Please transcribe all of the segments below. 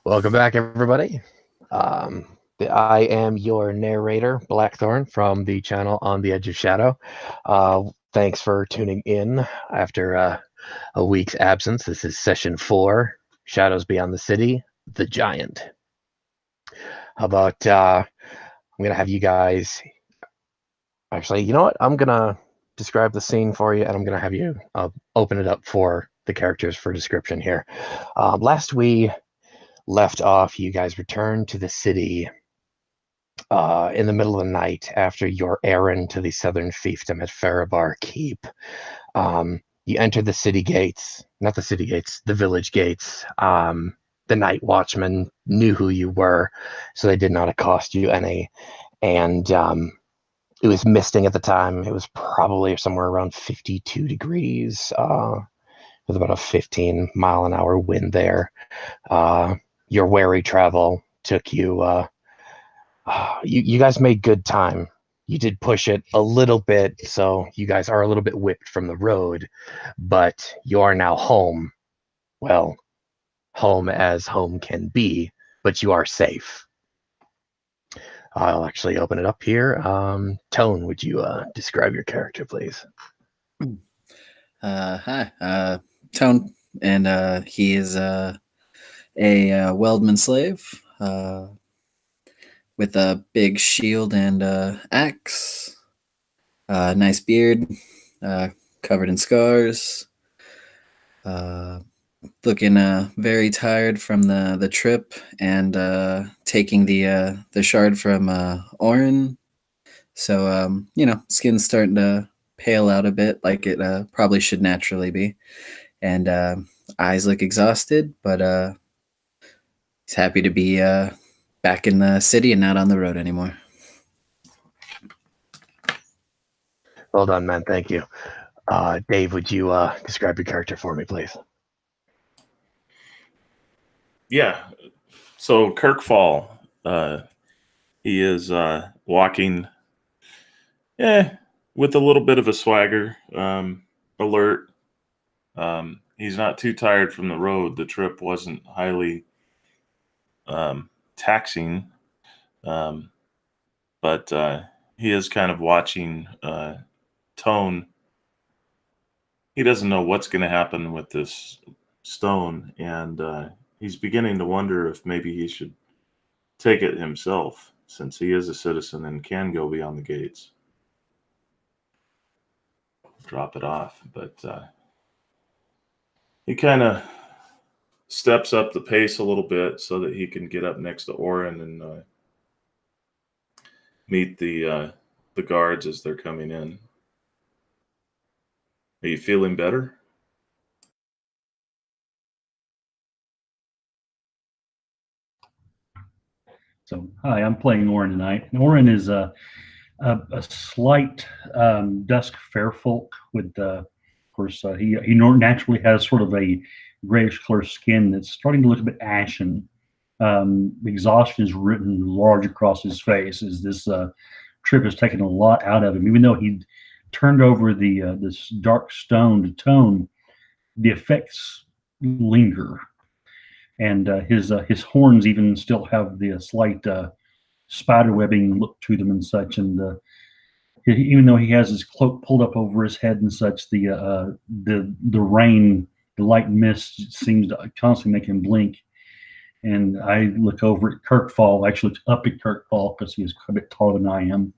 Welcome back, everybody. I am your narrator, Blackthorn, from the channel On the Edge of Shadow. Thanks for tuning in after a week's absence. This is session 4, Shadows Beyond the City, The Giant. How about I'm going to have you guys... Actually, you know what? I'm going to describe the scene for you, and I'm going to have you open it up for the characters for description here. Last we left off, you guys returned to the city in the middle of the night after your errand to the southern fiefdom at Farabar Keep. You entered the city gates, not the city gates, the village gates. The night watchmen knew who you were, so they did not accost you any. And it was misting at the time. It was probably somewhere around 52 degrees with about a 15-mile-an-hour wind there. Your wary travel took you... you guys made good time. You did push it a little bit, so you guys are a little bit whipped from the road, but you are now home. Well, home as home can be, but you are safe. I'll actually open it up here. Tone, would you describe your character, please? Hi, Tone, and he is a weldman slave with a big shield and axe, nice beard, covered in scars, looking very tired from the trip and taking the shard from Orin. So skin's starting to pale out a bit, like it probably should naturally be, and eyes look exhausted, but he's happy to be back in the city and not on the road anymore. Well done, man. Thank you. Dave, would you describe your character for me, please? Yeah. So Kirkfall, he is walking, with a little bit of a swagger, alert. He's not too tired from the road. The trip wasn't highly taxing, but he is kind of watching Tone. He doesn't know what's going to happen with this stone, and he's beginning to wonder if maybe he should take it himself, since he is a citizen and can go beyond the gates. Drop it off, but he kind of steps up the pace a little bit so that he can get up next to Orin and meet the guards as they're coming in. Are you feeling better? So, hi, I'm playing Orin tonight. And Orin is a slight dusk fair folk with, of course, he naturally has sort of a grayish color skin that's starting to look a bit ashen. Exhaustion is written large across his face as this trip has taken a lot out of him. Even though he turned over this dark stone to Tone, the effects linger. And his horns even still have the slight spider webbing look to them and such. And even though he has his cloak pulled up over his head and such, the rain, the light mist seems to constantly make him blink. And I look over at Kirkfall. I actually look up at Kirkfall because he is a bit taller than I am.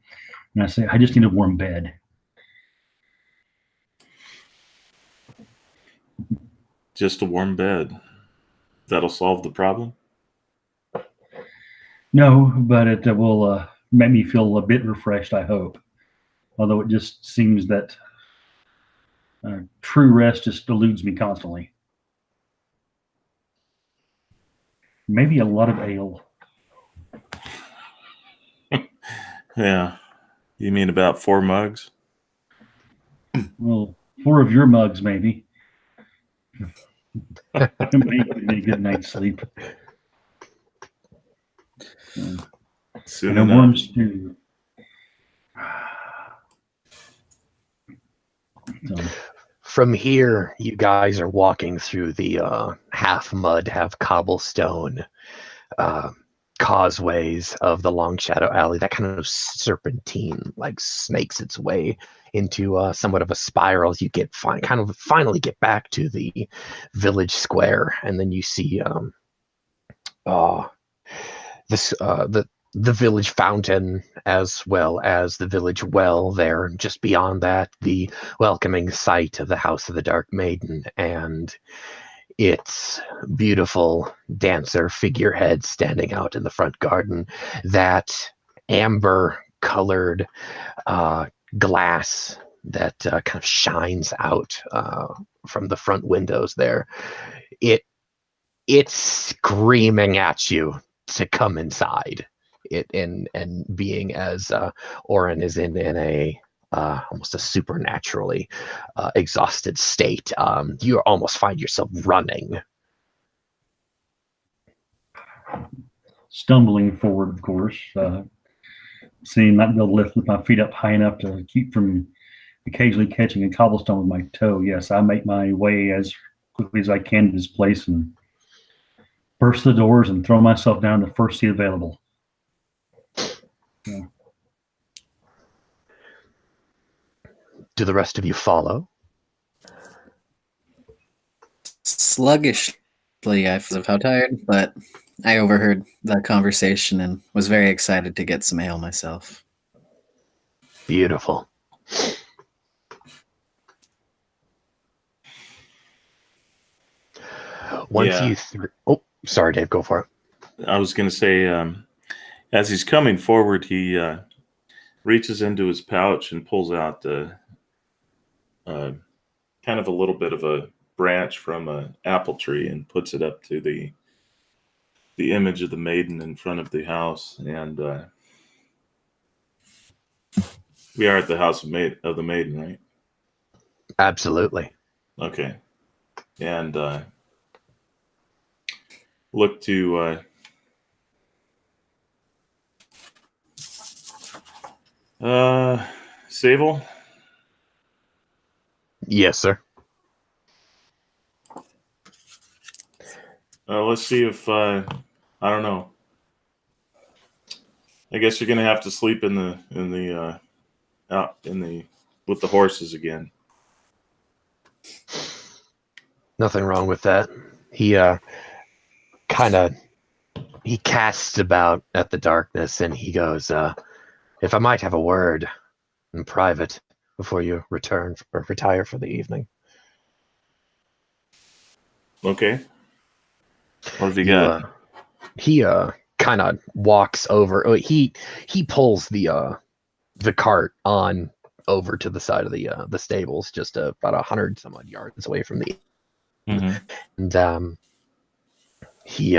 And I say, I just need a warm bed. Just a warm bed. That'll solve the problem? No, but it will make me feel a bit refreshed, I hope. Although it just seems that true rest just eludes me constantly. Maybe a lot of ale. Yeah. You mean about 4 mugs? Well, 4 of your mugs, maybe. Maybe a good night's sleep. Soon and a enough. warm stew. So, From here, you guys are walking through the half mud, half cobblestone uh, causeways of the Long Shadow Alley. That kind of serpentine, like snakes its way into somewhat of a spiral. As you get finally get back to the village square, and then you see this the village fountain as well as the village well there. And just beyond that, the welcoming sight of the House of the Dark Maiden and its beautiful dancer figurehead standing out in the front garden. That amber colored glass that kind of shines out from the front windows there. It's screaming at you to come inside. And being as Orin is in a almost a supernaturally exhausted state, you almost find yourself running. Stumbling forward, of course, seeing not be able to lift my feet up high enough to keep from occasionally catching a cobblestone with my toe. Yes, I make my way as quickly as I can to this place and burst the doors and throw myself down the first seat available. Yeah. Do the rest of you follow? Sluggishly, because of how tired, but I overheard the conversation and was very excited to get some ale myself. Beautiful. Oh, sorry, Dave, go for it. I was going to say, as he's coming forward, he reaches into his pouch and pulls out kind of a little bit of a branch from an apple tree and puts it up to the image of the maiden in front of the house. And we are at the house of the maiden, right? Absolutely. Okay. And look to Sable. Yes, sir. Let's see if I don't know. I guess you're gonna have to sleep in the with the horses again. Nothing wrong with that. He he casts about at the darkness and he goes, if I might have a word in private before you return or retire for the evening. Okay. What have you got? He kind of walks over. He pulls the cart on over to the side of the stables, just about 100 some odd yards away from the. Mm-hmm. And he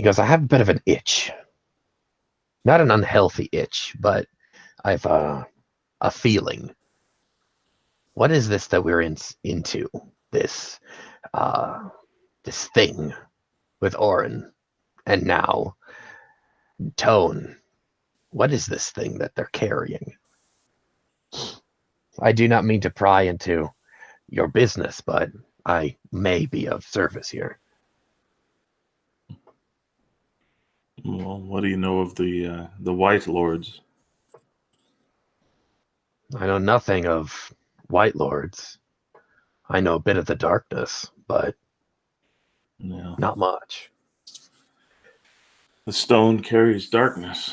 goes, I have a bit of an itch. Not an unhealthy itch, but I've a feeling. What is this that we're into? This thing with Orin and now Tone. What is this thing that they're carrying? I do not mean to pry into your business, but I may be of service here. Well, what do you know of the White Lords? I know nothing of White Lords. I know a bit of the darkness, but not much. The stone carries darkness.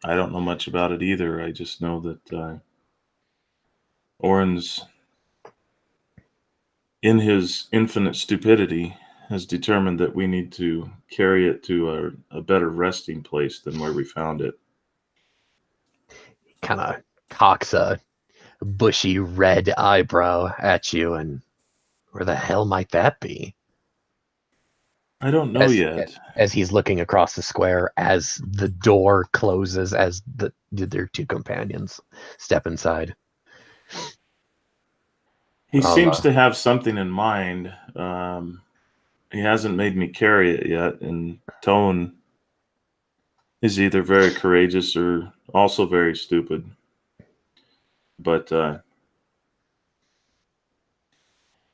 I don't know much about it either. I just know that Orin's, in his infinite stupidity, has determined that we need to carry it to a better resting place than where we found it. Kind of cocks a bushy red eyebrow at you, and where the hell might that be? I don't know yet. As he's looking across the square, as the door closes, as their two companions step inside. He seems to have something in mind. He hasn't made me carry it yet, and Tone is either very courageous or also very stupid. But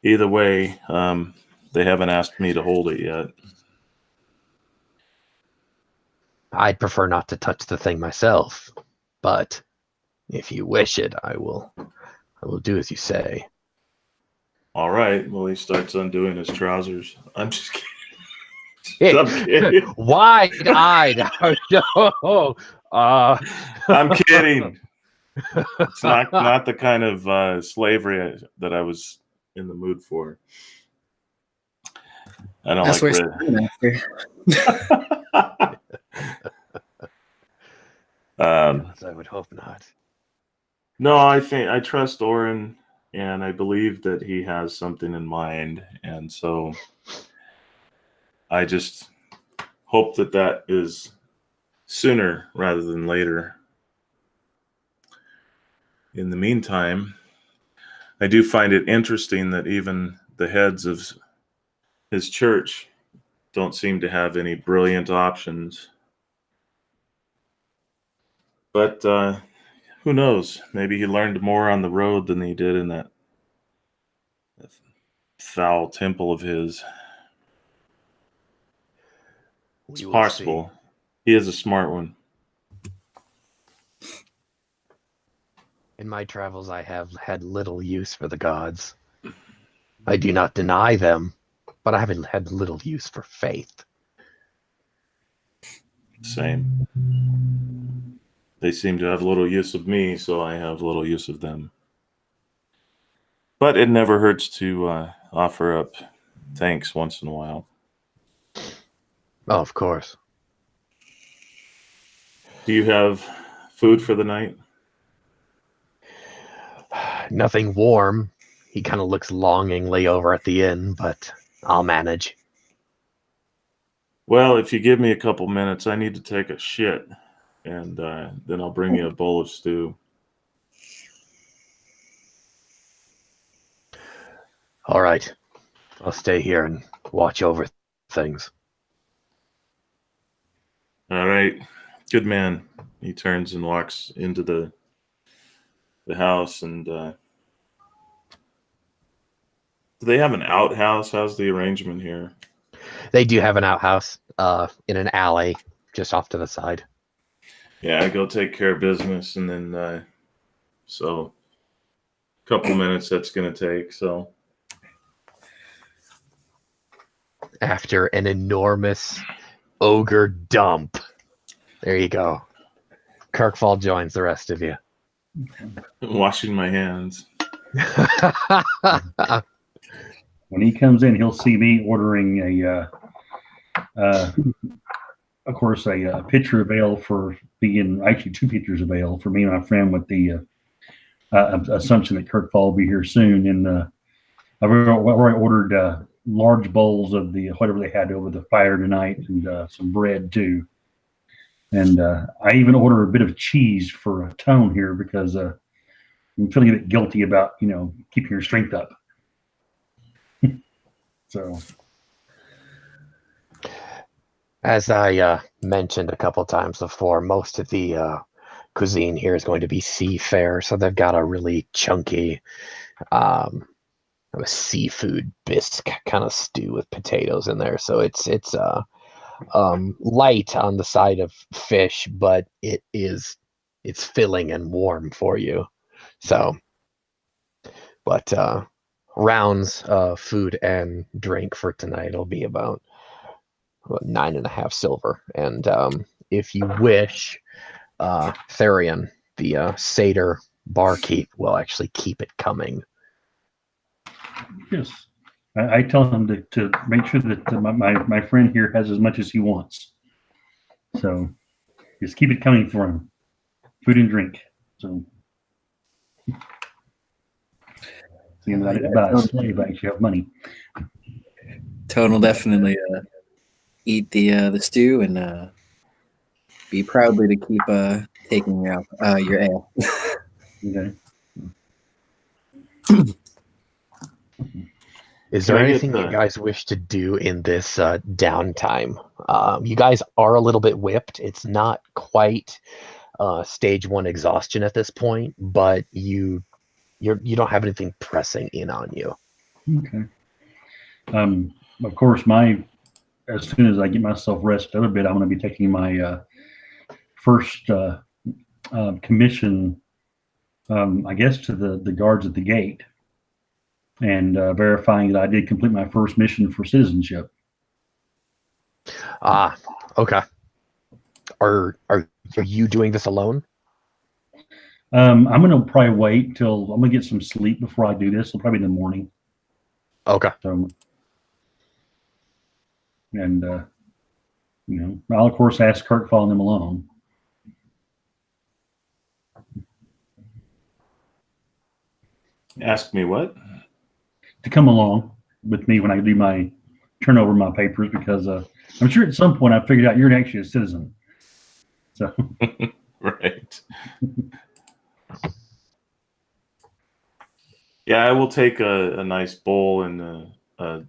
Either way, they haven't asked me to hold it yet. I'd prefer not to touch the thing myself, but if you wish it, I will do as you say. All right. Well, he starts undoing his trousers. I'm just kidding. Hey, I'm kidding. wide-eyed. No. I'm kidding. It's not the kind of slavery that I was in the mood for. I don't That's like where red. I would hope not. No, I trust Oren, and I believe that he has something in mind, and so I just hope that is sooner rather than later. In the meantime, I do find it interesting that even the heads of his church don't seem to have any brilliant options. But who knows? Maybe he learned more on the road than he did in that foul temple of his. It's possible. He is a smart one. In my travels, I have had little use for the gods. I do not deny them, but I haven't had little use for faith. Same. They seem to have little use of me, so I have little use of them. But it never hurts to offer up thanks once in a while. Oh, of course. Do you have food for the night? Nothing warm. He kind of looks longingly over at the inn, but I'll manage. Well, if you give me a couple minutes, I need to take a shit, and then I'll bring you a bowl of stew. All right. I'll stay here and watch over things. All right. Good man. He turns and walks into the house, and do they have an outhouse? How's the arrangement here? They do have an outhouse in an alley just off to the side. Yeah, I go take care of business, and then so a couple minutes that's going to take. So After an enormous ogre dump, there you go. Kirkfall joins the rest of you. I'm washing my hands. When he comes in, he'll see me ordering of course, a pitcher of ale for actually 2 pitchers of ale for me and my friend, with the assumption that Kirkfall will be here soon. And I've already ordered large bowls of the whatever they had over the fire tonight, and some bread too. And I even order a bit of cheese for Tone here, because I'm feeling a bit guilty about keeping your strength up. So, as I mentioned a couple times before, most of the cuisine here is going to be seafare, so they've got a really chunky a seafood bisque kind of stew with potatoes in there. So it's light on the side of fish, but it's filling and warm for you. So, but rounds of food and drink for tonight will be about 9.5 silver. And if you wish, Therion, the satyr barkeep, will actually keep it coming. yes, I tell him to make sure that my friend here has as much as he wants. So just keep it coming for him, food and drink. So, about a slave, I actually have money. Tone will definitely eat the stew and be proudly to keep taking your ale. Okay. Is there anything you guys wish to do in this downtime? You guys are a little bit whipped. It's not quite stage 1 exhaustion at this point, but you don't have anything pressing in on you. Okay. Of course, as soon as I get myself rested a bit, I'm going to be taking my first commission, I guess, to the guards at the gate and verifying that I did complete my first mission for citizenship. Ah, okay. Are you doing this alone? I'm going to probably wait till I'm going to get some sleep before I do this. It'll probably be in the morning. Okay. So, and I'll of course ask Kirk following them alone. Ask me what? To come along with me when I do my turn over my papers, because I'm sure at some point I figured out you're actually a citizen. So Right. Yeah, I will take a nice bowl and a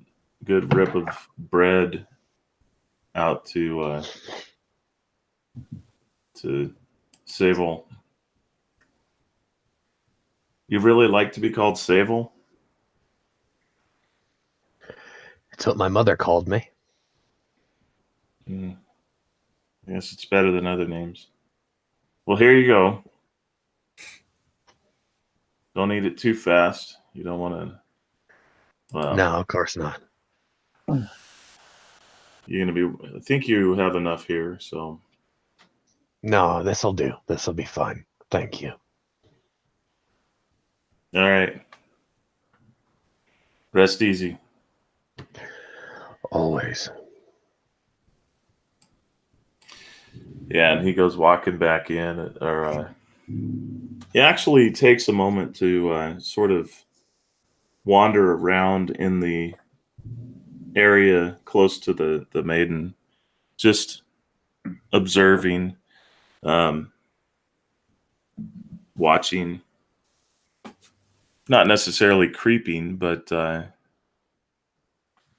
good rip of bread out to Sable. You really like to be called Sable? It's what my mother called me. I guess it's better than other names. Well, here you go. Don't eat it too fast. You don't want to. Well, No, of course not. you're gonna be. I think you have enough here. So No, this'll do. This'll be fine. Thank you. all right. Rest easy. Always. Yeah, and he goes walking back in, or he actually takes a moment to sort of wander around in the area close to the maiden, just observing, um, watching, not necessarily creeping, but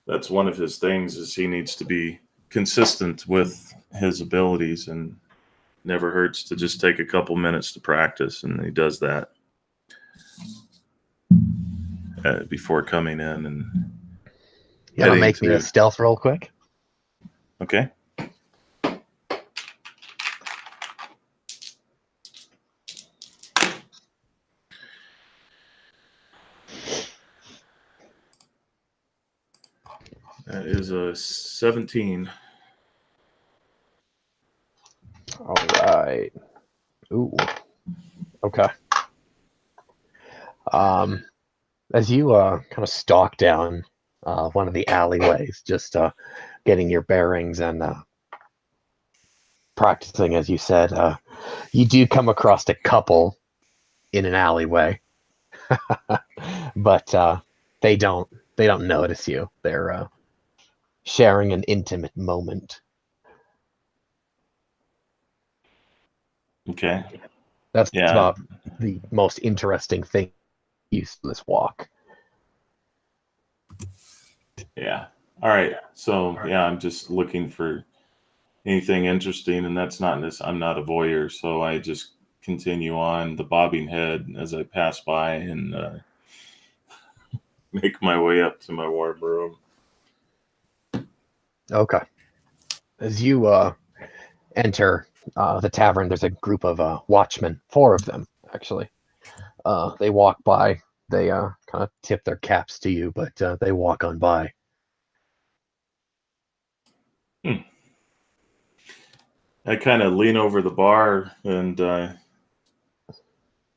that's one of his things is he needs to be consistent with his abilities, and never hurts to just take a couple minutes to practice, and he does that before coming in and You gonna heading make me a to. stealth roll quick? Okay. That is a 17. All right. Ooh. Okay. As you kind of stalk down one of the alleyways, just getting your bearings and practicing, as you said, you do come across a couple in an alleyway, but they don't notice you. They're sharing an intimate moment. Okay. That's Yeah. about the most interesting thing use this walk. Yeah. All right. So yeah, I'm just looking for anything interesting, and that's not this. I'm not a voyeur, so I just continue on the bobbing head as I pass by and make my way up to my warm room. Okay. As you enter the tavern, there's a group of watchmen, 4 of them actually. They walk by. They kind of tip their caps to you, but they walk on by. I kind of lean over the bar and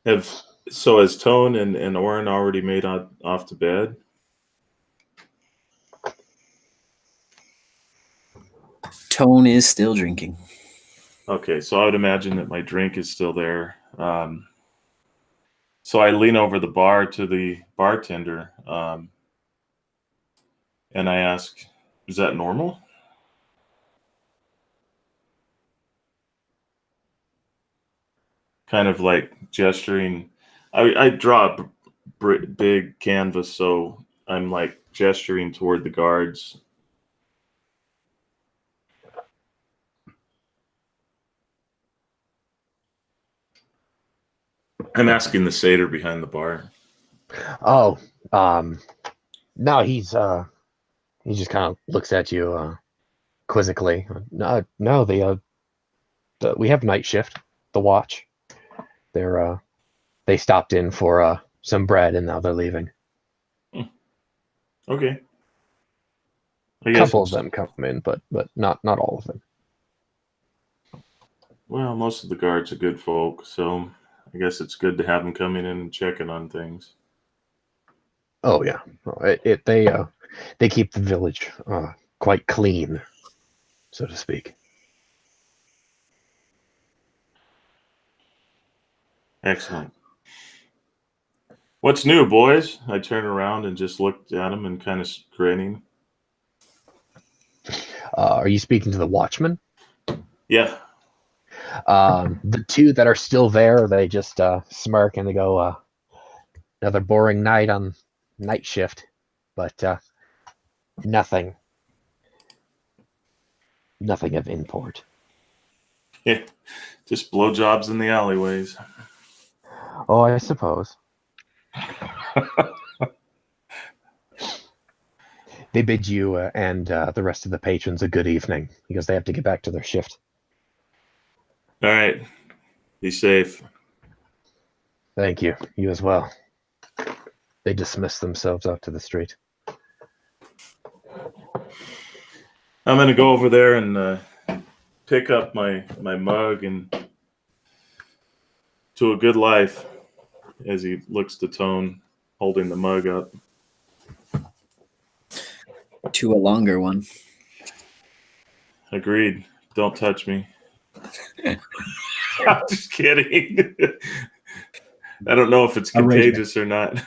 has Tone and Orin already made off to bed? Tone is still drinking. Okay, so I would imagine that my drink is still there. So I lean over the bar to the bartender, and I ask, "Is that normal?" Kind of like gesturing. I draw a big canvas, so I'm like gesturing toward the guards. I'm asking the satyr behind the bar. Oh, No, he just kind of looks at you quizzically. No, we have night shift. The watch. They stopped in for some bread and now they're leaving. Okay. I A guess couple of them come in, but not all of them. well, most of the guards are good folk, so I guess it's good to have them coming in and checking on things. Oh yeah, they keep the village quite clean, so to speak. Excellent. What's new, boys? I turned around and just looked at him and kind of grinning. Are you speaking to the watchman? Yeah. The two that are still there, they just smirk and they go, another boring night on night shift, but nothing of import. Yeah. Just blowjobs in the alleyways. Oh, I suppose. They bid you and the rest of the patrons a good evening because they have to get back to their shift. All right. Be safe. Thank you. You as well. They dismiss themselves out to the street. I'm going to go over there and pick up my mug and to a good life as he looks to Tone holding the mug up. To a longer one. Agreed. Don't touch me. I'm just kidding. I don't know if it's contagious or not.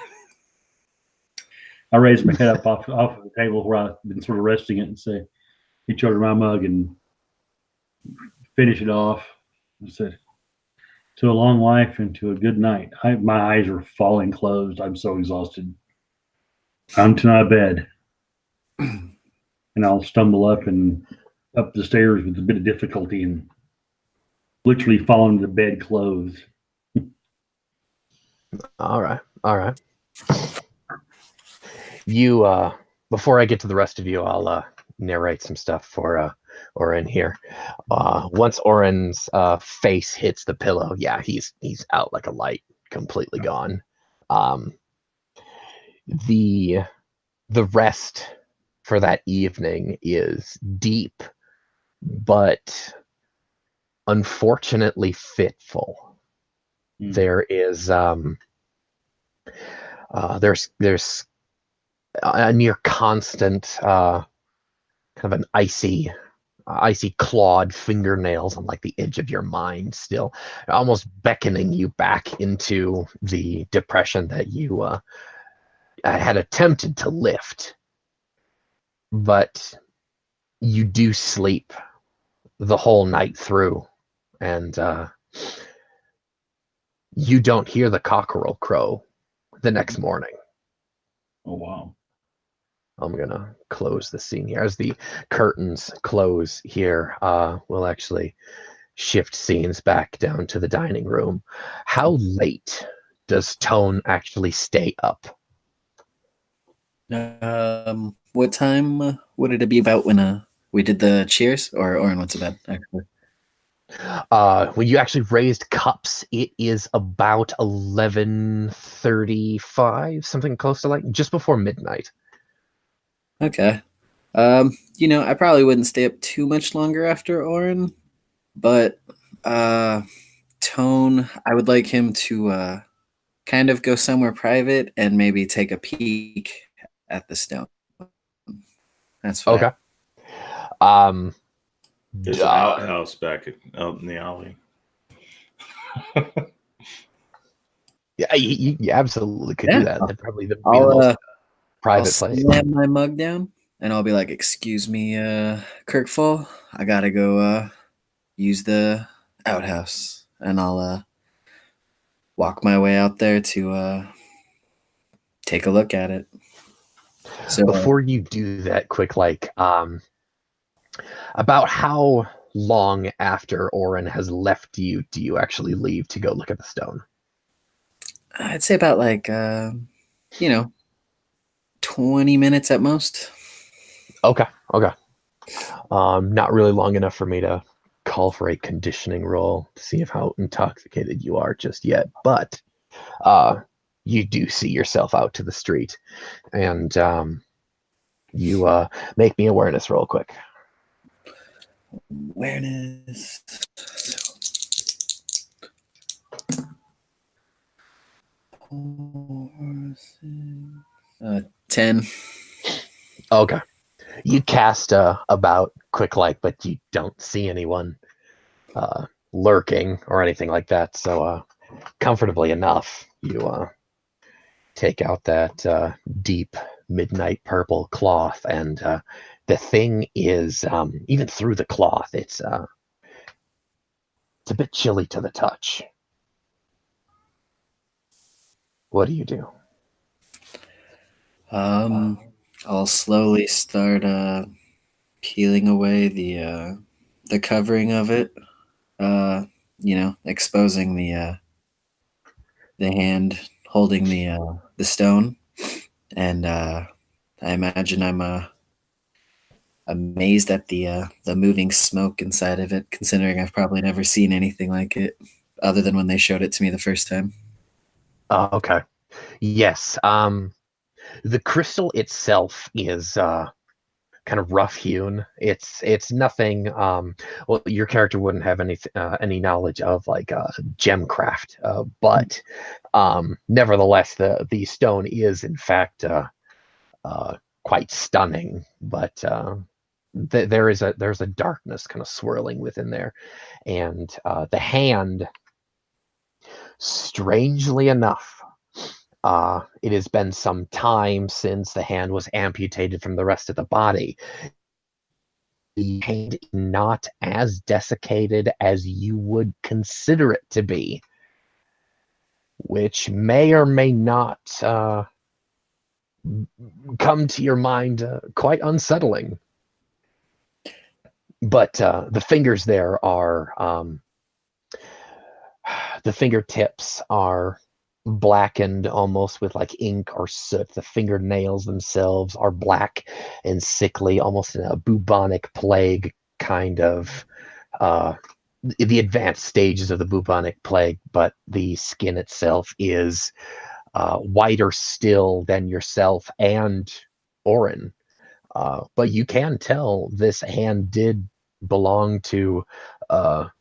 I raised my head up off of the table where I've been sort of resting it and say, reach over to my mug and finish it off. I said, to a long life and to a good night. My eyes are falling closed. I'm so exhausted. I'm to my bed. And I'll stumble up the stairs with a bit of difficulty and literally fall into the bed clothes. All right. You, before I get to the rest of you, I'll narrate some stuff for Oren here. Once Oren's face hits the pillow, yeah, he's out like a light, completely gone. The rest for that evening is deep, but unfortunately fitful. There is there's a near constant kind of an icy clawed fingernails on like the edge of your mind, still almost beckoning you back into the depression that you had attempted to lift. But you do sleep the whole night through, and you don't hear the cockerel crow the next morning. Oh, wow. I'm going to close the scene here. As the curtains close here, we'll actually shift scenes back down to the dining room. How late does Tone actually stay up? What time would it be about when we did the cheers? Or Oren went to bed, actually? When you actually raised cups, it is about 11:35, something close to like just before midnight. Okay. I probably wouldn't stay up too much longer after Oren, but Tone, I would like him to kind of go somewhere private and maybe take a peek at the stone. That's what Okay. There's an outhouse out in the alley. Yeah, you absolutely could do that. That'd probably be the I'll most private place. slam my mug down and I'll be like, "Excuse me, Kirkfall, I gotta go use the outhouse," and I'll walk my way out there to take a look at it. So Before you do that, quick, about how long after Oren has left you do you actually leave to go look at the stone? I'd say about like 20 minutes at most. Okay. Not really long enough for me to call for a conditioning roll to see if how intoxicated you are just yet, but you do see yourself out to the street, and you make me awareness roll quick. Awareness. 10. Okay. You cast about quick light, but you don't see anyone lurking or anything like that. So comfortably enough, you take out that deep midnight purple cloth, and the thing is, even through the cloth, it's a bit chilly to the touch. What do you do? I'll slowly start peeling away the covering of it. Exposing the hand holding the stone, and I imagine I'm amazed at the moving smoke inside of it, considering I've probably never seen anything like it, other than when they showed it to me the first time. Okay. Yes. The crystal itself is kind of rough hewn. It's nothing. Well, your character wouldn't have any knowledge of like gemcraft, but nevertheless, the stone is in fact quite stunning. But there's a darkness kind of swirling within there, and the hand, strangely enough. It has been some time since the hand was amputated from the rest of the body. The hand is not as desiccated as you would consider it to be, which may or may not come to your mind quite unsettling. But the fingers there are, the fingertips are blackened almost with like ink or soot. The fingernails themselves are black and sickly, almost in a bubonic plague kind of the advanced stages of the bubonic plague, but the skin itself is whiter still than yourself and Orin. But you can tell this hand did belong to a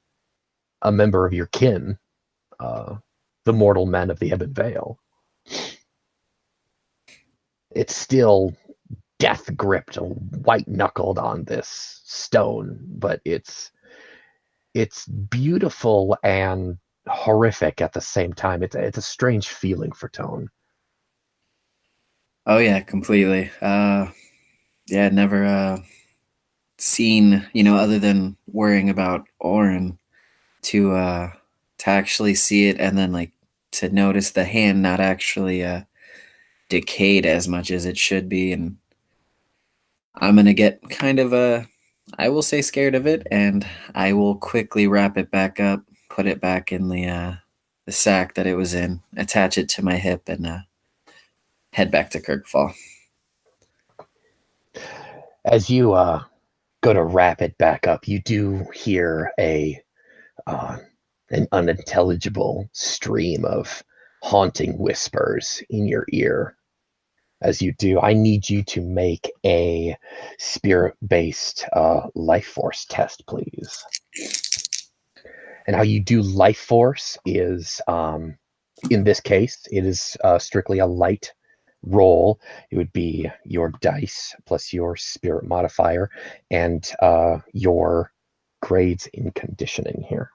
member of your kin, the mortal men of the Ebon Vale. It's still death gripped, white knuckled on this stone, but it's beautiful and horrific at the same time. It's a strange feeling for Tone. Oh yeah, completely. Yeah, never seen, other than worrying about Orin, to actually see it, and then like to notice the hand not actually decayed as much as it should be. And I'm gonna get kind of I will say scared of it, and I will quickly wrap it back up, put it back in the sack that it was in, attach it to my hip, and head back to Kirkfall. As you go to wrap it back up, you do hear an unintelligible stream of haunting whispers in your ear. As you do, I need you to make a spirit-based life force test, please. And how you do life force is, in this case, it is strictly a light roll. It would be your dice plus your spirit modifier and your grades in conditioning here.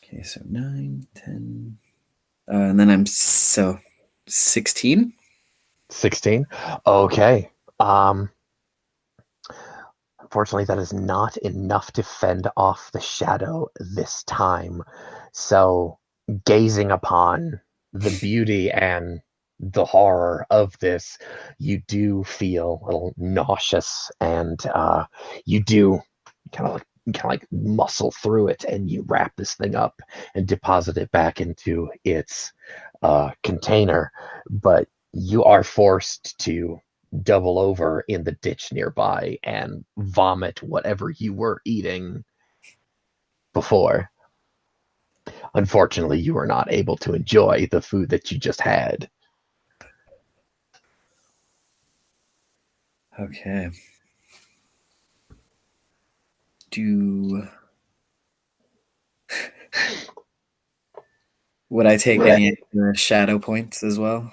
Okay, so 9, 10, and then I'm 16. 16. Okay. Unfortunately, that is not enough to fend off the shadow this time. So, gazing upon the beauty and the horror of this, you do feel a little nauseous, and you do kind of like muscle through it, and you wrap this thing up and deposit it back into its container. But you are forced to double over in the ditch nearby and vomit whatever you were eating before. Unfortunately, you are not able to enjoy the food that you just had. Okay. Would I take any extra shadow points as well?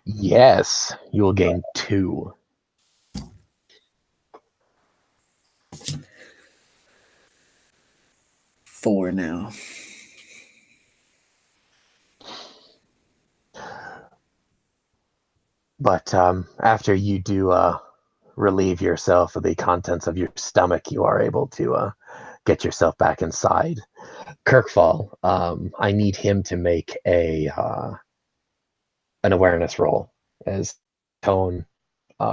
Yes, you will gain 2. 4 now. But after you do relieve yourself of the contents of your stomach, you are able to get yourself back inside. Kirkfall, I need him to make an awareness roll as Tone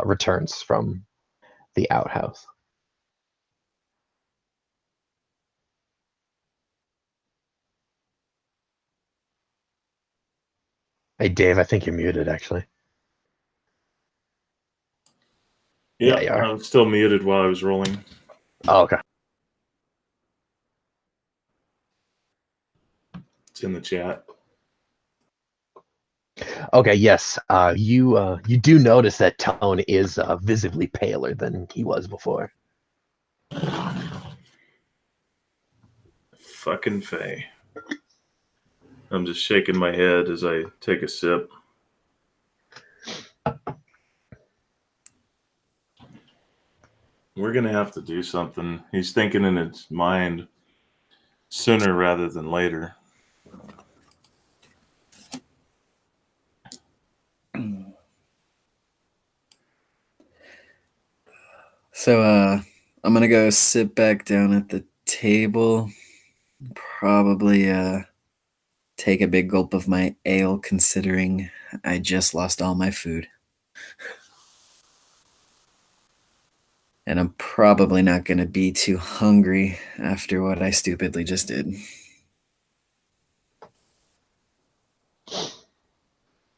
returns from the outhouse. Hey, Dave, I think you're muted, actually. Yeah, you are. I was still muted while I was rolling. Oh, okay. It's in the chat. Okay, yes. You do notice that Tone is visibly paler than he was before. Fucking Faye. I'm just shaking my head as I take a sip. We're going to have to do something. He's thinking in his mind sooner rather than later. So I'm gonna go sit back down at the table. Probably take a big gulp of my ale, considering I just lost all my food. And I'm probably not going to be too hungry after what I stupidly just did. What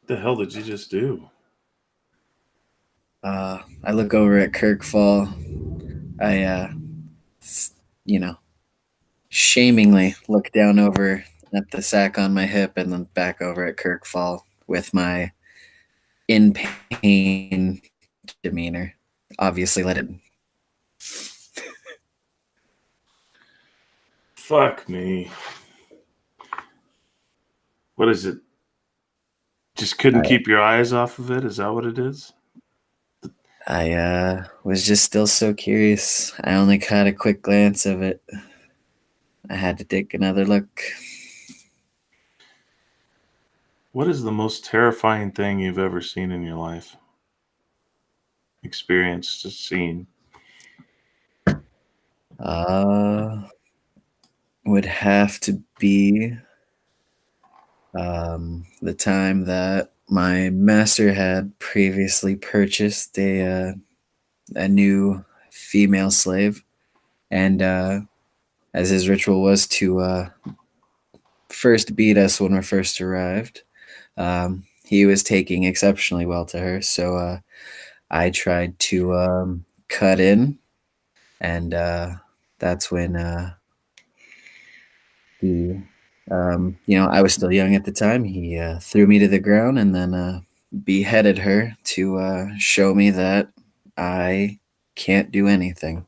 the hell did you just do? I look over at Kirkfall. I, shamingly look down over at the sack on my hip and then back over at Kirkfall with my in pain demeanor. Obviously, let it. Fuck me. What is it? Just couldn't keep your eyes off of it? Is that what it is? I was just still so curious. I only caught a quick glance of it. I had to take another look. What is the most terrifying thing you've ever seen in your life? Experienced, just seen? Would have to be the time that my master had previously purchased a new female slave, and as his ritual was to first beat us when we first arrived, he was taking exceptionally well to her. So I tried to cut in, and that's when I was still young at the time. He threw me to the ground and then beheaded her to show me that I can't do anything.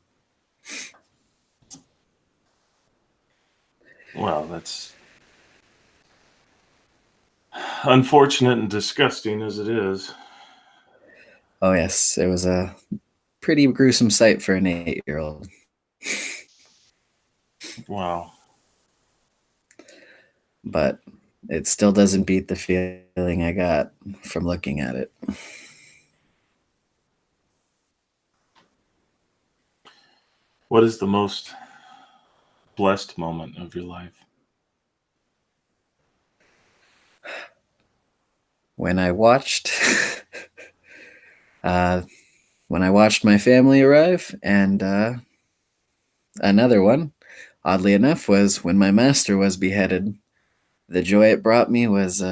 Well, that's unfortunate and disgusting as it is. Oh, yes. It was a pretty gruesome sight for an 8-year-old. Wow. But it still doesn't beat the feeling I got from looking at it. What is the most blessed moment of your life? When I watched my family arrive, and another one, oddly enough, was when my master was beheaded. The joy it brought me was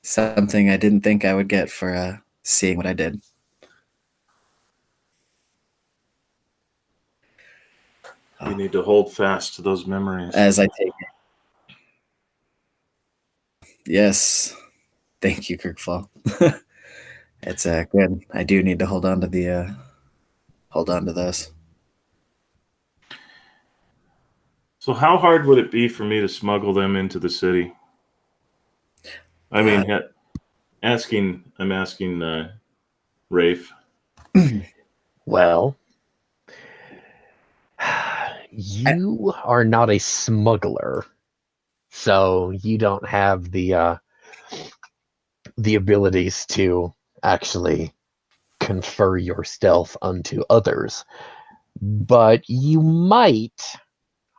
Something I didn't think I would get for seeing what I did. You need to hold fast to those memories. As I take it. Yes. Thank you, Kirkfall. It's good. I do need to hold on to this. So how hard would it be for me to smuggle them into the city? I mean, I'm asking Rafe. Well, you are not a smuggler, so you don't have the abilities to actually confer your stealth unto others. But you might,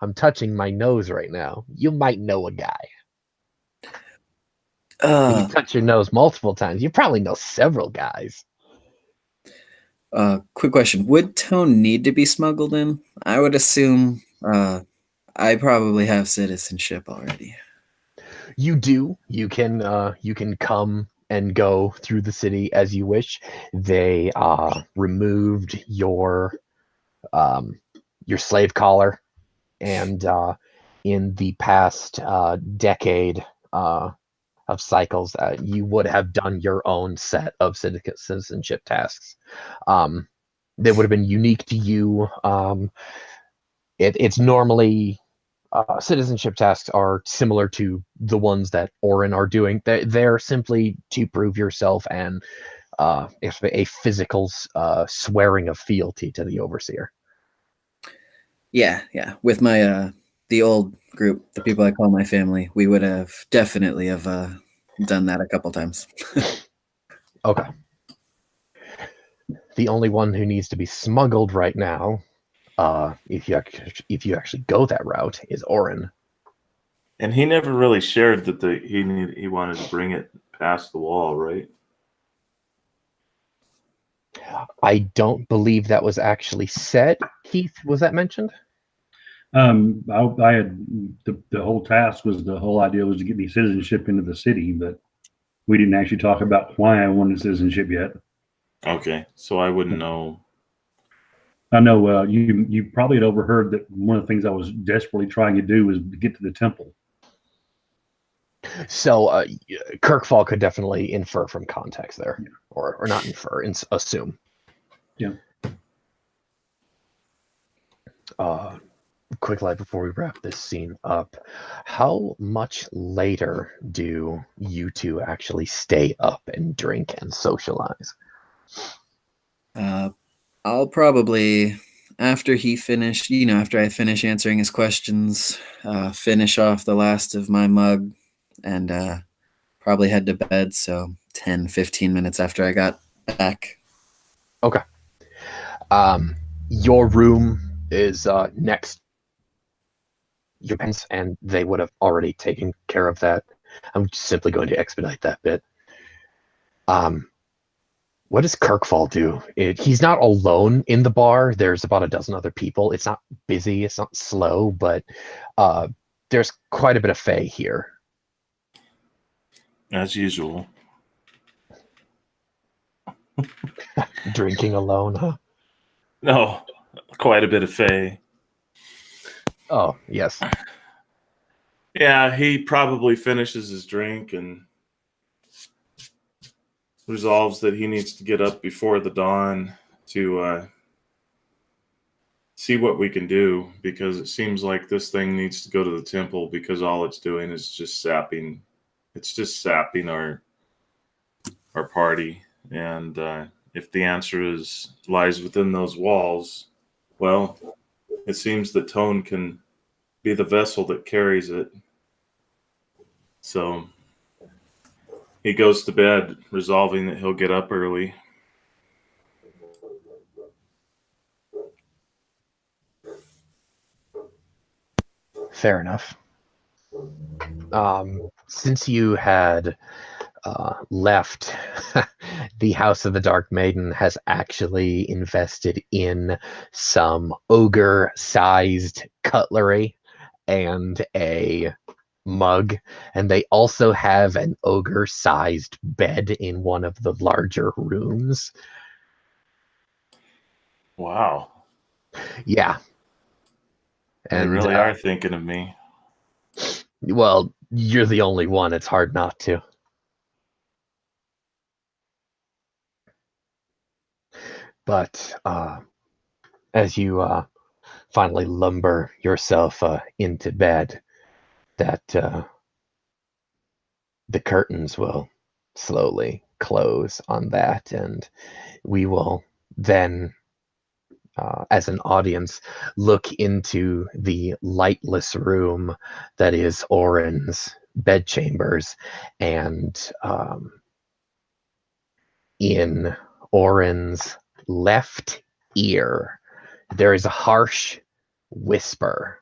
I'm touching my nose right now, you might know a guy. You touch your nose multiple times. You probably know several guys. Quick question. Would Tone need to be smuggled in? I would assume I probably have citizenship already. You do. You can come and go through the city as you wish. They removed your slave collar, and in the past decade of cycles, you would have done your own set of citizenship tasks. They would have been unique to you. It's normally citizenship tasks are similar to the ones that Orin are doing. They're simply to prove yourself and a physical swearing of fealty to the overseer. Yeah. With my the old group, the people I call my family, we would have definitely have done that a couple times. Okay. The only one who needs to be smuggled right now, if you actually go that route, is Orin. And he never really shared that he wanted to bring it past the wall, right? I don't believe that was actually said. Keith, was that mentioned? I had the whole task was the whole idea was to get me citizenship into the city, but we didn't actually talk about why I wanted citizenship yet. Okay, so I wouldn't know. I know you probably had overheard that one of the things I was desperately trying to do was to get to the temple. So Kirkfall could definitely infer from context there, yeah. or not infer, assume. Yeah. Quick light before we wrap this scene up. How much later do you two actually stay up and drink and socialize? I'll probably, after he finished, after I finish answering his questions, finish off the last of my mug and probably head to bed. So 10, 15 minutes after I got back. Okay. Your room is next your parents, and they would have already taken care of that. I'm simply going to expedite that bit. What does Kirkfall do? He's not alone in the bar. There's about a dozen other people. It's not busy. It's not slow, but there's quite a bit of Fae here. As usual. Drinking alone, huh? No, quite a bit of Fae. Oh, yes. Yeah, he probably finishes his drink and resolves that he needs to get up before the dawn to see what we can do, because it seems like this thing needs to go to the temple, because all it's doing is just sapping. It's just sapping our party. And if the answer lies within those walls, well, it seems that Tone can be the vessel that carries it. So he goes to bed, resolving that he'll get up early. Fair enough. Since you had left, the House of the Dark Maiden has actually invested in some ogre-sized cutlery and a mug, and they also have an ogre-sized bed in one of the larger rooms. Wow. Yeah. They really are thinking of me. Well, you're the only one. It's hard not to. But as you finally lumber yourself into bed, that the curtains will slowly close on that, and we will then, as an audience, look into the lightless room that is Orin's bedchambers, and in Orin's left ear, there is a harsh whisper,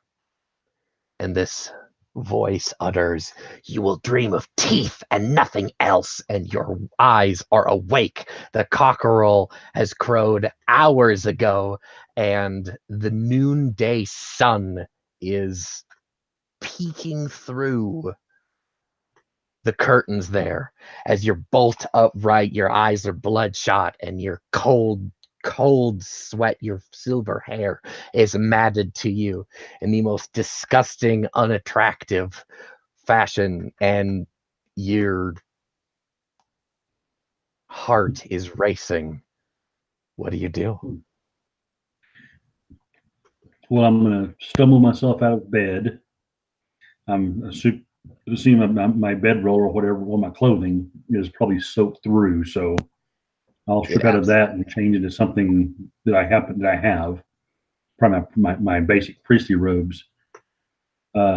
and this voice utters, "You will dream of teeth and nothing else, and your eyes are awake. The cockerel has crowed hours ago, and the noonday sun is peeking through the curtains there as you're bolt upright, your eyes are bloodshot, and your cold sweat, your silver hair is matted to you in the most disgusting, unattractive fashion, and your heart is racing. What do you do? Well, I'm going to stumble myself out of bed. I'm assuming my bedroll or whatever, well, my clothing is probably soaked through. So I'll strip out of that and change into something that I have, probably my basic priestly robes.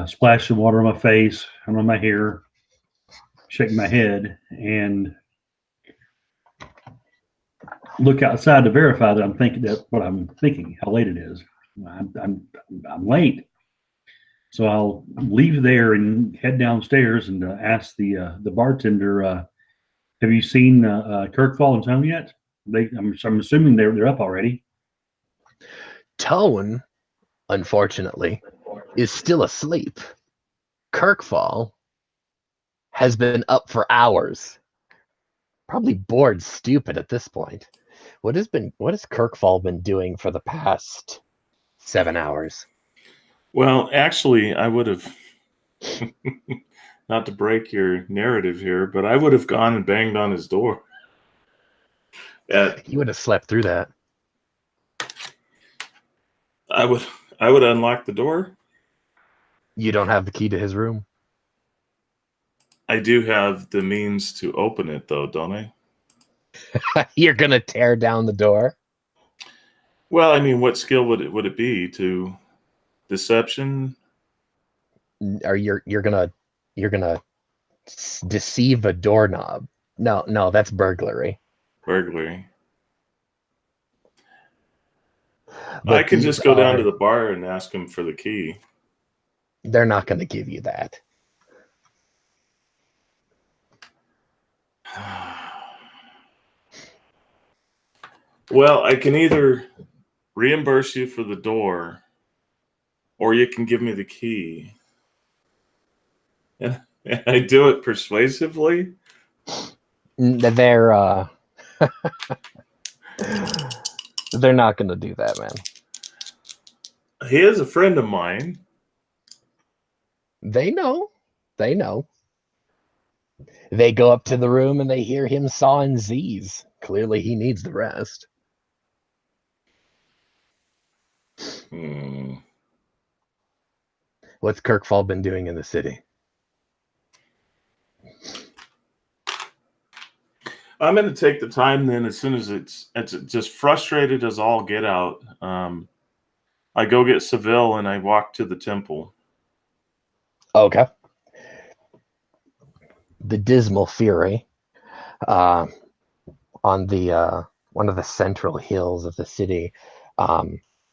Splash some water on my face and on my hair, shake my head, and look outside to verify that I'm thinking that what I'm thinking, how late it is. I'm late. So I'll leave there and head downstairs and ask the bartender, "Have you seen Kirkfall and Tone yet?" I'm assuming they're up already. Tone, unfortunately, is still asleep. Kirkfall has been up for hours, probably bored stupid at this point. What has Kirkfall been doing for the past 7 hours? Well, actually, I would have, not to break your narrative here, but I would have gone and banged on his door. You would have slept through that. I would unlock the door. You don't have the key to his room? I do have the means to open it, though, don't I? You're gonna tear down the door? Well, I mean, what skill would it be to deception? Or you're gonna deceive a doorknob? No, that's burglary. Burglary. But I can just go down to the bar and ask him for the key. They're not going to give you that. Well, I can either reimburse you for the door, or you can give me the key. And I do it persuasively. They're they're not going to do that, man. He is a friend of mine. They know. They know. They go up to the room and they hear him sawing Z's. Clearly, he needs the rest. What's Kirkfall been doing in the city? I'm going to take the time then, as soon as it's just frustrated as all get out. I go get Seville and I walk to the temple. Okay. The Dismal Fury, on the one of the central hills of the city,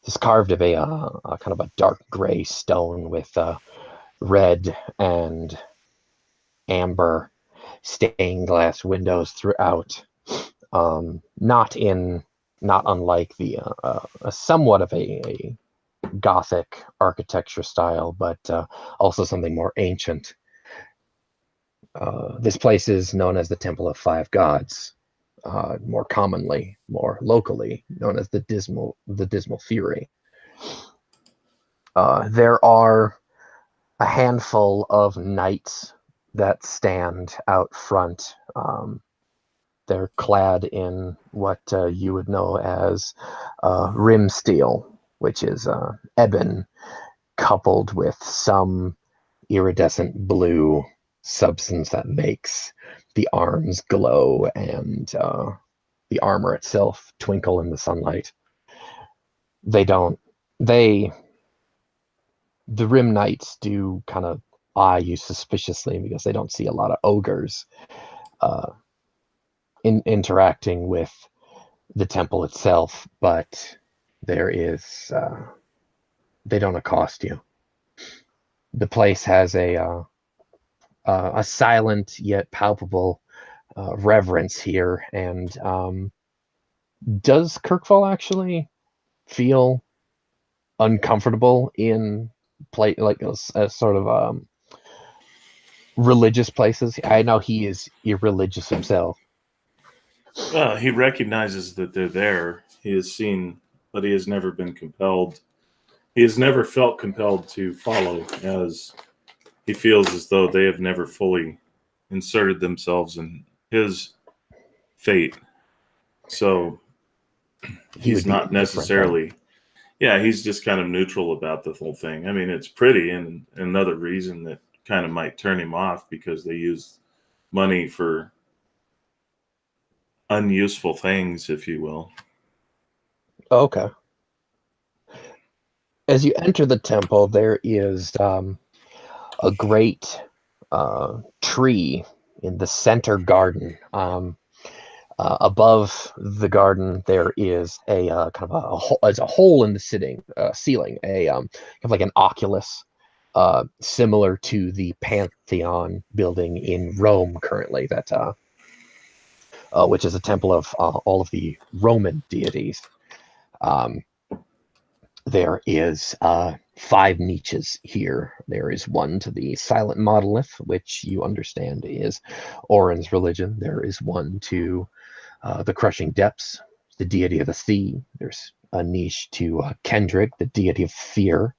is carved of a kind of a dark gray stone with red and amber stained glass windows throughout. Not unlike the somewhat of a Gothic architecture style, but also something more ancient. This place is known as the Temple of Five Gods, more commonly, more locally known as the Dismal Fury. There are a handful of knights that stand out front. They're clad in what you would know as rim steel, which is ebon coupled with some iridescent blue substance that makes the arms glow and the armor itself twinkle in the sunlight. The Rim Knights do kind of eye you suspiciously because they don't see a lot of ogres interacting with the temple itself, but there is they don't accost you. The place has a silent yet palpable reverence here, and does Kirkfall actually feel uncomfortable in like a sort of religious places? I know he is irreligious himself. He recognizes that they're there. He has seen, but he has never been compelled. He has never felt compelled to follow, as he feels as though they have never fully inserted themselves in his fate. So he's not necessarily, he's just kind of neutral about the whole thing. I mean, it's pretty, and another reason that kind of might turn him off because they use money for unuseful things, if you will. Okay. As you enter the temple, there is a great tree in the center garden. Above the garden, there is a kind of a hole in the ceiling, a kind of like an oculus, similar to the Pantheon building in Rome currently, that which is a temple of all of the Roman deities. There is 5 niches here. There is one to the silent monolith, which you understand is Orin's religion. There is one to the crushing depths, the deity of the sea. There's a niche to Kendrick, the deity of fear.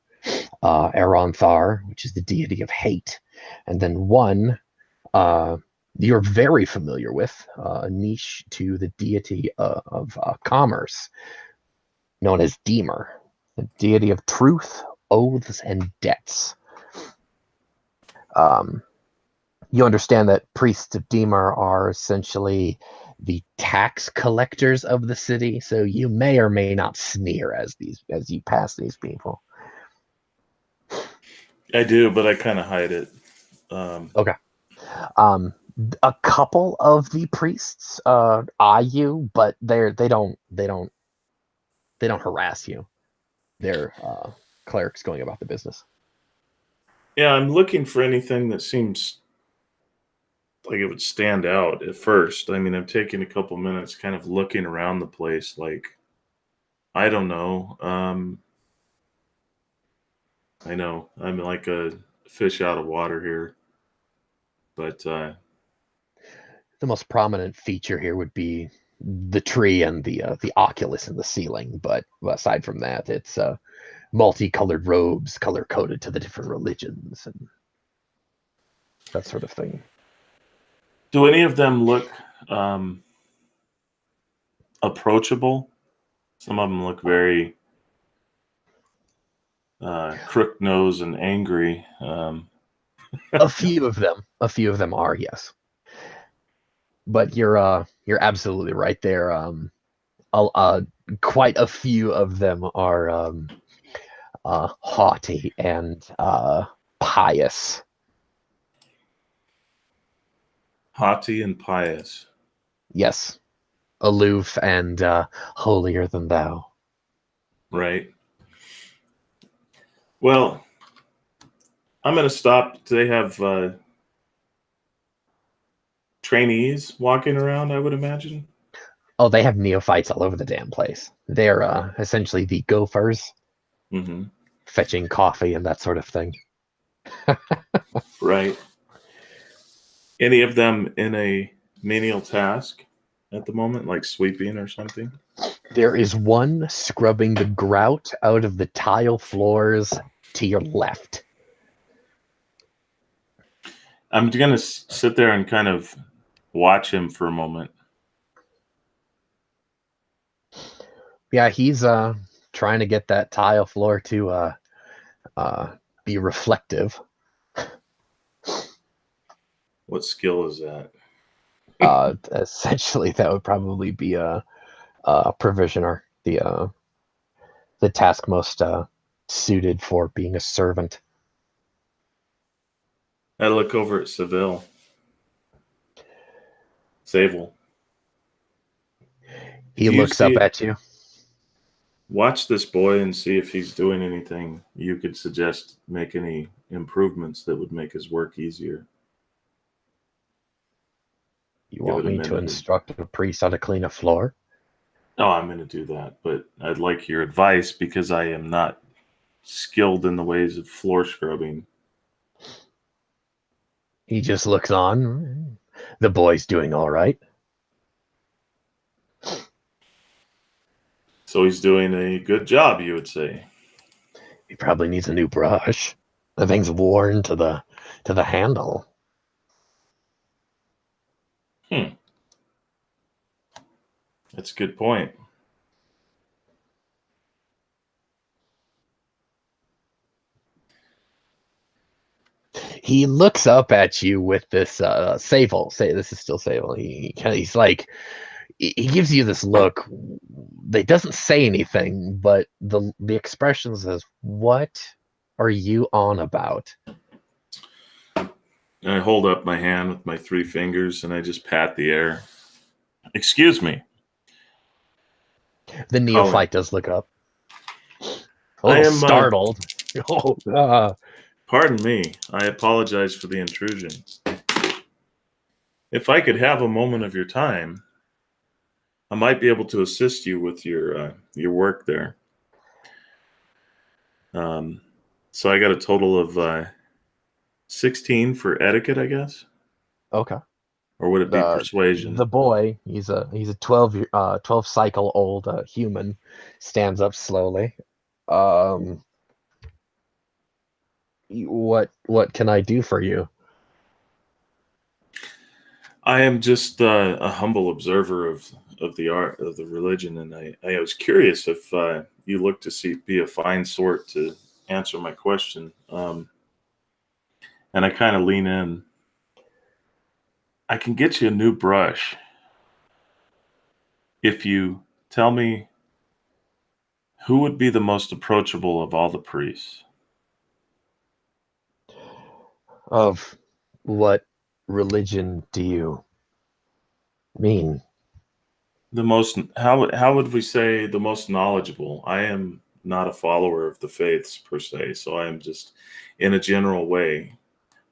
Aeronthar, which is the deity of hate. And then one you're very familiar with, a niche to the deity of commerce, known as Deemer, the deity of truth, oaths, and debts. You understand that priests of Deemer are essentially the tax collectors of the city, so you may or may not sneer as you pass these people. I do, but I kind of hide it. Okay. A couple of the priests eye you, but they don't harass you. They're clerics going about the business. Yeah, I'm looking for anything that seems like it would stand out at first. I mean, I'm taking a couple minutes kind of looking around the place like, I don't know. I know I'm like a fish out of water here. But the most prominent feature here would be the tree and the oculus in the ceiling. But aside from that, it's multicolored robes, color coded to the different religions and that sort of thing. Do any of them look approachable? Some of them look very crook nose and angry. A few of them are, yes. But you're absolutely right there. Quite a few of them are haughty and pious. Haughty and pious. Yes. Aloof and holier than thou. Right. Well, I'm going to stop. Do they have trainees walking around, I would imagine? Oh, they have neophytes all over the damn place. They're essentially the gophers, fetching coffee and that sort of thing. Right. Any of them in a menial task at the moment, like sweeping or something? There is one scrubbing the grout out of the tile floors to your left. I'm going to sit there and kind of watch him for a moment. Yeah, he's trying to get that tile floor to be reflective. What skill is that? Essentially, that would probably be a provisioner, the task most suited for being a servant. I look over at Seville. Sable. He Do you looks up see- at you. Watch this boy and see if he's doing anything you could suggest, make any improvements that would make his work easier. You Give want it a me to minute. instruct a priest how to clean a floor? No, I'm going to do that, but I'd like your advice because I am not skilled in the ways of floor scrubbing. He just looks on. The boy's doing all right. So he's doing a good job, you would say. He probably needs a new brush. The thing's worn to the handle. That's a good point. He looks up at you with this Sable. Say this is still Sable. He's like he gives you this look that doesn't say anything, but the expression says, "What are you on about?" I hold up my hand with my 3 fingers and I just pat the air. Excuse me. The neophyte does look up. A I little am, startled. Pardon me. I apologize for the intrusion. If I could have a moment of your time, I might be able to assist you with your work there. So I got a total of 16 for etiquette, I guess. Okay. Or would it be persuasion? The boy, he's a 12 cycle old human, stands up slowly. What can I do for you? I am just a humble observer of the art of the religion, and I was curious if you look to be a fine sort to answer my question. And I kind of lean in. I can get you a new brush if you tell me who would be the most approachable of all the priests. Of what religion do you mean? The most, how would we say the most knowledgeable? I am not a follower of the faiths per se, so I am just in a general way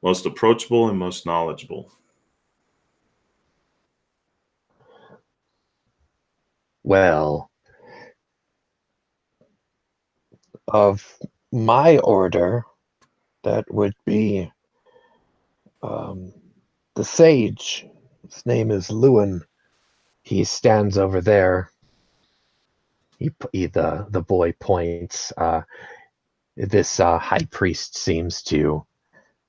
most approachable and most knowledgeable. Well, of my order, that would be the sage. His name is Lewin. He stands over there. The boy points. This high priest seems to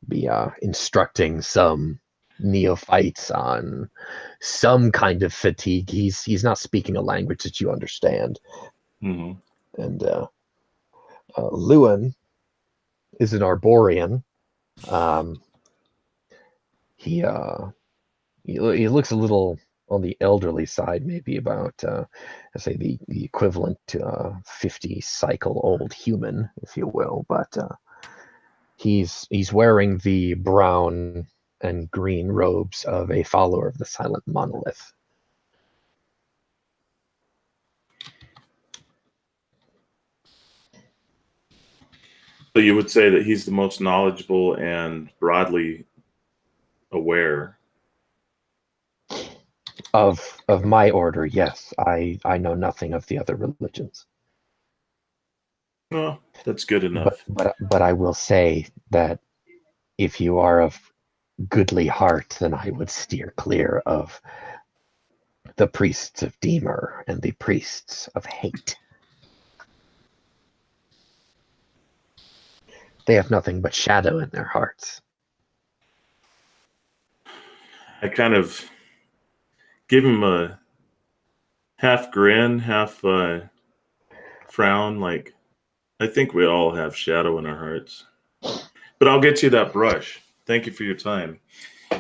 be instructing some neophytes on some kind of fatigue. He's not speaking a language that you understand. Mm-hmm. And Lewin is an Arborian. He looks a little on the elderly side, maybe about I say the equivalent to 50 cycle old human, if you will. But he's wearing the brown and green robes of a follower of the Silent Monolith. So you would say that he's the most knowledgeable and broadly aware Of my order, yes. I know nothing of the other religions. Well, that's good enough. But I will say that if you are of goodly heart, then I would steer clear of the priests of Demer and the priests of hate. They have nothing but shadow in their hearts. I kind of give him a half grin, half frown, like, I think we all have shadow in our hearts. But I'll get you that brush. Thank you for your time.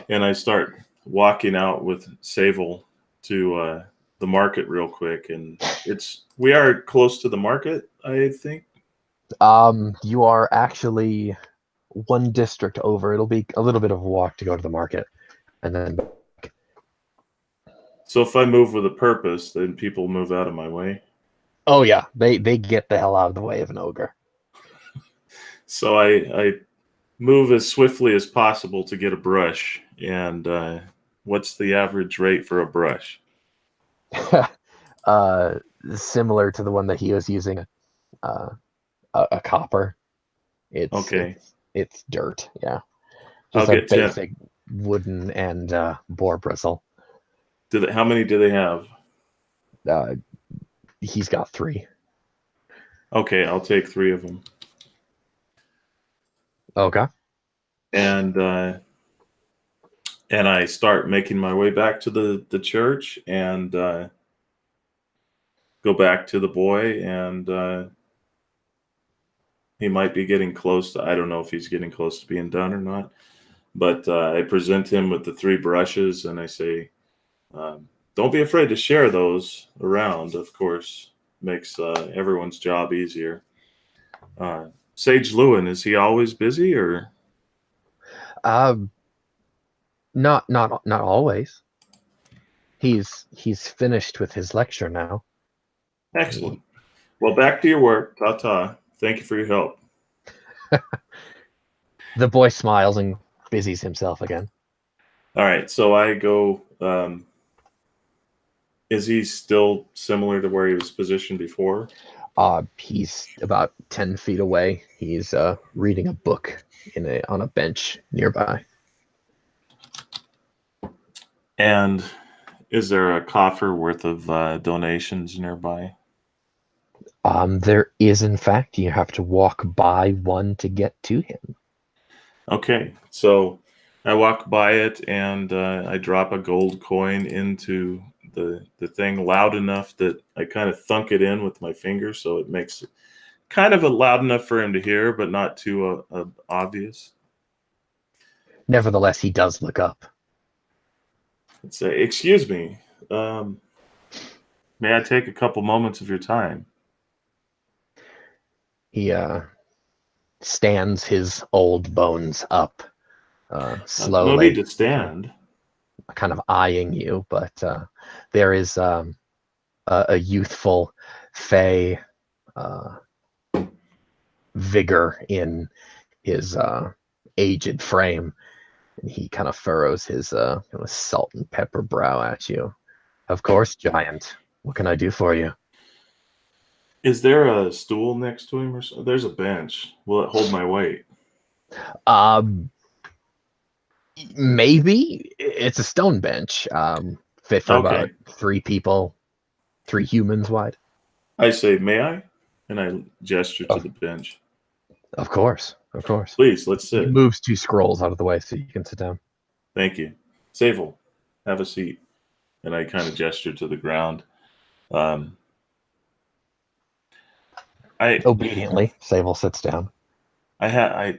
And I start walking out with Sable to the market real quick. And we are close to the market, I think. You are actually one district over. It'll be a little bit of a walk to go to the market. And then So if I move with a purpose, then people move out of my way. oh yeah, they get the hell out of the way of an ogre. So I move as swiftly as possible to get a brush. And what's the average rate for a brush? Similar to the one that he was using, a copper. It's Okay. it's dirt, yeah. I'll Just a get 10. basic wooden and boar bristle. How many do they have? He's got 3. Okay, I'll take 3 of them. Okay. And I start making my way back to the church and go back to the boy, and he might be getting close to, I don't know if he's getting close to being done or not, but I present him with the 3 brushes and I say, don't be afraid to share those around, of course. Makes everyone's job easier. Sage Lewin, is he always busy or? Not always. He's finished with his lecture now. Excellent. Well, back to your work. Ta-ta. Thank you for your help. The boy smiles and busies himself again. All right, so I go. Is he still similar to where he was positioned before? He's about 10 feet away. He's reading a book on a bench nearby. And is there a coffer worth of donations nearby? There is, in fact. You have to walk by one to get to him. Okay, so I walk by it and I drop a gold coin into the thing loud enough that I kind of thunk it in with my finger, so it makes it kind of loud enough for him to hear, but not too obvious. Nevertheless, he does look up. I'd say, excuse me, may I take a couple moments of your time? He stands his old bones up slowly. No need to stand. Kind of eyeing you, but there is a youthful fey vigor in his aged frame. And he kind of furrows his kind of salt and pepper brow at you. Of course, giant. What can I do for you? Is there a stool next to him or so? There's a bench. Will it hold my weight? Maybe. It's a stone bench. Fit for about 3 people, 3 humans wide. I say, may I? And I gesture to the bench. Of course. Please, let's sit. He moves 2 scrolls out of the way so you can sit down. Thank you. Sable, have a seat. And I kind of gesture to the ground. Obediently, Sable sits down. I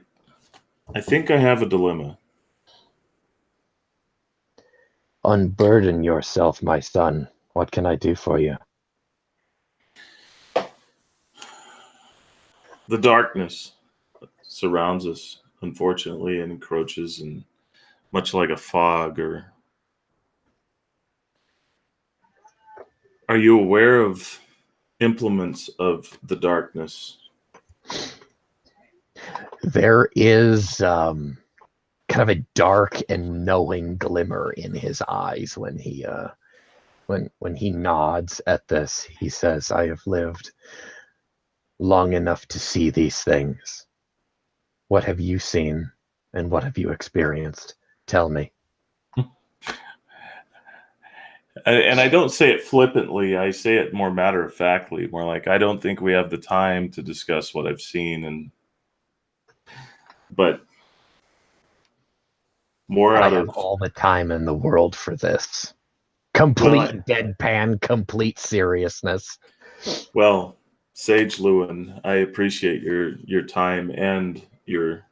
think I have a dilemma. Unburden yourself, my son. What can I do for you? The darkness surrounds us, unfortunately, and encroaches, and much like a fog. Are you aware of implements of the darkness? There is kind of a dark and knowing glimmer in his eyes when he nods at this. He says, I have lived long enough to see these things. What have you seen and what have you experienced? Tell me. And I don't say it flippantly. I say it more matter of factly, more like I don't think we have the time to discuss what I've seen, but more I out have of all the time in the world for this. Complete deadpan, complete seriousness. Well, Sage Lewin, I appreciate your time and your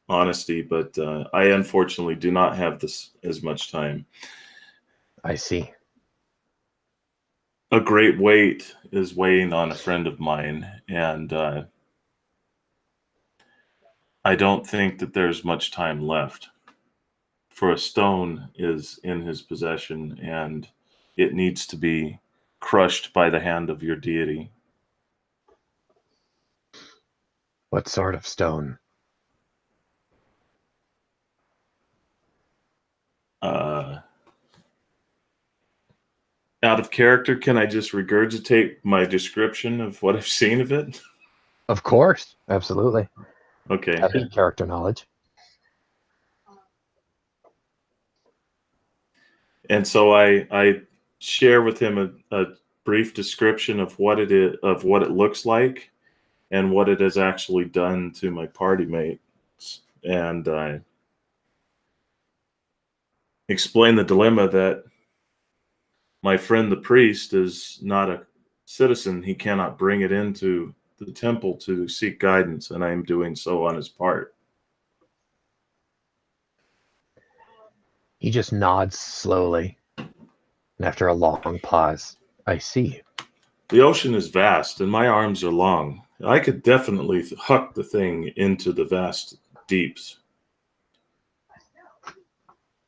honesty, but I unfortunately do not have this as much time. I see. A great weight is weighing on a friend of mine, and I don't think that there's much time left. For a stone is in his possession, and it needs to be crushed by the hand of your deity. What sort of stone? Out of character, can I just regurgitate my description of what I've seen of it? Of course. Absolutely. Okay. I need character knowledge. And so I share with him a brief description of what it is, of what it looks like, and what it has actually done to my party mates. And I explain the dilemma that my friend the priest is not a citizen. He cannot bring it into the temple to seek guidance, and I am doing so on his part. He just nods slowly. And after a long pause, I see. The ocean is vast, and my arms are long. I could definitely huck the thing into the vast deeps.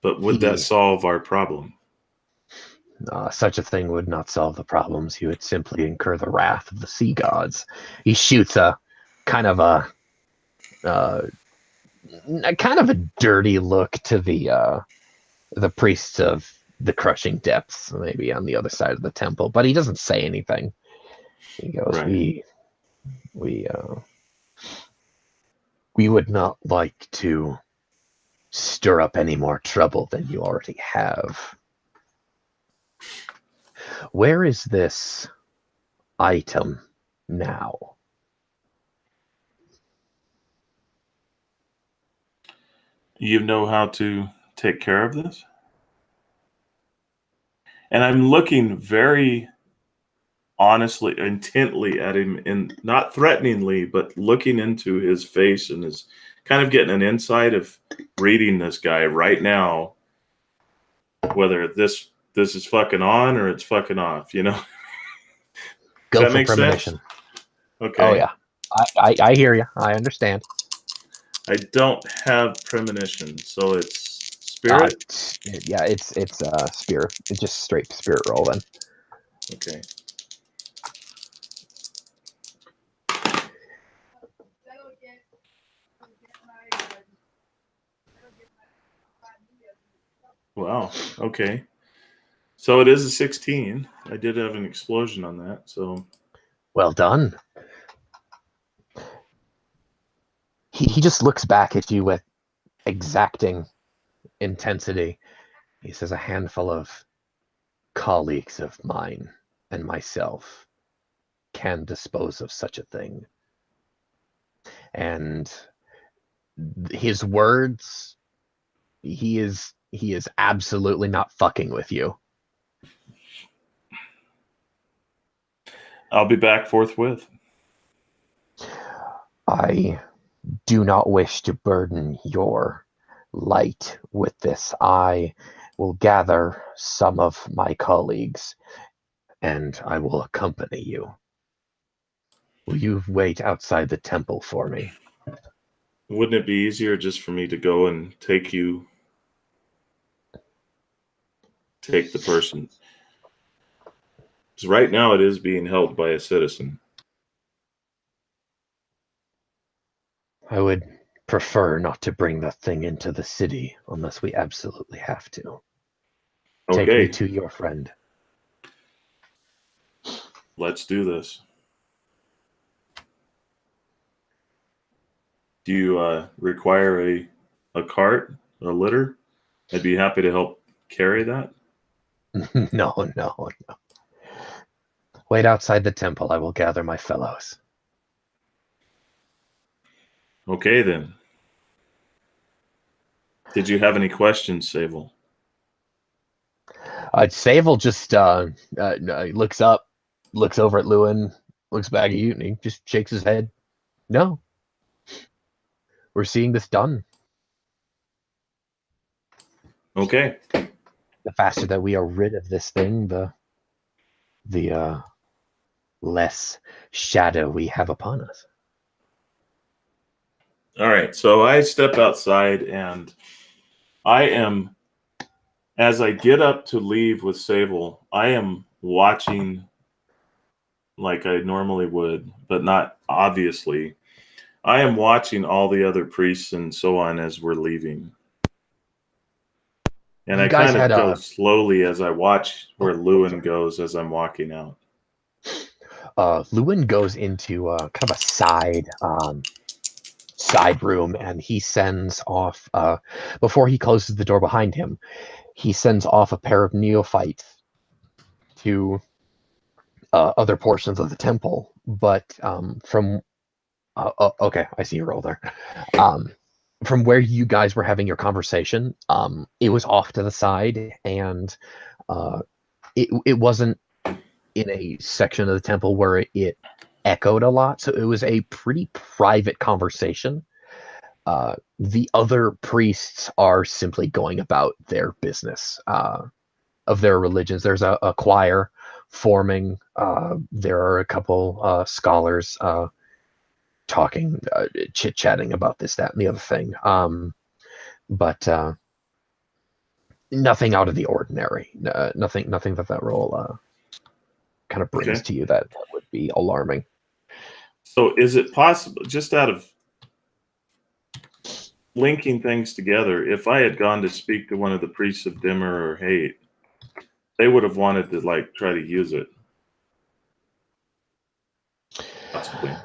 But would that solve our problem? Such a thing would not solve the problems. You would simply incur the wrath of the sea gods. He shoots a kind of a dirty look to the priests of the crushing depths, maybe on the other side of the temple, but he doesn't say anything. He goes, Right. we would not like to stir up any more trouble than you already have. Where is this item now? You know how to take care of this? And I'm looking very honestly, intently at him, and not threateningly, but looking into his face, and is kind of getting an insight of reading this guy right now, whether this is fucking on or it's fucking off, you know? Go that for make sense? premonition. Okay. Oh yeah, I hear you. I understand. I don't have premonition, so it's spirit. Yeah, it's spirit. It's just straight spirit roll then. Okay. Wow. Okay. So it is a 16. I did have an explosion on that, so Well done. He just looks back at you with exacting intensity. He says, a handful of colleagues of mine and myself can dispose of such a thing. And his words, he is absolutely not fucking with you. I'll be back forthwith. I do not wish to burden your light with this. I will gather some of my colleagues and I will accompany you. Will you wait outside the temple for me? Wouldn't it be easier just for me to go and take the person? Because right now it is being held by a citizen. I would prefer not to bring the thing into the city unless we absolutely have to. Take Okay, me to your friend. let's do this. Do you require a a cart, a litter, I'd be happy to help carry that. No, no, no. Wait outside the temple. I will gather my fellows. Okay, then. Did you have any questions, Sable? Sable just looks up, looks over at Lewin, looks back at you, and he just shakes his head. No. We're seeing this done. Okay. The faster that we are rid of this thing, the less shadow we have upon us. All right. So I step outside, and I am, as I get up to leave with Sable, I am watching like I normally would, but not obviously. I am watching all the other priests and so on as we're leaving. And You I guys kind of had go slowly as I watch where Lewin goes as I'm walking out. Lewin goes into kind of a side room, and he sends off before he closes the door behind him. He sends off a pair of neophytes to other portions of the temple, but from okay, I see your roll there. From where you guys were having your conversation, it was off to the side, and it wasn't in a section of the temple where it echoed a lot, so it was a pretty private conversation. The other priests are simply going about their business of their religions. There's a choir forming. There are a couple scholars talking, chit-chatting about this, that, and the other thing. But nothing out of the ordinary. Nothing that role kind of brings to you that would be alarming. So is it possible, just out of linking things together, if I had gone to speak to one of the priests of Dimmer or Hate, they would have wanted to like try to use it? Possibly.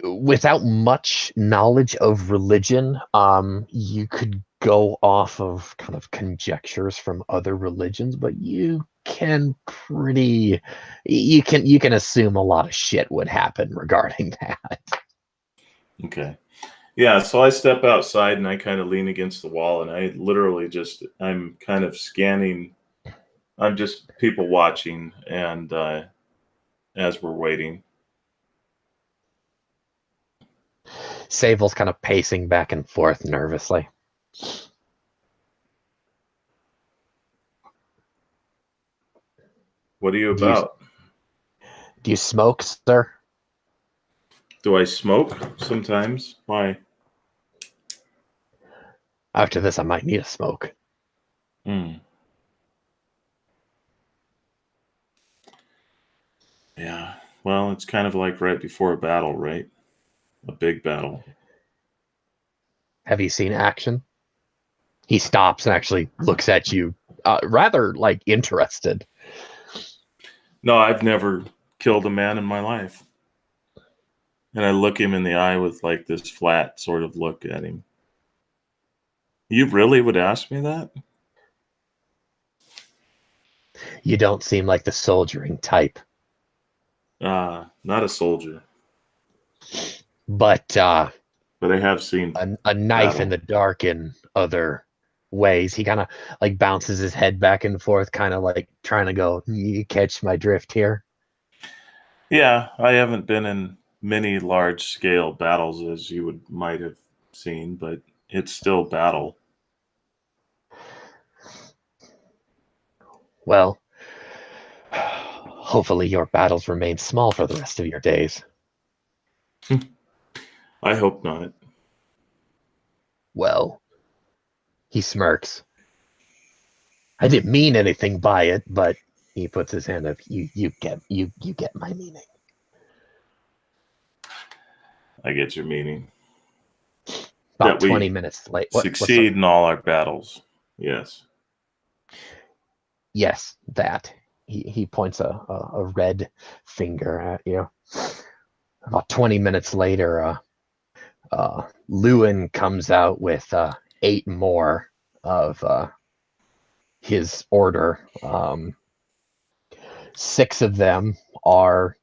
Without much knowledge of religion, you could go off of kind of conjectures from other religions, but you can assume a lot of shit would happen regarding that. Okay. Yeah, so I step outside and I kind of lean against the wall, and I literally I'm kind of scanning. I'm just people watching, and as we're waiting. Sable's kind of pacing back and forth nervously. What are you about? Do you smoke, sir? Do I smoke sometimes? Why? After this, I might need a smoke. Yeah. Well, it's kind of like right before a battle, right? A big battle. Have you seen action? He stops and actually looks at you, rather like interested. No, I've never killed a man in my life. And I look him in the eye with like this flat sort of look at him. You really would ask me that? You don't seem like the soldiering type. Not a soldier. But I have seen a knife battle. in the dark in other ways. He kind of like bounces his head back and forth, kind of like trying to go, you catch my drift here? Yeah, I haven't been in many large-scale battles as you might have seen, but it's still battle. Well, hopefully your battles remain small for the rest of your days. I hope not. Well, he smirks. I didn't mean anything by it, but he puts his hand up. You get my meaning. I get your meaning. About That 20 we minutes late. Succeed in all our battles. Yes. Yes, that. He points a red finger at you. About 20 minutes later, Lewin comes out with 8 more of his order. 6 of them are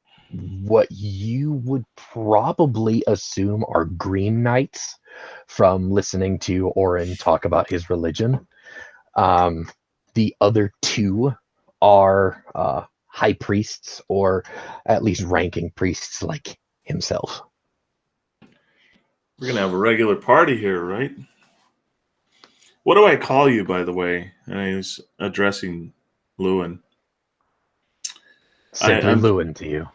what you would probably assume are Green Knights from listening to Orin talk about his religion. The other 2 are high priests, or at least ranking priests like himself. We're going to have a regular party here, right? What do I call you, by the way? And he's addressing Lewin. Simply Lewin to you.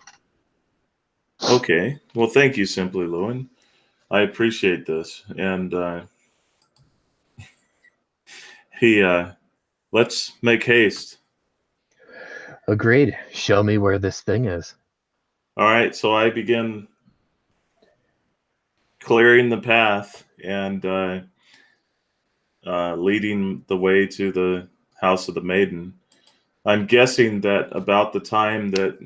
Okay. Well, thank you, Simply Lewin. I appreciate this. And let's make haste. Agreed. Show me where this thing is. All right. So I begin clearing the path and leading the way to the House of the Maiden. I'm guessing that about the time that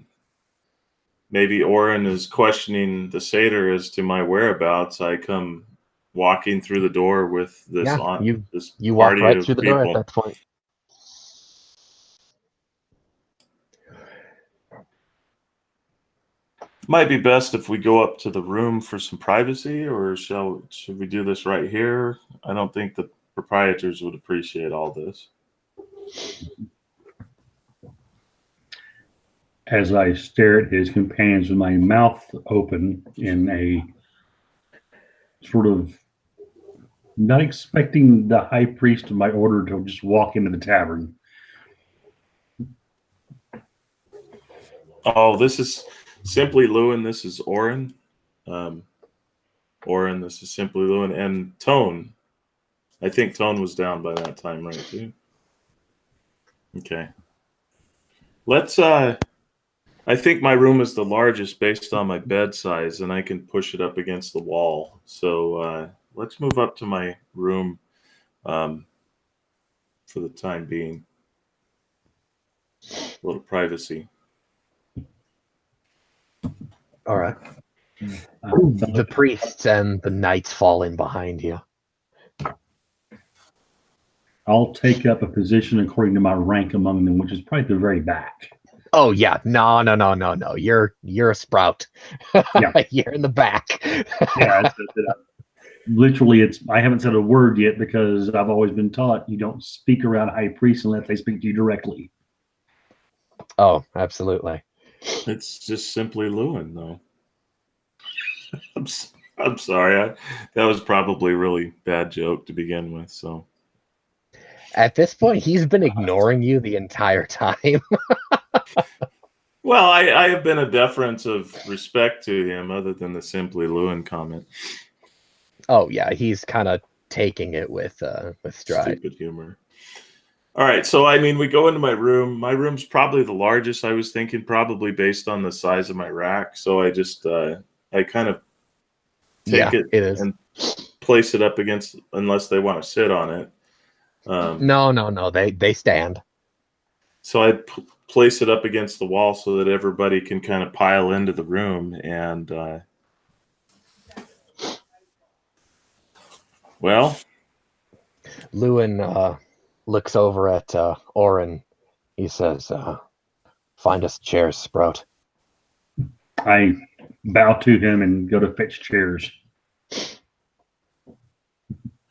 maybe Orin is questioning the satyr as to my whereabouts, I come walking through the door with this this you walk party right of through the people. door at that point. Might be best if we go up to the room for some privacy, or should we do this right here? I don't think the proprietors would appreciate all this. As I stare at his companions with my mouth open in a sort of not expecting the high priest of my order to just walk into the tavern. Oh, this is Simply Lewin. This is Orin. Orin, this is Simply Lewin. And Tone. I think Tone was down by that time, right, too? Okay. Let's I think my room is the largest based on my bed size, and I can push it up against the wall. So let's move up to my room for the time being. A little privacy. All right. The priests and the knights fall in behind you. I'll take up a position according to my rank among them, which is probably the very back. Oh yeah, no. You're a sprout. Yeah. You're in the back. Yeah, literally, I haven't said a word yet because I've always been taught you don't speak around high priests unless they speak to you directly. Oh, absolutely. It's just Simply Lewin, though. I'm sorry. That was probably a really bad joke to begin with. So at this point, he's been ignoring you the entire time. Well, I have been a deference of respect to him, other than the Simply Lewin comment. Oh yeah, he's kind of taking it with stride. Stupid humor. All right, so I mean, we go into my room. My room's probably the largest. I was thinking probably based on the size of my rack. So I just I kind of take it and place it up against, unless they want to sit on it. No. They stand. So I place it up against the wall so that everybody can kind of pile into the room. And well, Lewin looks over at Orin. He says, "Find us chairs, Sprout." I bow to him and go to fetch chairs.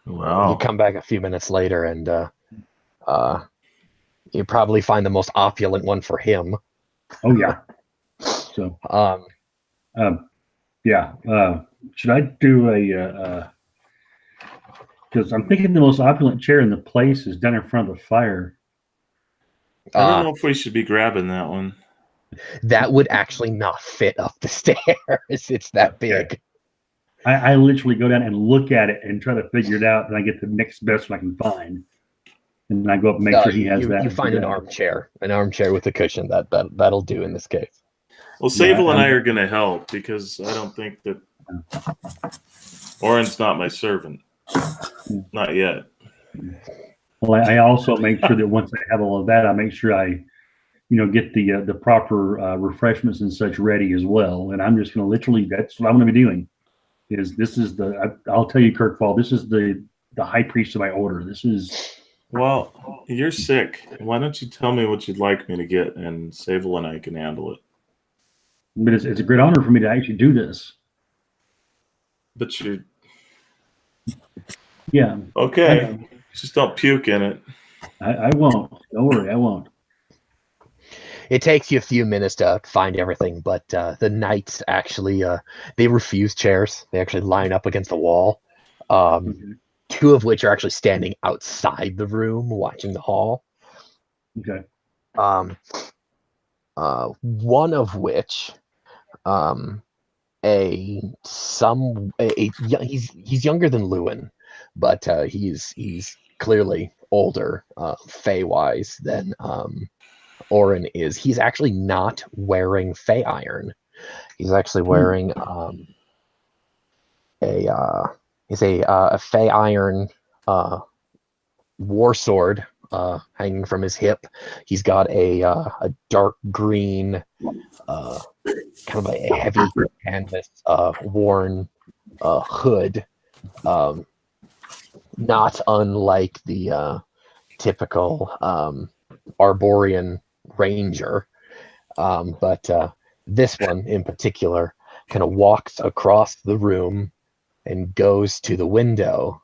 wow. You come back a few minutes later, and you probably find the most opulent one for him. Oh yeah. So yeah. Should I do a? Because I'm thinking the most opulent chair in the place is down in front of the fire. I don't know if we should be grabbing that one. That would actually not fit up the stairs. It's that big. I literally go down and look at it and try to figure it out, and I get the next best one I can find. And then I go up and make sure he has that. You find an armchair with a cushion. That'll do in this case. Well, Sable and I are going to help, because I don't think that Orin's not my servant. Not yet. Well, I also make sure that once I have all of that, I make sure I, get the proper refreshments and such ready as well. And I'm just going to literally, that's what I'm going to be doing. This is I'll tell you, Kirkfall. This is the high priest of my order. This is Well, you're sick. Why don't you tell me what you'd like me to get, and Sable and I can handle it. but it's a great honor for me to actually do this. But you're Yeah, okay. Just don't puke in it. I won't. Don't worry, I won't. It takes you a few minutes to find everything, but the knights actually they refuse chairs. They actually line up against the wall. Okay. Two of which are actually standing outside the room watching the hall. Okay. One of which, he's younger than Lewin, but he's clearly older, Fey wise than Orin is. He's actually not wearing Fey iron. He's actually wearing a Fey iron war sword hanging from his hip. He's got a dark green, kind of a heavy canvas worn hood, not unlike the typical Arborian ranger, but this one in particular kind of walks across the room and goes to the window.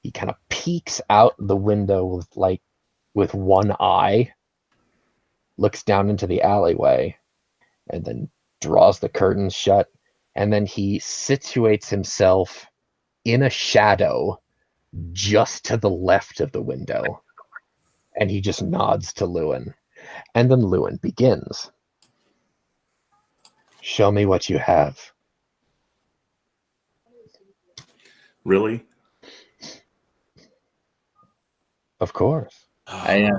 He kind of peeks out the window with one eye, looks down into the alleyway, and then draws the curtains shut, and then he situates himself in a shadow just to the left of the window, and he just nods to Lewin, and then Lewin begins. Show me what you have. Really? Of course. I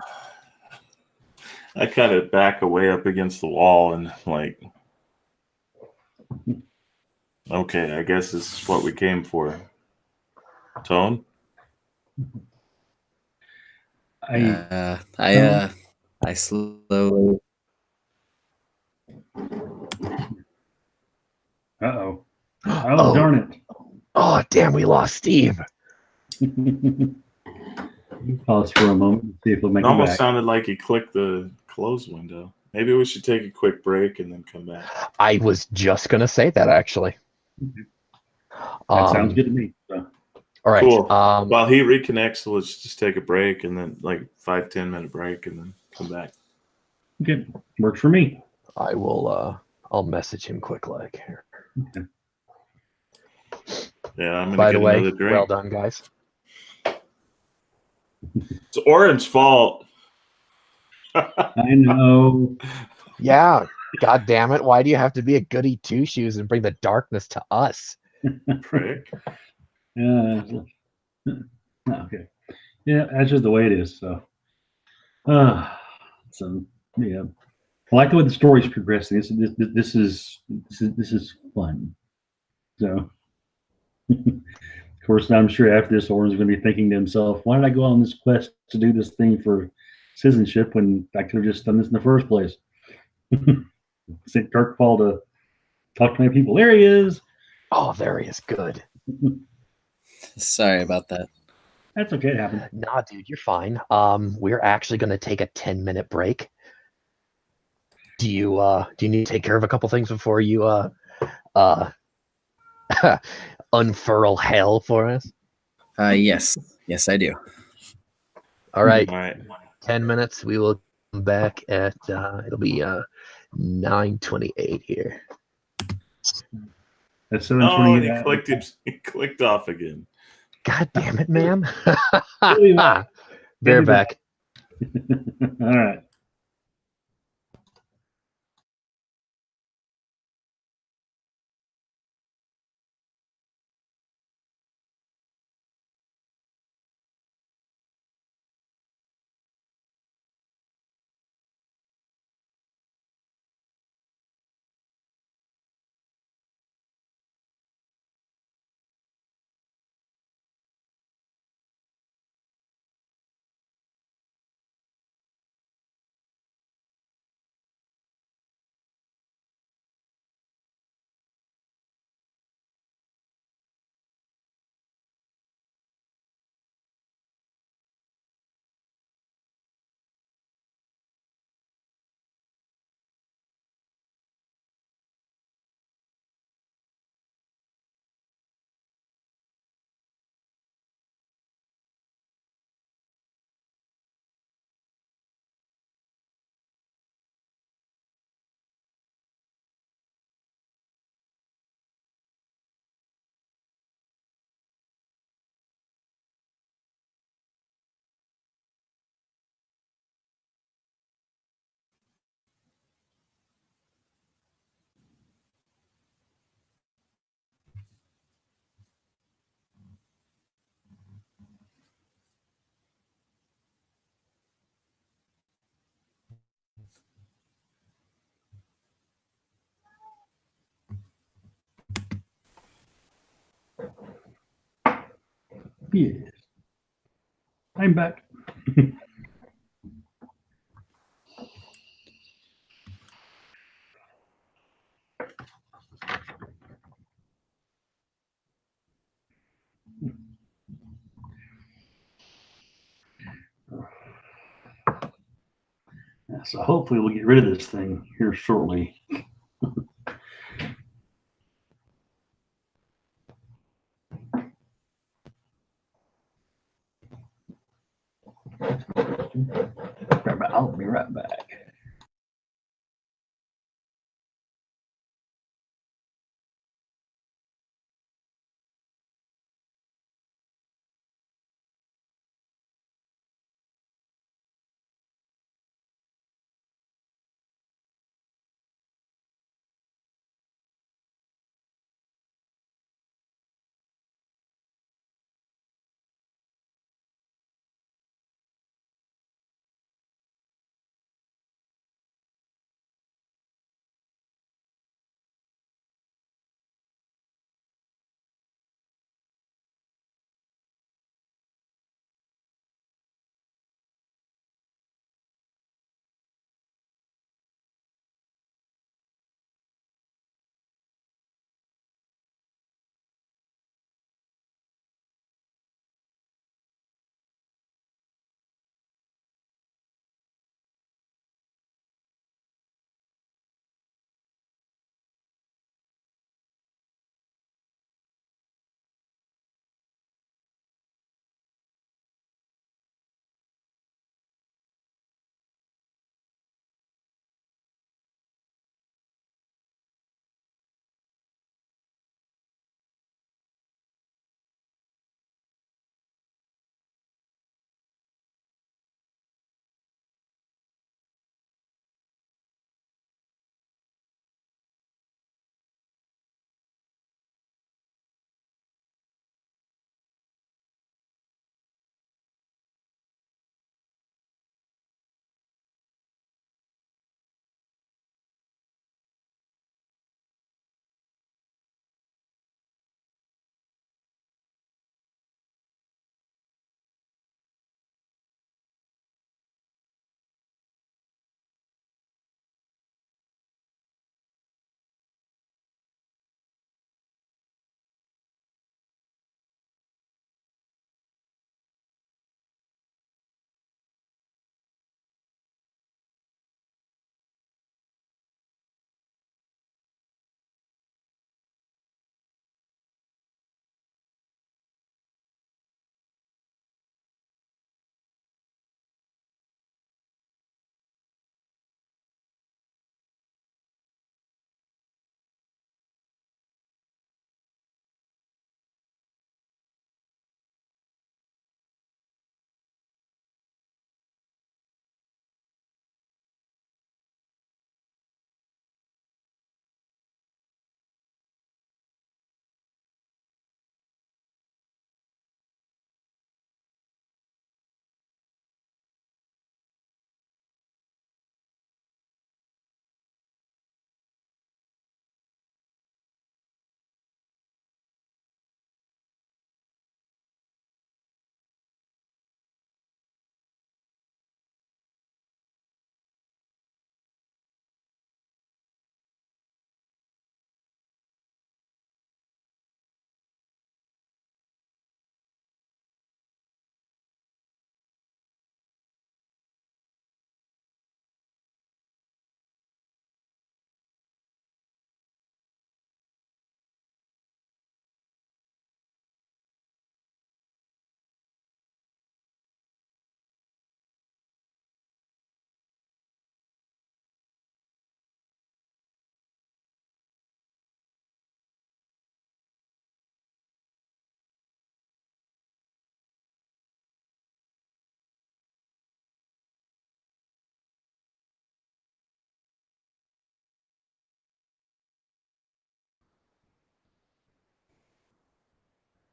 kind of back away up against the wall and like, okay, I guess this is what we came for. Tone? I slowly. Uh-oh. Oh, darn Oh, damn, we lost Steve. it. Pause for a moment and see if we'll make It it almost back. sounded like he clicked the close window. Maybe we should take a quick break and then come back. I was just going to say that, actually. That sounds good to me. So. All right. Cool. While he reconnects, let's just take a break and then like 5-10 minute break and then come back. Okay. Works for me. I will, I'll message him quick like here. Okay. Yeah, I'm going By to the get way, another drink. well done, guys. It's Orin's fault. I know. Yeah, god damn it. Why do you have to be a goody two-shoes and bring the darkness to us? Prick. Okay. Yeah, that's just the way it is. So, yeah, I like the way the story's progressing. This is fun. So, of course, I'm sure after this, Orin's going to be thinking to himself, "Why did I go on this quest to do this thing for citizenship when I could have just done this in the first place?" Sent Kirkfall to talk to my people. There he is. Oh, there he is. Good. Sorry about that. That's okay. It happened. Nah, dude, you're fine. We're actually going to take a 10-minute break. Do you need to take care of a couple things before you unfurl hell for us? Yes, I do. All right. All right. 10 minutes. We will come back at it'll be 9:28 here. That's Oh, 7:28. he clicked off again. God damn it, man. We'll be back. Bear back. All right. Yes. I'm back. So hopefully we'll get rid of this thing here shortly. I'll be right back.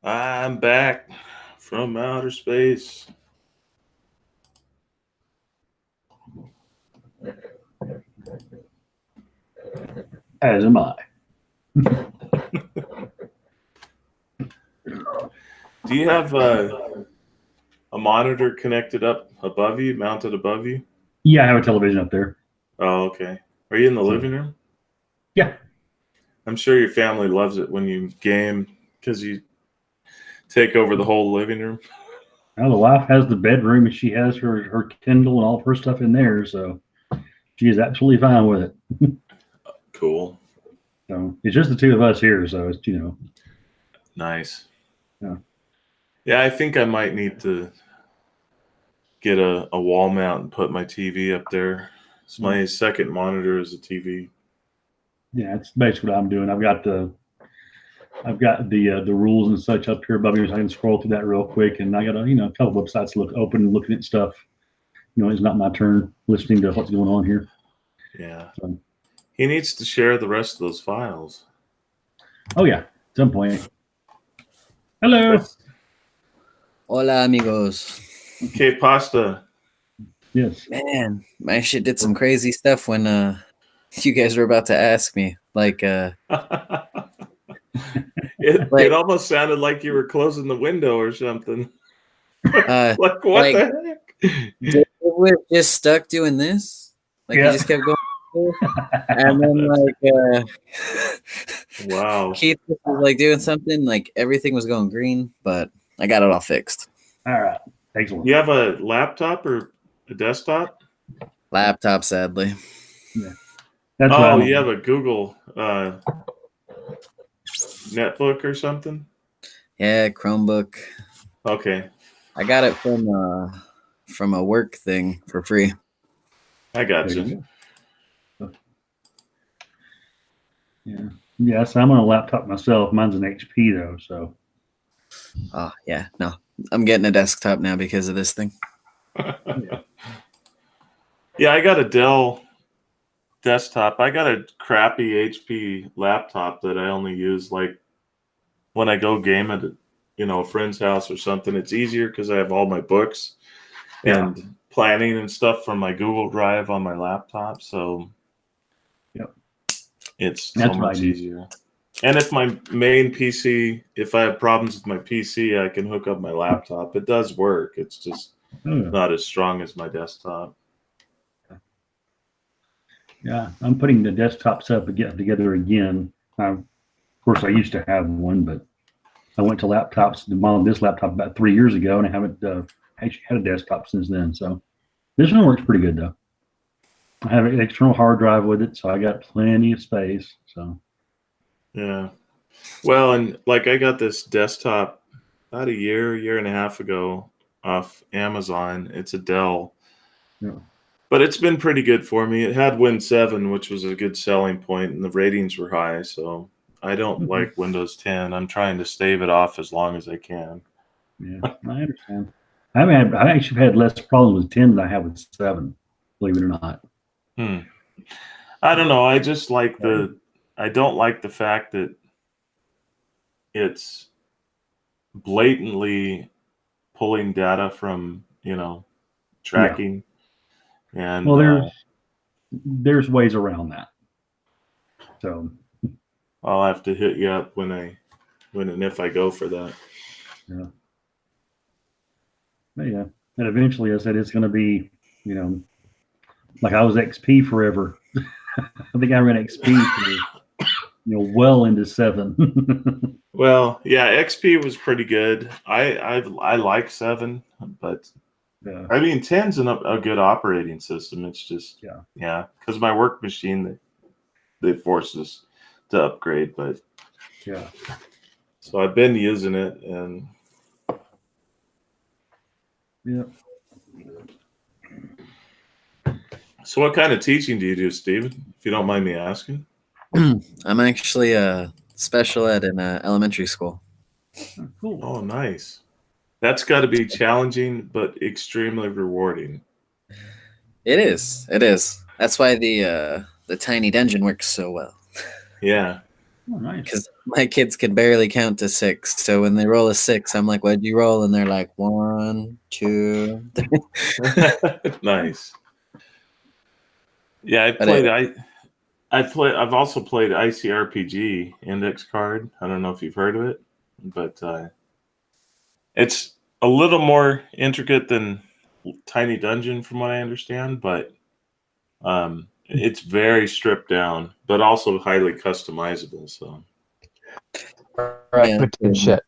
I'm back from outer space. As am I. Do you have a monitor connected up above you, mounted above you? Yeah, I have a television up there. Oh, okay. Are you in the living room? Yeah. I'm sure your family loves it when you game because you take over the whole living room. Well, the wife has the bedroom and she has her Kindle and all of her stuff in there, so she is absolutely fine with it. Cool. So it's just the two of us here, so it's Nice. Yeah. Yeah, I think I might need to get a wall mount and put my TV up there. It's my second monitor is a TV. Yeah, it's basically what I'm doing. I've got the rules and such up here above me, so I can scroll through that real quick. And I got a couple websites to look open, looking at stuff. It's not my turn listening to what's going on here. Yeah. So, He needs to share the rest of those files. oh yeah, at some point. Hello. Hola, amigos. Okay, pasta. Yes. Man, my shit did some crazy stuff when you guys were about to ask me. Like It almost sounded like you were closing the window or something. Like what the heck? Dave was just stuck doing this. Like he just kept going. And then wow. Keith was like doing something, like everything was going green, but I got it all fixed. All right. Excellent. You have a laptop or a desktop? Laptop, sadly. Yeah. That's you have a Google netbook or something? Yeah, Chromebook. Okay. I got it from a work thing for free. I got you. Yeah. Yeah, so I'm on a laptop myself. Mine's an HP though, so. Oh yeah, no. I'm getting a desktop now because of this thing. Yeah, I got a Dell desktop. I got a crappy HP laptop that I only use like when I go game at a friend's house or something. It's easier because I have all my books and planning and stuff from my Google Drive on my laptop. So it's so much easier. And if my main PC, if I have problems with my PC, I can hook up my laptop. It does work. It's just not as strong as my desktop. Yeah, I'm putting the desktop setup together again. Of course, I used to have one, but I went to laptops, this laptop about 3 years ago, and I haven't actually had a desktop since then. So this one works pretty good, though. I have an external hard drive with it, so I got plenty of space. So yeah. Well, and like I got this desktop about a year and a half ago off Amazon. It's a Dell. Yeah. But it's been pretty good for me. It had Win 7, which was a good selling point, and the ratings were high. So I don't like Windows 10. I'm trying to stave it off as long as I can. Yeah, I understand. I actually had less problems with 10 than I have with 7, believe it or not. I don't know. I just like I don't like the fact that it's blatantly pulling data from, tracking. Yeah. And well, there's ways around that. So I'll have to hit you up when and if I go for that. Yeah. But yeah. And eventually I said it's going to be, like I was XP forever. I think I ran XP for, well into 7. Well, yeah, XP was pretty good. I like 7, but yeah. I mean 10's a good operating system. It's just because my work machine they force us to upgrade, but yeah. So I've been using it, and So what kind of teaching do you do, Steven? If you don't mind me asking. I'm actually a special ed in elementary school. Oh, cool. Oh, nice. That's got to be challenging, but extremely rewarding. It is. It is. That's why the tiny dungeon works so well. Yeah. Oh, nice. Because my kids can barely count to 6. So when they roll a 6, I'm like, "What'd you roll?" And they're like, 1, 2. Nice. Yeah, I've also played ICRPG Index Card. I don't know if you've heard of it, but It's a little more intricate than Tiny Dungeon, from what I understand, but it's very stripped down, but also highly customizable. So, Right, Yeah. put in shit.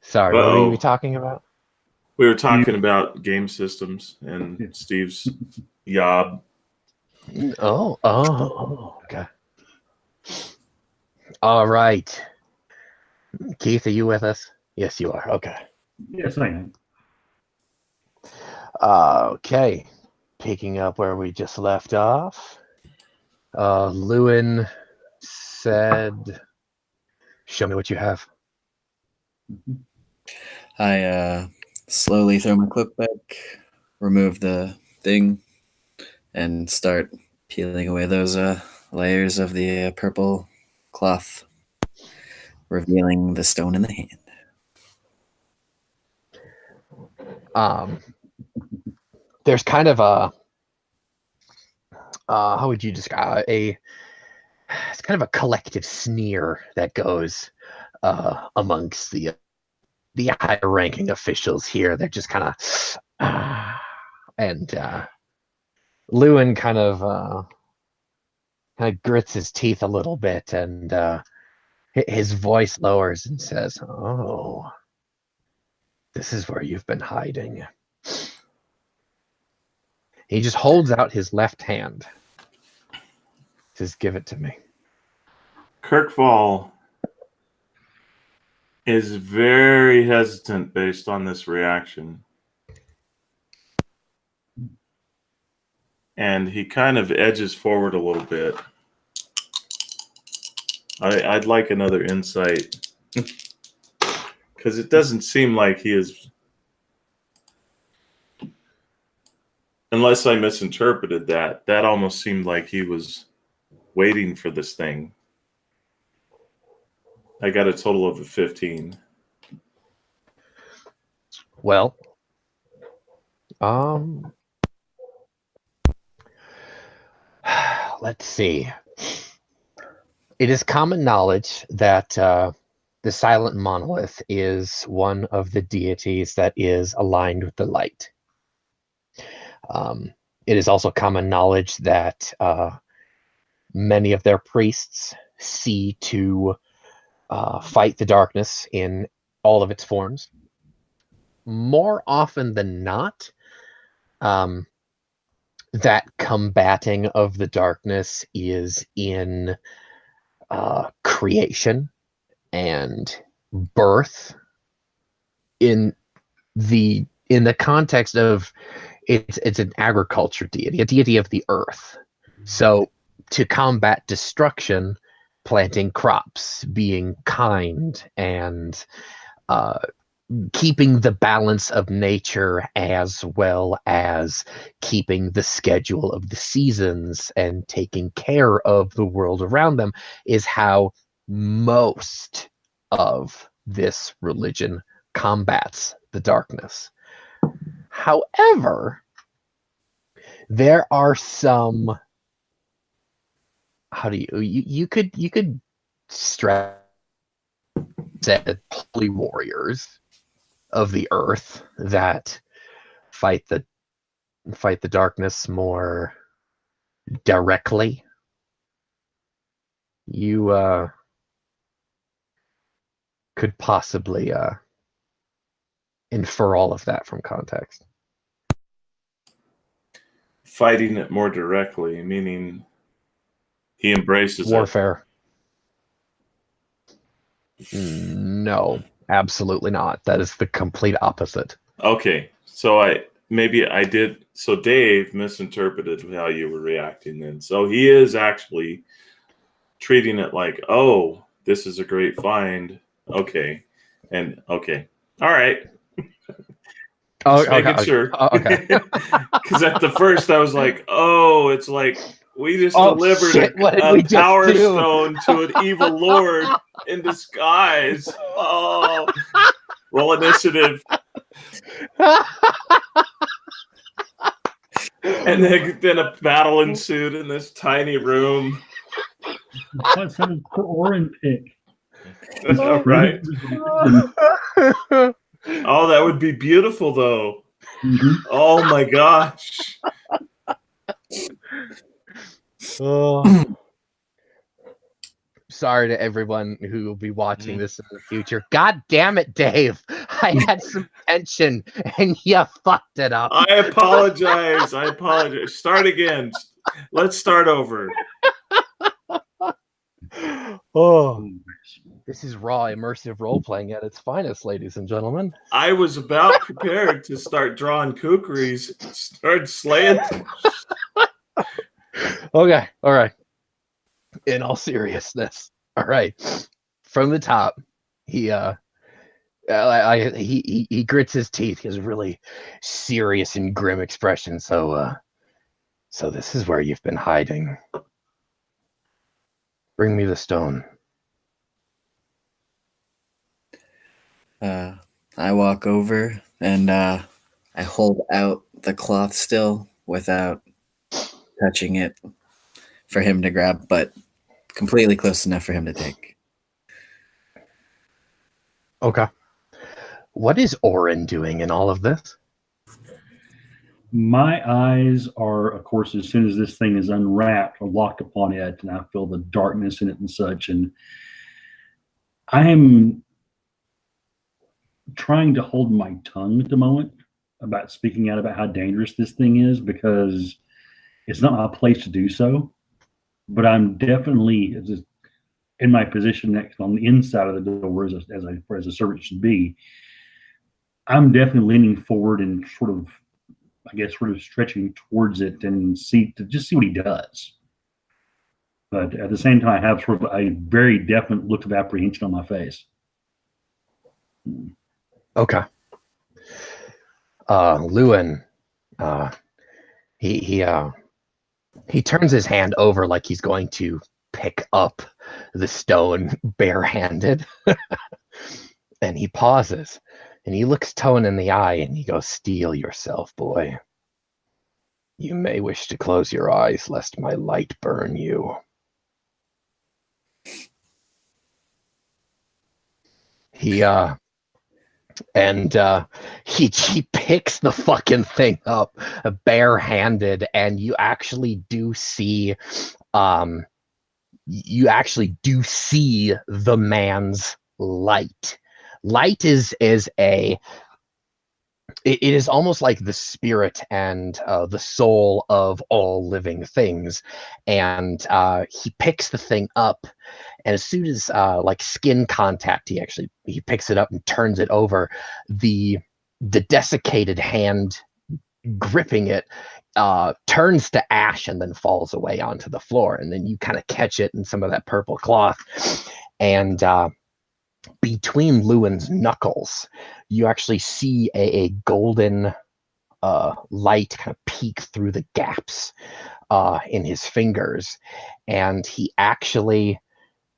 Sorry, what were Uh-oh. you talking about? We were talking about game systems and Steve's yob. Okay. All right. Keith, are you with us? Yes, you are. Okay. Yes, I am. Okay. Picking up where we just left off. Lewin said, "Show me what you have." I slowly throw my cloak back, remove the thing, and start peeling away those layers of the purple cloth, revealing the stone in the hand. There's kind of a how would you describe it's kind of a collective sneer that goes amongst the higher ranking officials here. They're just kind of and Lewin kind of grits his teeth a little bit, and his voice lowers and says, "Oh, this is where you've been hiding." He just holds out his left hand. Says, "Give it to me." Kirkfall is very hesitant based on this reaction. And he kind of edges forward a little bit. I'd like another insight. Because it doesn't seem like he is... Unless I misinterpreted that. That almost seemed like he was waiting for this thing. I got a total of a 15. Well, let's see. It is common knowledge that the Silent Monolith is one of the deities that is aligned with the light. It is also common knowledge that many of their priests see to fight the darkness in all of its forms. More often than not, that combating of the darkness is in creation and birth. In the context of it's an agriculture deity, a deity of the earth. So to combat destruction, planting crops, being kind, and keeping the balance of nature, as well as keeping the schedule of the seasons and taking care of the world around them, is how most of this religion combats the darkness. However, there are some, how do you could stress that holy warriors of the earth that fight the darkness more directly. You could possibly infer all of that from context. Fighting it more directly, meaning he embraces warfare. No, absolutely not. That is the complete opposite. Okay, so I did. So Dave misinterpreted how you were reacting then. So he is actually treating it like, oh, this is a great find. Okay, and okay, all right. Just making sure. Okay. Because at the first I was like, oh, it's like we just delivered a power stone to an evil lord in disguise. Oh, roll initiative. And then a battle ensued in this tiny room. What sounds for Orin pick? All right. Oh, that would be beautiful, though. Mhm. Oh my gosh. Oh. Sorry to everyone who will be watching this in the future. God damn it, Dave. I had some tension and you fucked it up. I apologize. I apologize. Start again. Let's start over. Oh, this is raw immersive role playing at its finest, ladies and gentlemen. I was about prepared to start drawing kukris, start slaying. Okay, all right. In all seriousness, all right. From the top, he he grits his teeth. He has a really serious and grim expression. So this is where you've been hiding. Bring me the stone. I walk over and I hold out the cloth still without touching it for him to grab, but completely close enough for him to take. Okay. What is Orin doing in all of this? My eyes are, of course, as soon as this thing is unwrapped, are locked upon it, and I feel the darkness in it and such. And I am trying to hold my tongue at the moment about speaking out about how dangerous this thing is, because it's not my place to do so. But I'm definitely in my position next on the inside of the door as a servant should be. I'm definitely leaning forward and sort of, I guess, sort of stretching towards it and see what he does. But at the same time, I have sort of a very definite look of apprehension on my face. Okay. Lewin, he turns his hand over like he's going to pick up the stone barehanded. And he pauses and he looks Tone in the eye and he goes, "Steel yourself, boy. You may wish to close your eyes lest my light burn you." He he picks the fucking thing up barehanded, and you actually do see the man's light. Light is it is almost like the spirit and the soul of all living things. And he picks the thing up, and as soon as like skin contact, he picks it up and turns it over. The desiccated hand gripping it turns to ash and then falls away onto the floor. And then you kind of catch it in some of that purple cloth. And between Lewin's knuckles, you actually see a golden light kind of peek through the gaps in his fingers. And he actually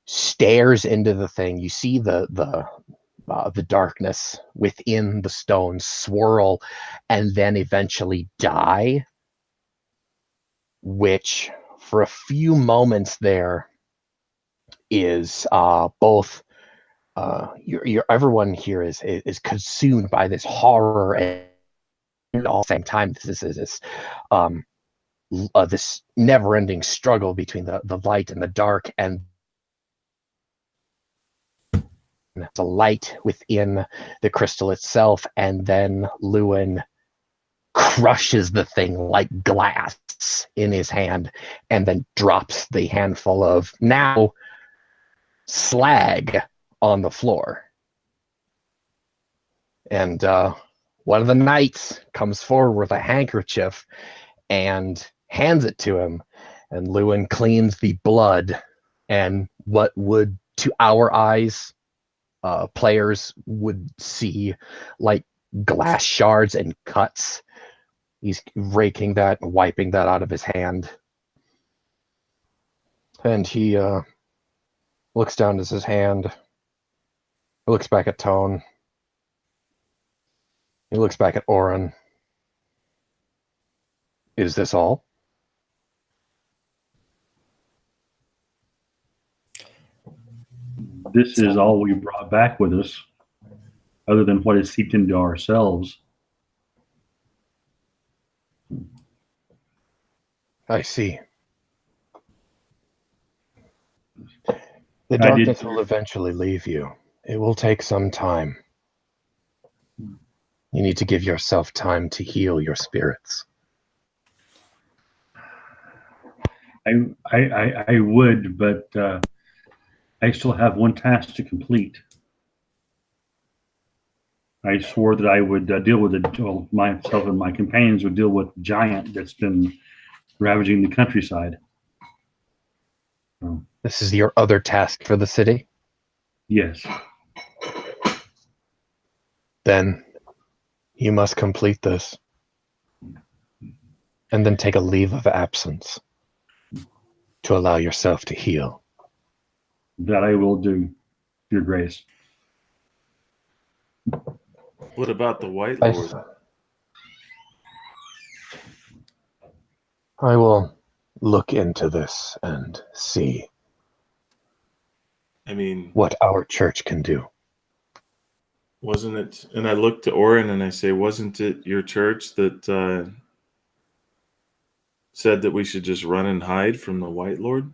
stares into the thing. You see the darkness within the stone swirl and then eventually die, which for a few moments there is both everyone here is consumed by this horror, and all the same time this is this never-ending struggle between the light and the dark, and the light within the crystal itself. And then Lewin crushes the thing like glass in his hand and then drops the handful of now slag on the floor. And one of the knights comes forward with a handkerchief and hands it to him, and Lewin cleans the blood, and what would to our eyes players would see like glass shards and cuts. He's raking that, wiping that out of his hand. And he looks down at his hand. He looks back at Tone. He looks back at Orin. Is this all? this is all we brought back with us, other than what is seeped into ourselves. I see. The I did- darkness will eventually leave you. It will take some time. You need to give yourself time to heal your spirits. I would, but I still have one task to complete. I swore that I would deal with it. Well, myself and my companions would deal with the giant that's been ravaging the countryside. This is your other task for the city? Yes. Then you must complete this. And then take a leave of absence to allow yourself to heal. That I will do, Your Grace. What about the White I, Lord? I will look into this and see I mean, what our church can do. wasn't it? And I look to Orin and I say, wasn't it your church that said that we should just run and hide from the White Lord?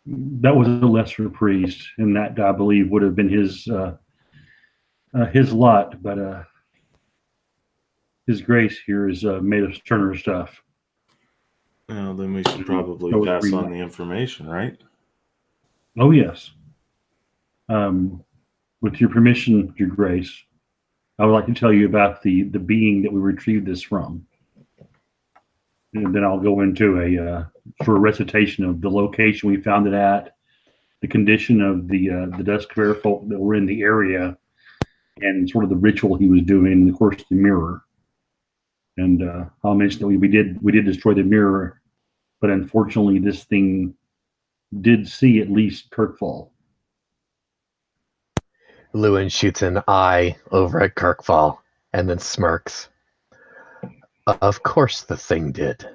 That was a lesser priest, and that I believe would have been his lot. But His Grace here is made of sterner stuff. Well, then we should probably That was pass pretty on much- the information, right? Oh yes. With your permission, Your Grace, I would like to tell you about the being that we retrieved this from, and then I'll go into a sort of recitation of the location we found it at, the condition of the Dusk Fair folk that were in the area, and sort of the ritual he was doing, and of course the mirror. And I'll mention that we did destroy the mirror, but unfortunately this thing did see at least Kirkfall. Lewin shoots an eye over at Kirkfall and then smirks. Of course the thing did.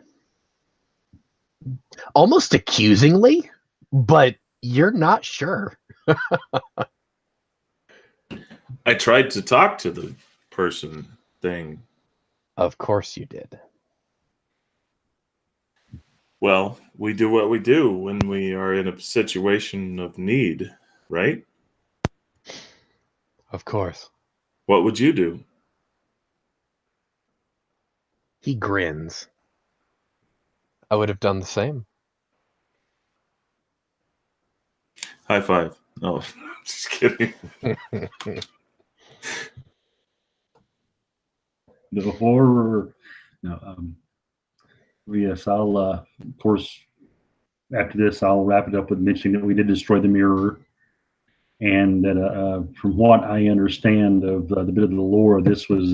Almost accusingly, but you're not sure. I tried to talk to the person thing. Of course you did. Well, we do what we do when we are in a situation of need, right? Of course. What would you do? He grins. I would have done the same. High five. No, I'm just kidding. The horror. No, yes, I'll of course after this I'll wrap it up with mentioning that we did destroy the mirror, and that from what I understand of the bit of the lore, this was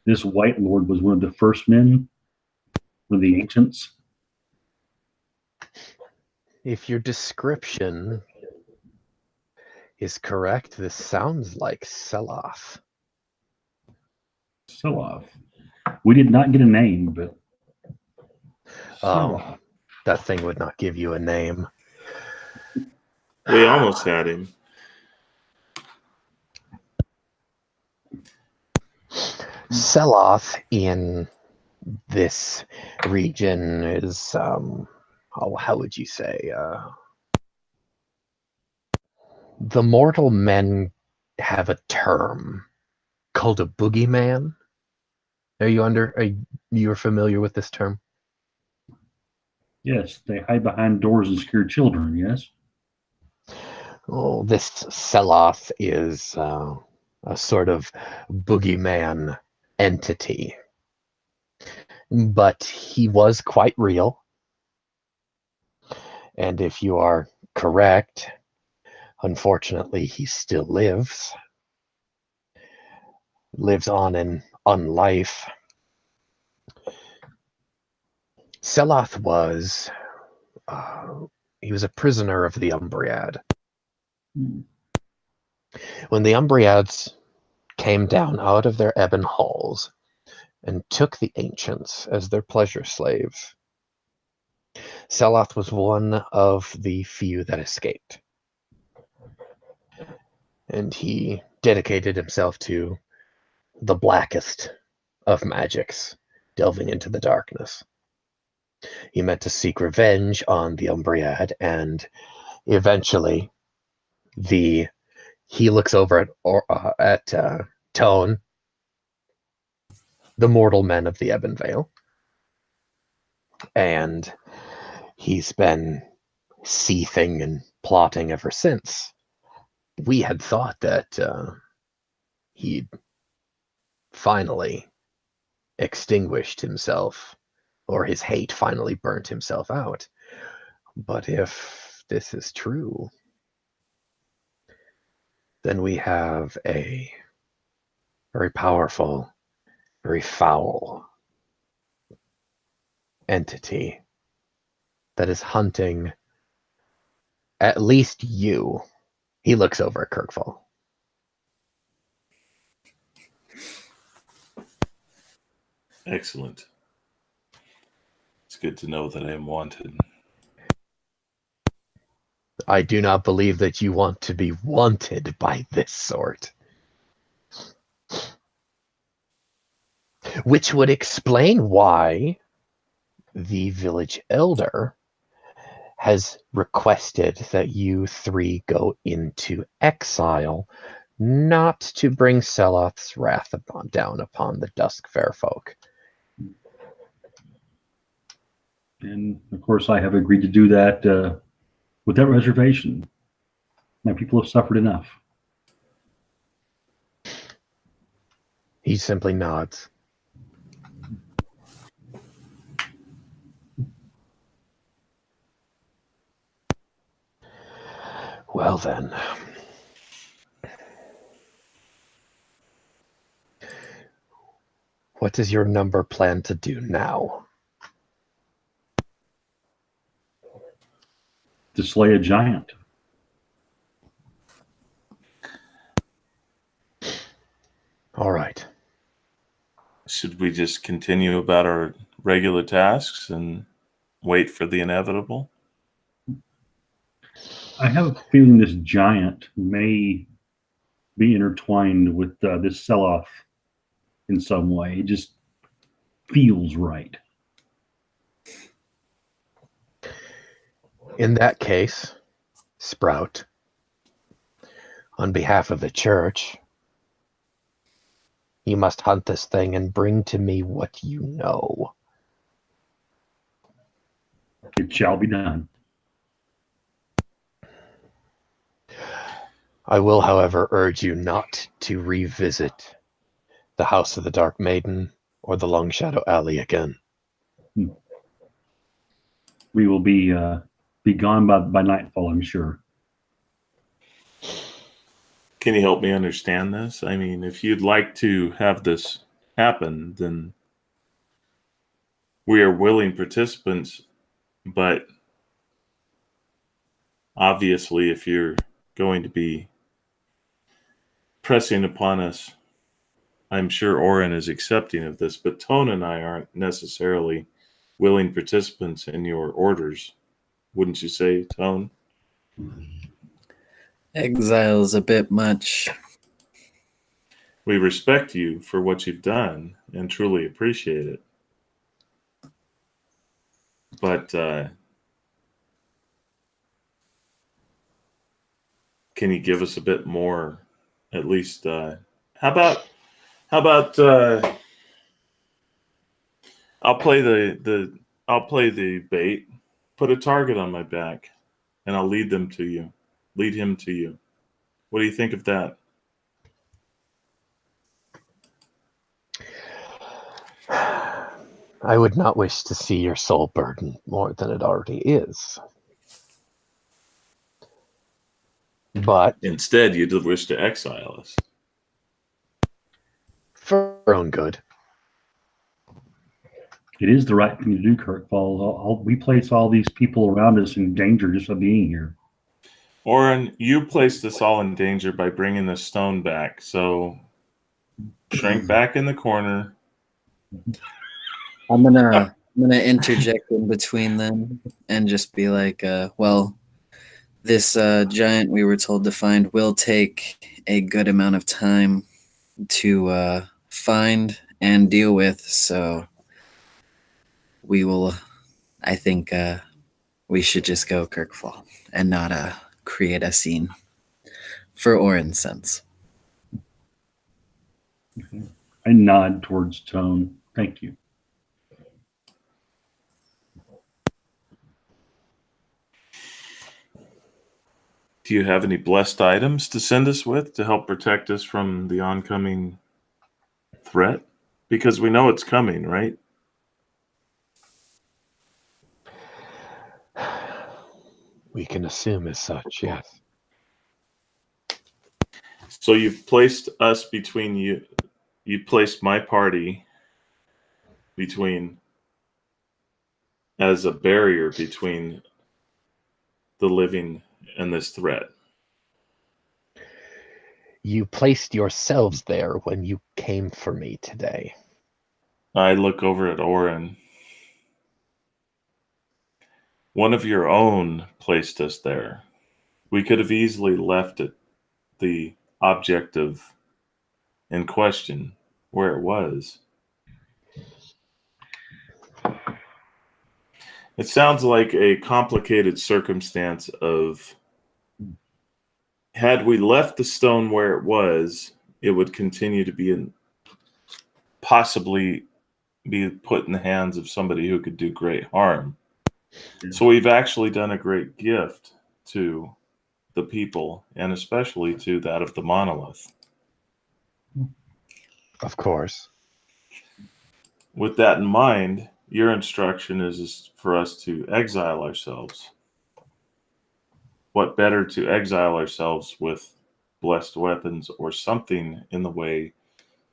this White Lord was one of the first men, one of the ancients. If your description is correct, this sounds like Seloth. Seloth. We did not get a name, but Oh, that thing would not give you a name. We almost had him. Seloth in this region is, how would you say? The mortal men have a term called a boogeyman. Are you familiar with this term? yes, they hide behind doors and scare children. Yes. Oh, this Seloth is a sort of boogeyman entity. But he was quite real. And if you are correct, unfortunately, he still lives on in unlife. Seloth was he was a prisoner of the Umbriad. When the Umbriads came down out of their ebon halls and took the ancients as their pleasure slaves, Seloth was one of the few that escaped. And he dedicated himself to the blackest of magics, delving into the darkness. He meant to seek revenge on the Umbriad, and eventually he looks over at Tone, the mortal men of the Ebon Vale, and he's been seething and plotting ever since. We had thought that he'd finally extinguished himself, or his hate finally burnt himself out. But if this is true, then we have a very powerful, very foul entity that is hunting at least you. He looks over at Kirkfall. Excellent. It's good to know that I am wanted. I do not believe that you want to be wanted by this sort. Which would explain why the village elder has requested that you three go into exile, not to bring Seloth's wrath down upon the Duskfair folk. And of course, I have agreed to do that with that reservation. My people have suffered enough. He simply nods. Well then. What does your number plan to do now? To slay a giant. All right. Should we just continue about our regular tasks and wait for the inevitable? I have a feeling this giant may be intertwined with this Seloth in some way. It just feels right. In that case, Sprout, on behalf of the church, you must hunt this thing and bring to me what you know. It shall be done. I will, however, urge you not to revisit the House of the Dark Maiden or the Long Shadow Alley again. We will be gone by nightfall, I'm sure. Can you help me understand this? I mean, if you'd like to have this happen, then we are willing participants, but obviously if you're going to be pressing upon us, I'm sure Orin is accepting of this, but Tone and I aren't necessarily willing participants in your orders. Wouldn't you say, Tone? Exile's a bit much. We respect you for what you've done and truly appreciate it. But can you give us a bit more? At least, how about? I'll play the bait. Put a target on my back, and I'll lead him to you. What do you think of that? I would not wish to see your soul burdened more than it already is. But Instead, you'd wish to exile us. for our own good. It is the right thing to do, Kirkfall. We place all these people around us in danger just by being here. Orin, you placed us all in danger by bringing the stone back, so shrink back in the corner. I'm gonna I'm gonna interject in between them and just be like, well, this giant we were told to find will take a good amount of time to find and deal with, so we will. I think we should just go Kirkfall and not create a scene for Orin's sense. I nod towards Tone. Thank you. Do you have any blessed items to send us with to help protect us from the oncoming threat? Because we know it's coming, right? We can assume as such, yes. So you've placed us between you. You placed my party between as a barrier between the living and this threat. You placed yourselves there when you came for me today. I look over at Orin. One of your own placed us there. We could have easily left it, the objective in question, where it was. It sounds like a complicated circumstance of, had we left the stone where it was, it would continue to be possibly be put in the hands of somebody who could do great harm. Yeah. So we've actually done a great gift to the people, and especially to that of the monolith. Of course. With that in mind, your instruction is for us to exile ourselves. What better to exile ourselves with blessed weapons or something in the way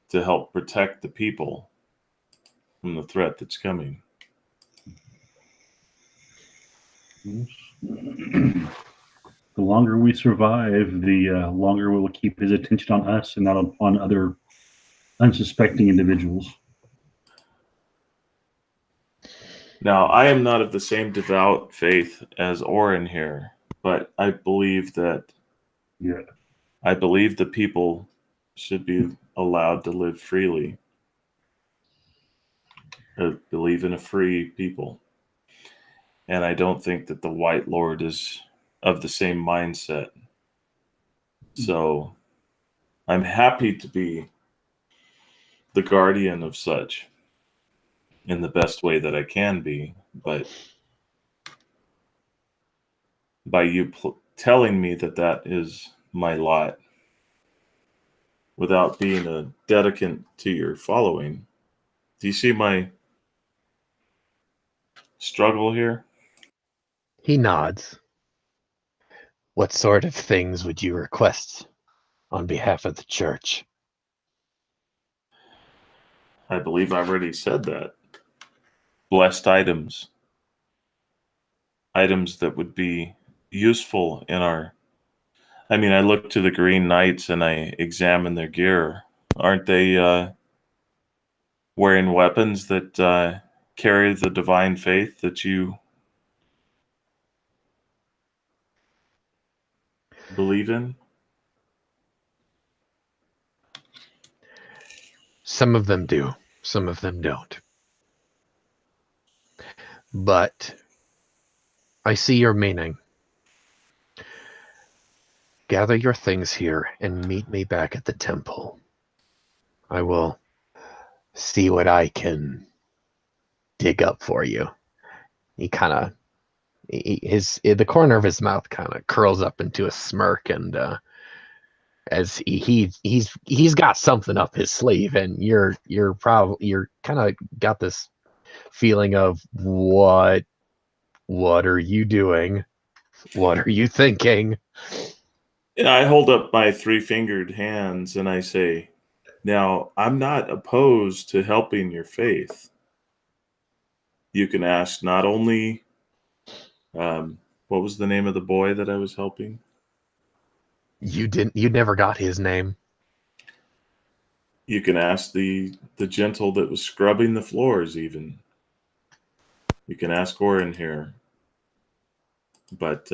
to help protect the people from the threat that's coming? The longer we survive, the longer we will keep his attention on us and not on other unsuspecting individuals. Now, I am not of the same devout faith as Orin here, but I believe that Yeah. I believe the people should be allowed to live freely. I believe in a free people. And I don't think that the White Lord is of the same mindset. So I'm happy to be the guardian of such in the best way that I can be. But by you telling me that that is my lot, without being a dedicant to your following, do you see my struggle here? He nods. What sort of things would you request on behalf of the church? I believe I already said that. Blessed items. Items that would be useful in our... I mean, I look to the Green Knights and I examine their gear. Aren't they wearing weapons that carry the divine faith that you believe in? Some of them do, some of them don't. But I see your meaning. Gather your things here and meet me back at the temple. I will see what I can dig up for you. He kind of, the corner of his mouth kind of curls up into a smirk, and as he's got something up his sleeve, and you're kind of got this feeling of what are you doing? What are you thinking? And I hold up my three-fingered hands and I say, now, I'm not opposed to helping your faith. You can ask not only, what was the name of the boy that I was helping? You never got his name. You can ask the gentle that was scrubbing the floors even. You can ask Orin here. But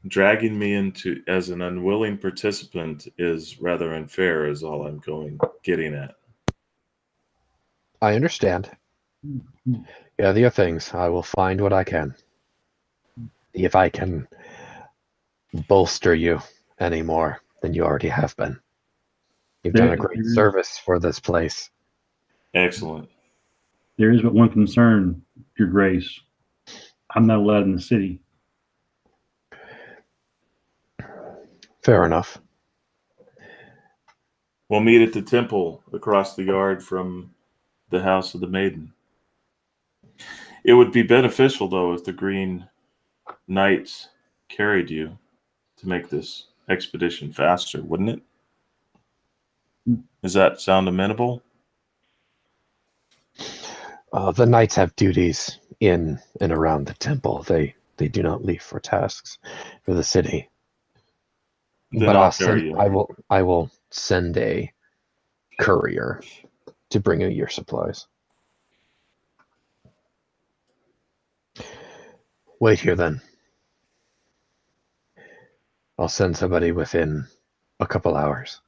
dragging me into as an unwilling participant is rather unfair, is all I'm getting at. I understand. Yeah, the other things, I will find what I can. If I can bolster you any more than you already have been. You've done a great service for this place. Excellent. There is but one concern, Your Grace. I'm not allowed in the city. Fair enough. We'll meet at the temple across the yard from the House of the Maiden. It would be beneficial, though, if the Green Knights carried you to make this expedition faster, wouldn't it? Does that sound amenable? The knights have duties in and around the temple. They do not leave for tasks for the city. Then But I'll carry you. I will send a courier to bring you your supplies. Wait here then. I'll send somebody within a couple hours.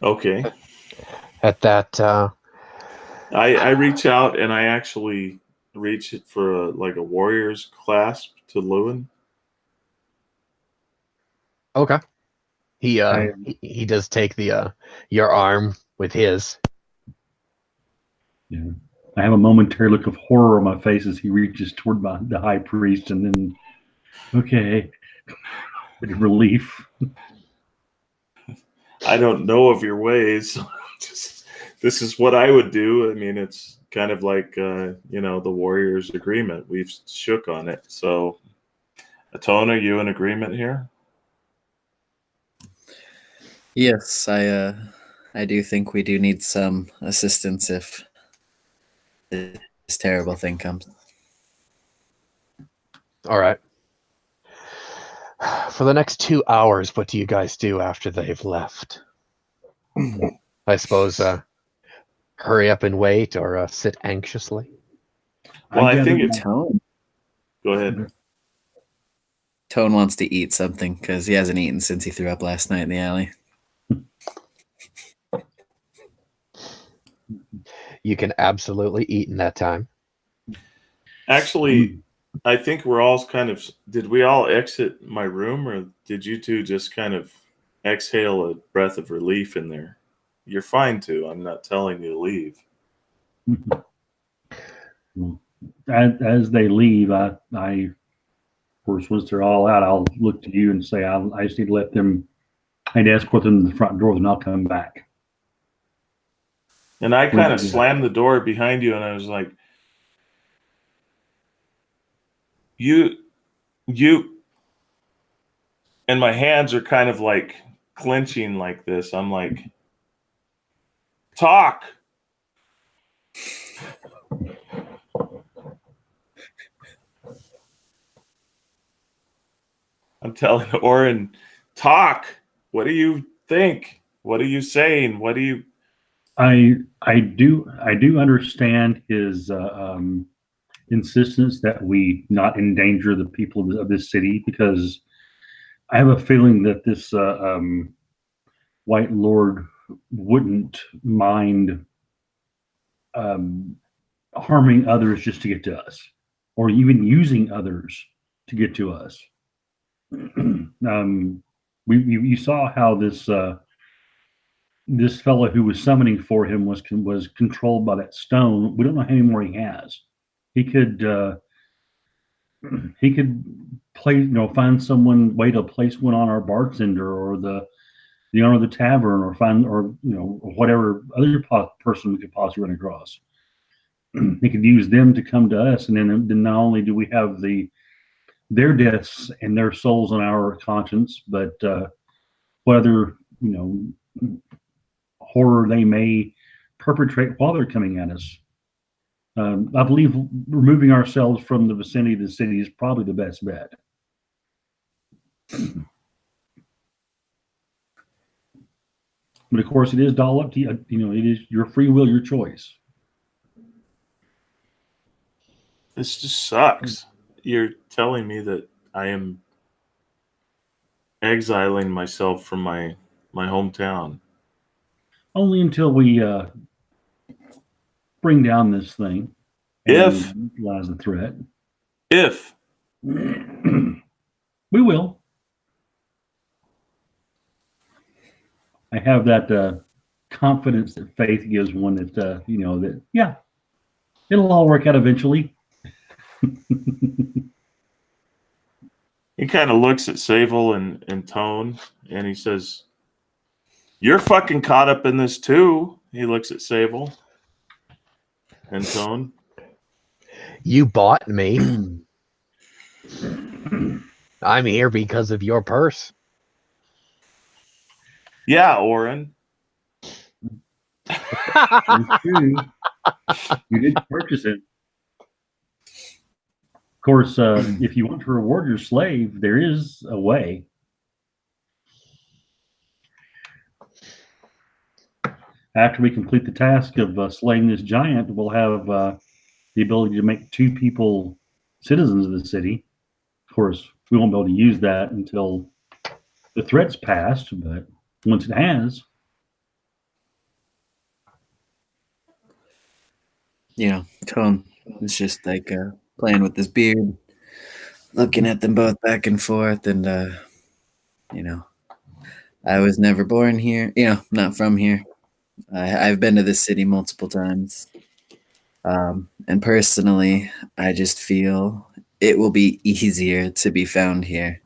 Okay. At that, I reach out and I actually reach it for a warrior's clasp to Lewin. okay. He does take the your arm with his. Yeah. I have a momentary look of horror on my face as he reaches toward the high priest, and then, okay, bit of relief. I don't know of your ways. This is what I would do. I mean, it's kind of like, the warrior's agreement. We've shook on it. So, Atone, are you in agreement here? Yes, I do think we do need some assistance if this terrible thing comes. All right. For the next 2 hours, what do you guys do after they've left? I suppose hurry up and wait, or sit anxiously. Well, I think it's... Tone. Go ahead. Tone wants to eat something because he hasn't eaten since he threw up last night in the alley. You can absolutely eat in that time. Actually, I think we're all kind of... Did we all exit my room, or did you two just kind of exhale a breath of relief in there? You're fine to. I'm not telling you to leave. As they leave, I of course, once they're all out, I'll look to you and say, I just need to let them, I need to escort them to the front door, then I'll come back. And I kind of slammed the door behind you, and I was like, you, and my hands are kind of like clenching like this. I'm like, talk. I'm telling Orin, talk. What do you think? What are you saying? What do you... I do understand his insistence that we not endanger the people of this city, because I have a feeling that this White Lord wouldn't mind harming others just to get to us, or even using others to get to us. You saw how this fellow who was summoning for him was controlled by that stone. We don't know how many more he has. He could find someone, way to place one on our bartender, or the owner of the tavern, or whatever other person we could possibly run across. He could use them to come to us, and then not only do we have their deaths and their souls on our conscience, but what other horror they may perpetrate while they're coming at us. I believe removing ourselves from the vicinity of the city is probably the best bet. But of course, it is all up to you. You know, it is your free will, your choice. This just sucks. You're telling me that I am exiling myself from my hometown. Only until we bring down this thing If and neutralize the threat. if We will. I have that confidence that faith gives one that, you know, that, yeah, it'll all work out eventually. he kind of looks at Sable and Tone, and he says, "You're fucking caught up in this too." He looks at Sable and Tone. You bought me. I'm here because of your purse. Yeah, Orin. It's true. You did purchase it. Of course, if you want to reward your slave, there is a way. After we complete the task of slaying this giant, we'll have the ability to make 2 people citizens of the city. Of course, we won't be able to use that until the threat's passed, but once it has, You know, Tone is just like playing with his beard, looking at them both back and forth, and you know, I was never born here. You know, not from here. I've been to this city multiple times, and personally, I just feel it will be easier to be found here.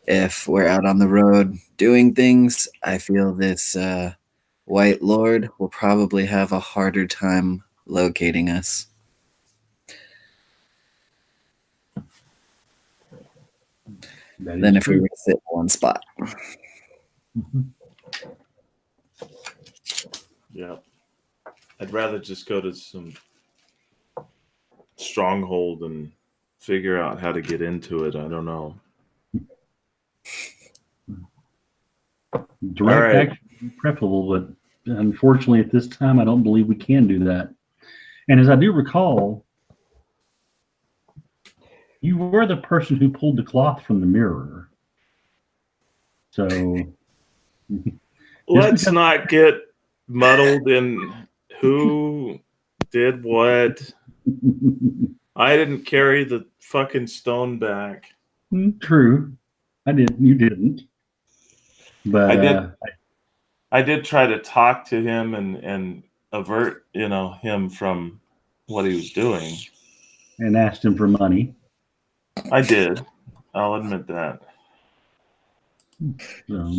If we're out on the road doing things, I feel this White Lord will probably have a harder time locating us. that Than is if we true. were to sit in one spot. Mhm. Yeah. I'd rather just go to some stronghold and figure out how to get into it. I don't know. Direct All right. action would be preferable, but unfortunately, at this time, I don't believe we can do that. And as I do recall, you were the person who pulled the cloth from the mirror. So Let's because- not get muddled in who did what. I didn't carry the fucking stone back. True, I did. You didn't, but I did try to talk to him and avert, him from what he was doing. and asked him for money. I did. I'll admit that. So,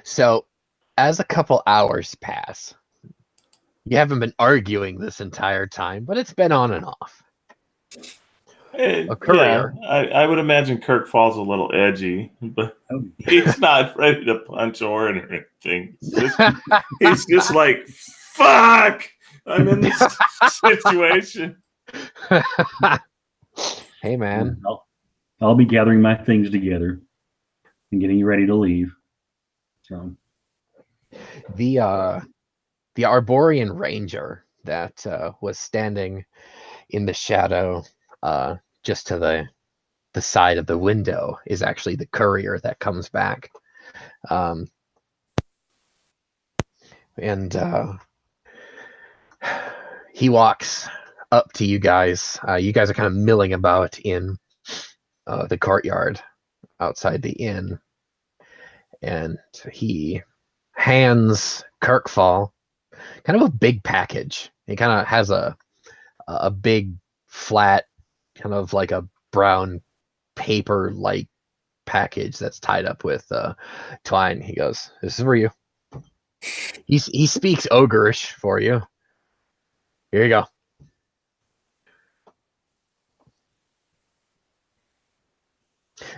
So, as a couple hours pass, you haven't been arguing this entire time, but it's been on and off. A courier. Yeah, I would imagine Kirk Fall's a little edgy, but oh, he's not ready to punch Orin or anything. He's just like, fuck! I'm in this situation. Hey, man. I'll be gathering my things together and getting ready to leave. So, The Arborian Ranger that was standing in the shadow just to the side of the window is actually the courier that comes back. And he walks up to you guys. You guys are kind of milling about in the courtyard outside the inn. And he hands Kirkfall kind of a big package. He kind of has a big flat, kind of like a brown paper-like package that's tied up with twine. He goes, "This is for you." He speaks ogreish for you. Here you go.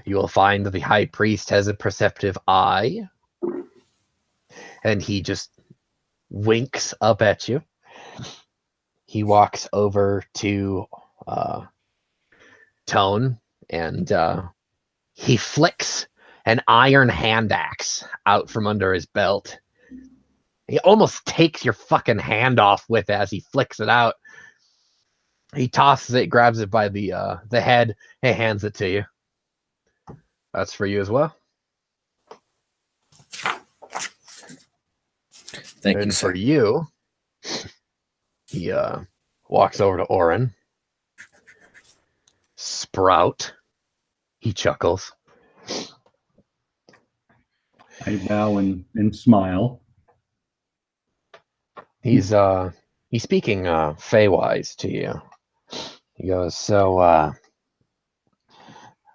You will find that the high priest has a perceptive eye, and he just winks up at you. He walks over to Tone, and he flicks an iron hand axe out from under his belt. He almost takes your fucking hand off with it as he flicks it out. He tosses it, grabs it by the head, and hands it to you. That's for you as well. Thank you, And sir. for you, he walks over to Orin. Sprout. He chuckles. I bow and smile. He's speaking Fey-wise to you. He goes, so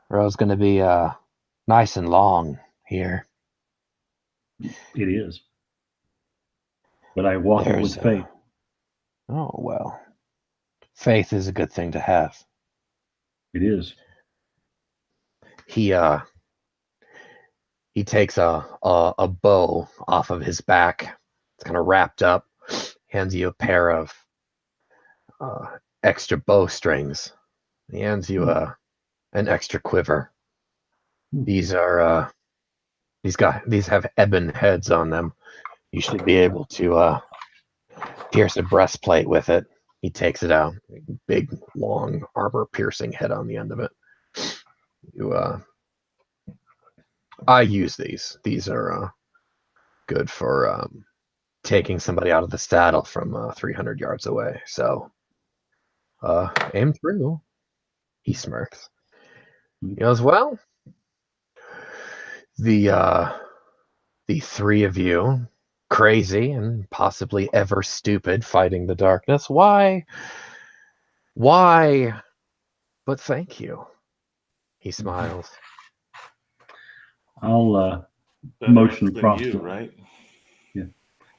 road's gonna be nice and long here. It is. But I walk it with faith. Oh well. Faith is a good thing to have. It is. He takes a bow off of his back. It's kind of wrapped up. Hands you a pair of extra bow strings. He hands you an extra quiver. These are these have ebon heads on them. You should be able to pierce a breastplate with it. He takes it out. Big, long, armor-piercing head on the end of it. I use these. These are good for taking somebody out of the saddle from 300 yards away. So, aim through. He smirks. He goes, well, the three of you, crazy and possibly ever stupid, fighting the darkness. Why? But thank you. He smiles. I'll Better motion than across you, the- right?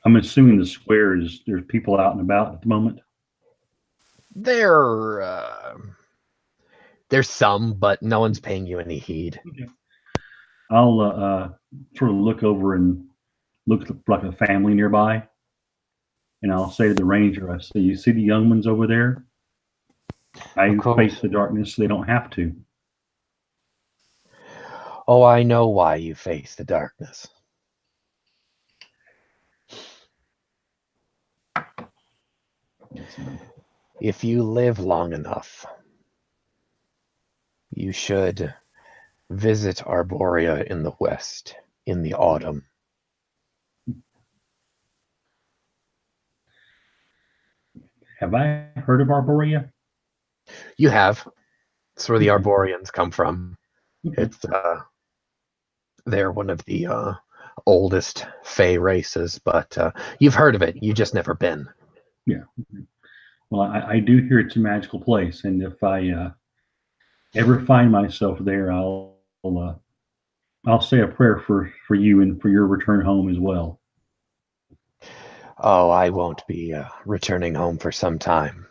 I'm assuming the square is there's people out and about at the moment. There's some, but no one's paying you any heed. I'll sort of look over and look like a family nearby, and I'll say to the ranger, I say, you see the young ones over there? I Of course. face the darkness so they don't have to. Oh, I know why you face the darkness. If you live long enough, you should visit Arborea in the west in the autumn. Have I heard of Arborea? You have. It's where the Okay. Arboreans come from. Okay. It's they're one of the oldest Fey races, but you've heard of it. You've just never been. Well, I do hear it's a magical place, and if I ever find myself there, I'll say a prayer for you and for your return home as well. Oh, I won't be returning home for some time.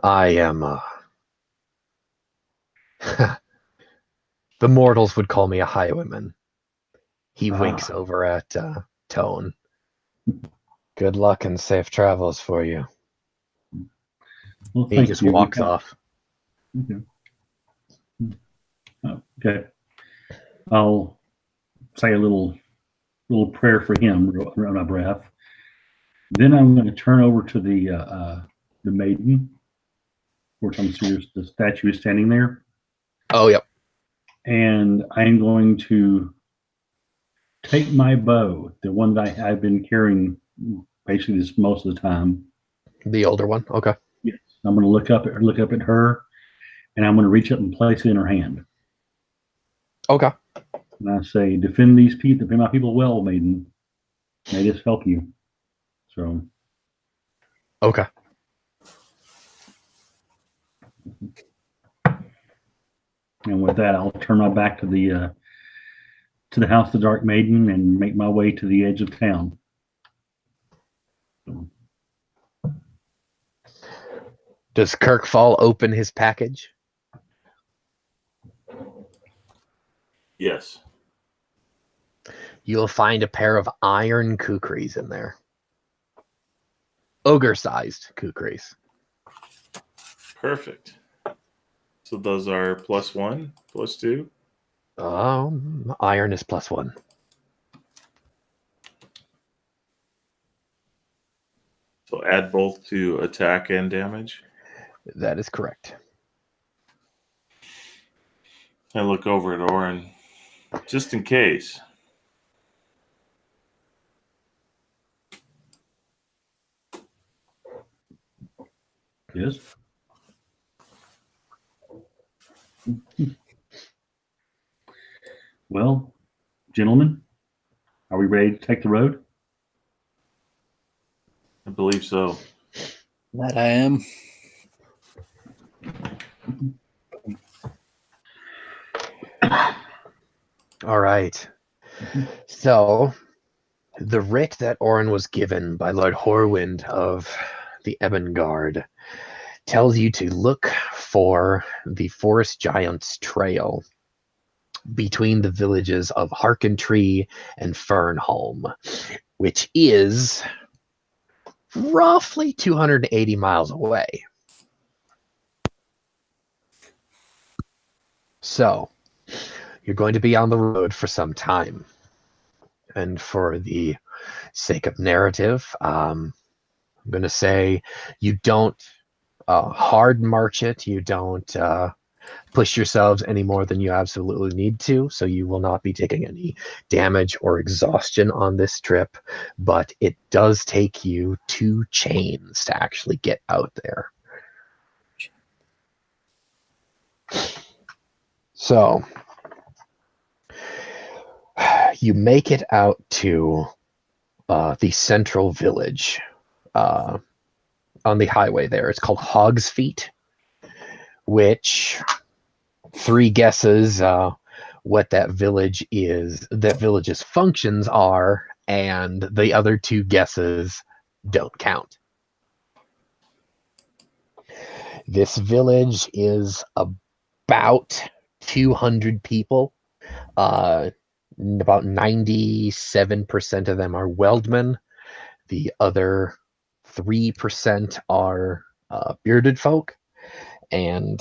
I am. The mortals would call me a highwayman. He winks over at Tone. Good luck and safe travels for you. Well, He thank just you. walks off. Okay. Okay. I'll say a little prayer for him around my breath. Then I'm going to turn over to the maiden. Of course, I'm serious. The statue is standing there, Oh, yep. and I'm going to take my bow, the one that I've been carrying basically this most of the time. The older one. Okay. Yes. I'm going to look up at her, and I'm going to reach up and place it in her hand. Okay. And I say, defend my people well, maiden. May this help you. So, Okay. and with that, I'll turn my back to the House of the Dark Maiden and make my way to the edge of town. So, Does Kirkfall open his package? Yes. You'll find a pair of iron kukris in there. Ogre-sized kukris. Perfect. So those are +1, +2. Iron is +1. So add both to attack and damage. That is correct. I look over at Orin, just in case. Yes. Well, gentlemen, are we ready to take the road? I believe so. That I am. All right. So, the writ that Orin was given by Lord Horwind of the Ebengard tells you to look for the Forest Giant's Trail between the villages of Harkentree and Fernholm, which is roughly 280 miles away. So, you're going to be on the road for some time. And for the sake of narrative, I'm going to say you don't hard march it. You don't push yourselves any more than you absolutely need to. So you will not be taking any damage or exhaustion on this trip. But it does take you 2 chains to actually get out there. So you make it out to the central village on the highway there. It's called Hog's Feet, which 3 guesses what that village's functions are, and the other 2 guesses don't count. This village is about 200 people. About 97% of them are Weldmen. The other 3% are bearded folk. And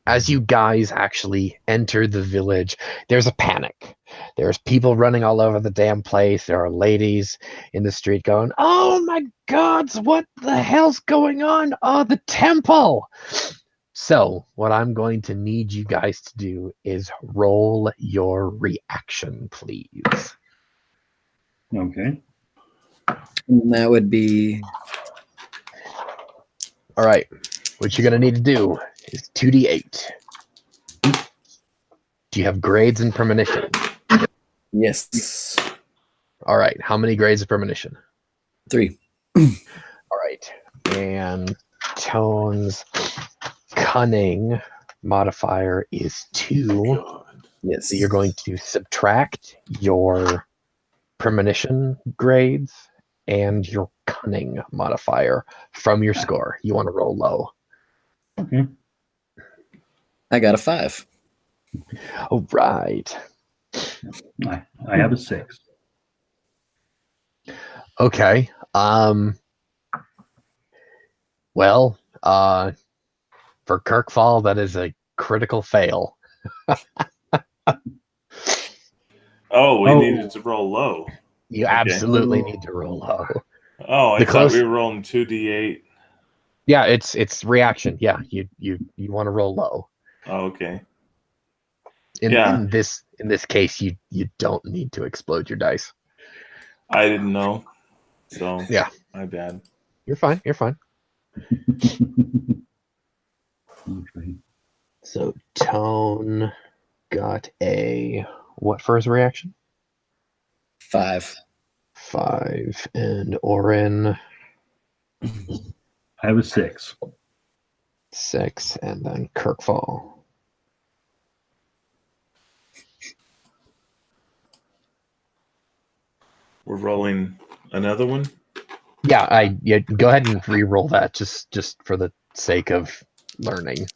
as you guys actually enter the village, there's a panic. There's people running all over the damn place. There are ladies in the street going, "Oh my gods, what the hell's going on? Oh, the temple!" So what I'm going to need you guys to do is roll your reaction, please. Okay. And that would be All right. What you're going to need to do is 2d8. Do you have grades in premonition? yes. All right. How many grades of premonition? 3. All right. And Tone's cunning modifier is 2. God. Yes. So you're going to subtract your premonition grades and your cunning modifier from your score. You want to roll low. Okay. I got a 5. All right. I have a 6. Okay. Well, for Kirkfall, that is a critical fail. Oh, we Oh. needed to roll low. You absolutely need to roll low. Oh, I The thought close- we were rolling 2d8. Yeah, it's reaction. Yeah, you want to roll low. Oh, okay. In this case, you don't need to explode your dice. I didn't know. So Yeah. My bad. You're fine. You're fine. Okay. So Tone got a what for his reaction? 5. 5, and Orin I have a 6. 6, and then Kirkfall. We're rolling another one. Yeah, go ahead and re-roll that just for the sake of learning.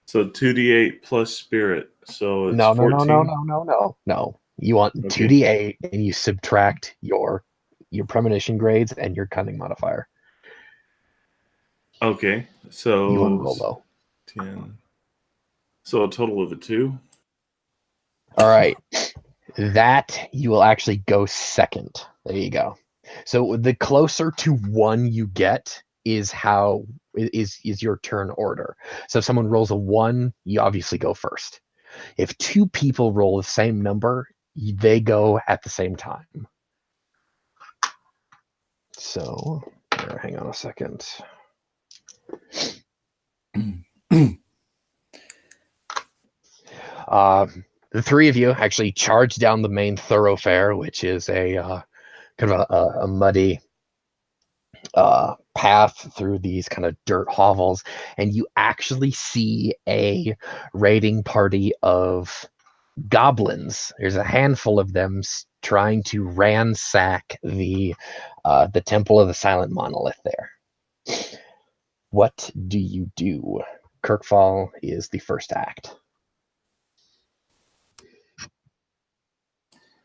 So 2d8 plus spirit. So it's No. 14. No. You want Okay. 2d8 and you subtract your premonition grades and your cunning modifier. Okay. You want to roll So low. 10. So a total of a 2. All right. That you will actually go second. There you go. So the closer to 1 you get is your turn order. So if someone rolls a 1, you obviously go first. If 2 people roll the same number, they go at the same time. So, hang on a second. The 3 of you actually charge down the main thoroughfare, which is a kind of a muddy path through these kind of dirt hovels, and you actually see a raiding party of goblins. There's a handful of them trying to ransack the Temple of the Silent Monolith there. What do you do? Kirkfall is the first act.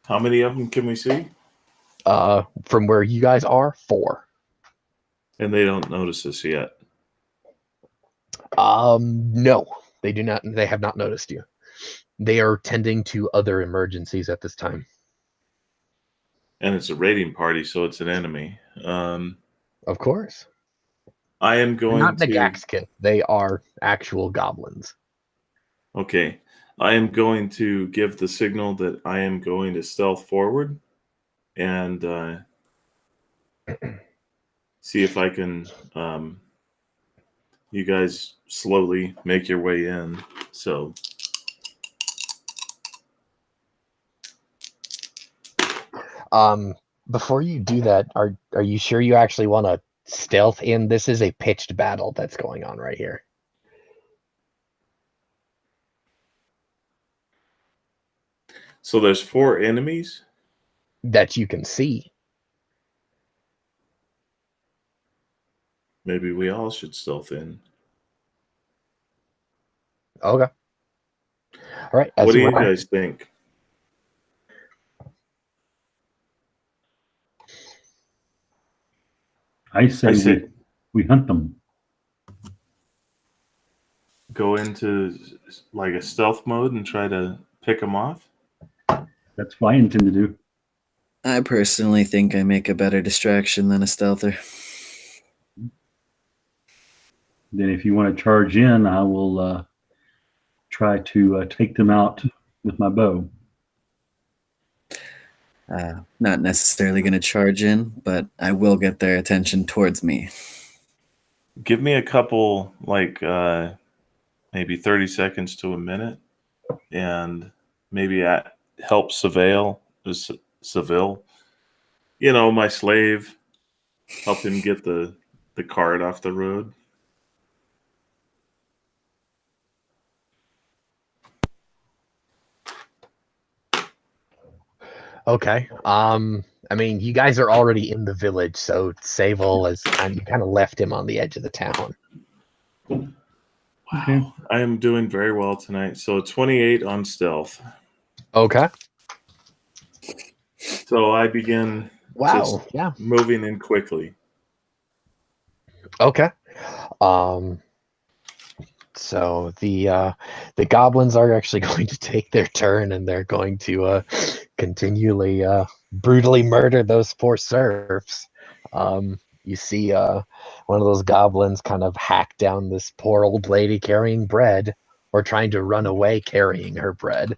How many of them can we see? From where you guys are, 4. And they don't notice us yet. No, they do not. They have not noticed you. They are tending to other emergencies at this time. And it's a raiding party, so it's an enemy. Of course. I am going Not to... Nagaxkin. They are actual goblins. Okay. I am going to give the signal that I am going to stealth forward and see if I can... you guys slowly make your way in. So... Before you do that, are you sure you actually want to stealth in? This is a pitched battle that's going on right here. So there's 4 enemies? That you can see. Maybe we all should stealth in. Okay. All right. What do you guys think? I say we hunt them. Go into like a stealth mode and try to pick them off? That's what I intend to do. I personally think I make a better distraction than a stealther. Then if you want to charge in, I will try to take them out with my bow. Not necessarily going to charge in, but I will get their attention towards me. Give me a couple, like maybe 30 seconds to a minute, and maybe help Seville, my slave, help him get the cart off the road. Okay. I mean, you guys are already in the village, so Sable is you kind of left him on the edge of the town. Wow. Okay. I am doing very well tonight. So 28 on stealth. Okay. So I begin moving in quickly. Okay. So the goblins are actually going to take their turn, and they're going to continually brutally murder those 4 serfs. You see one of those goblins kind of hack down this poor old lady carrying bread, or trying to run away carrying her bread.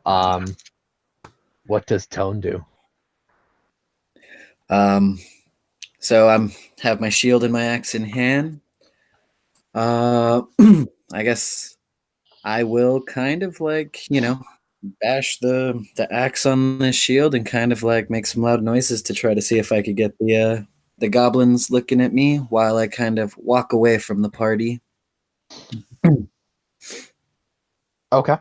What does Tone do? So I'm have my shield and my axe in hand. I guess I will kind of bash the axe on the shield and kind of make some loud noises to try to see if I could get the goblins looking at me while I kind of walk away from the party. Okay.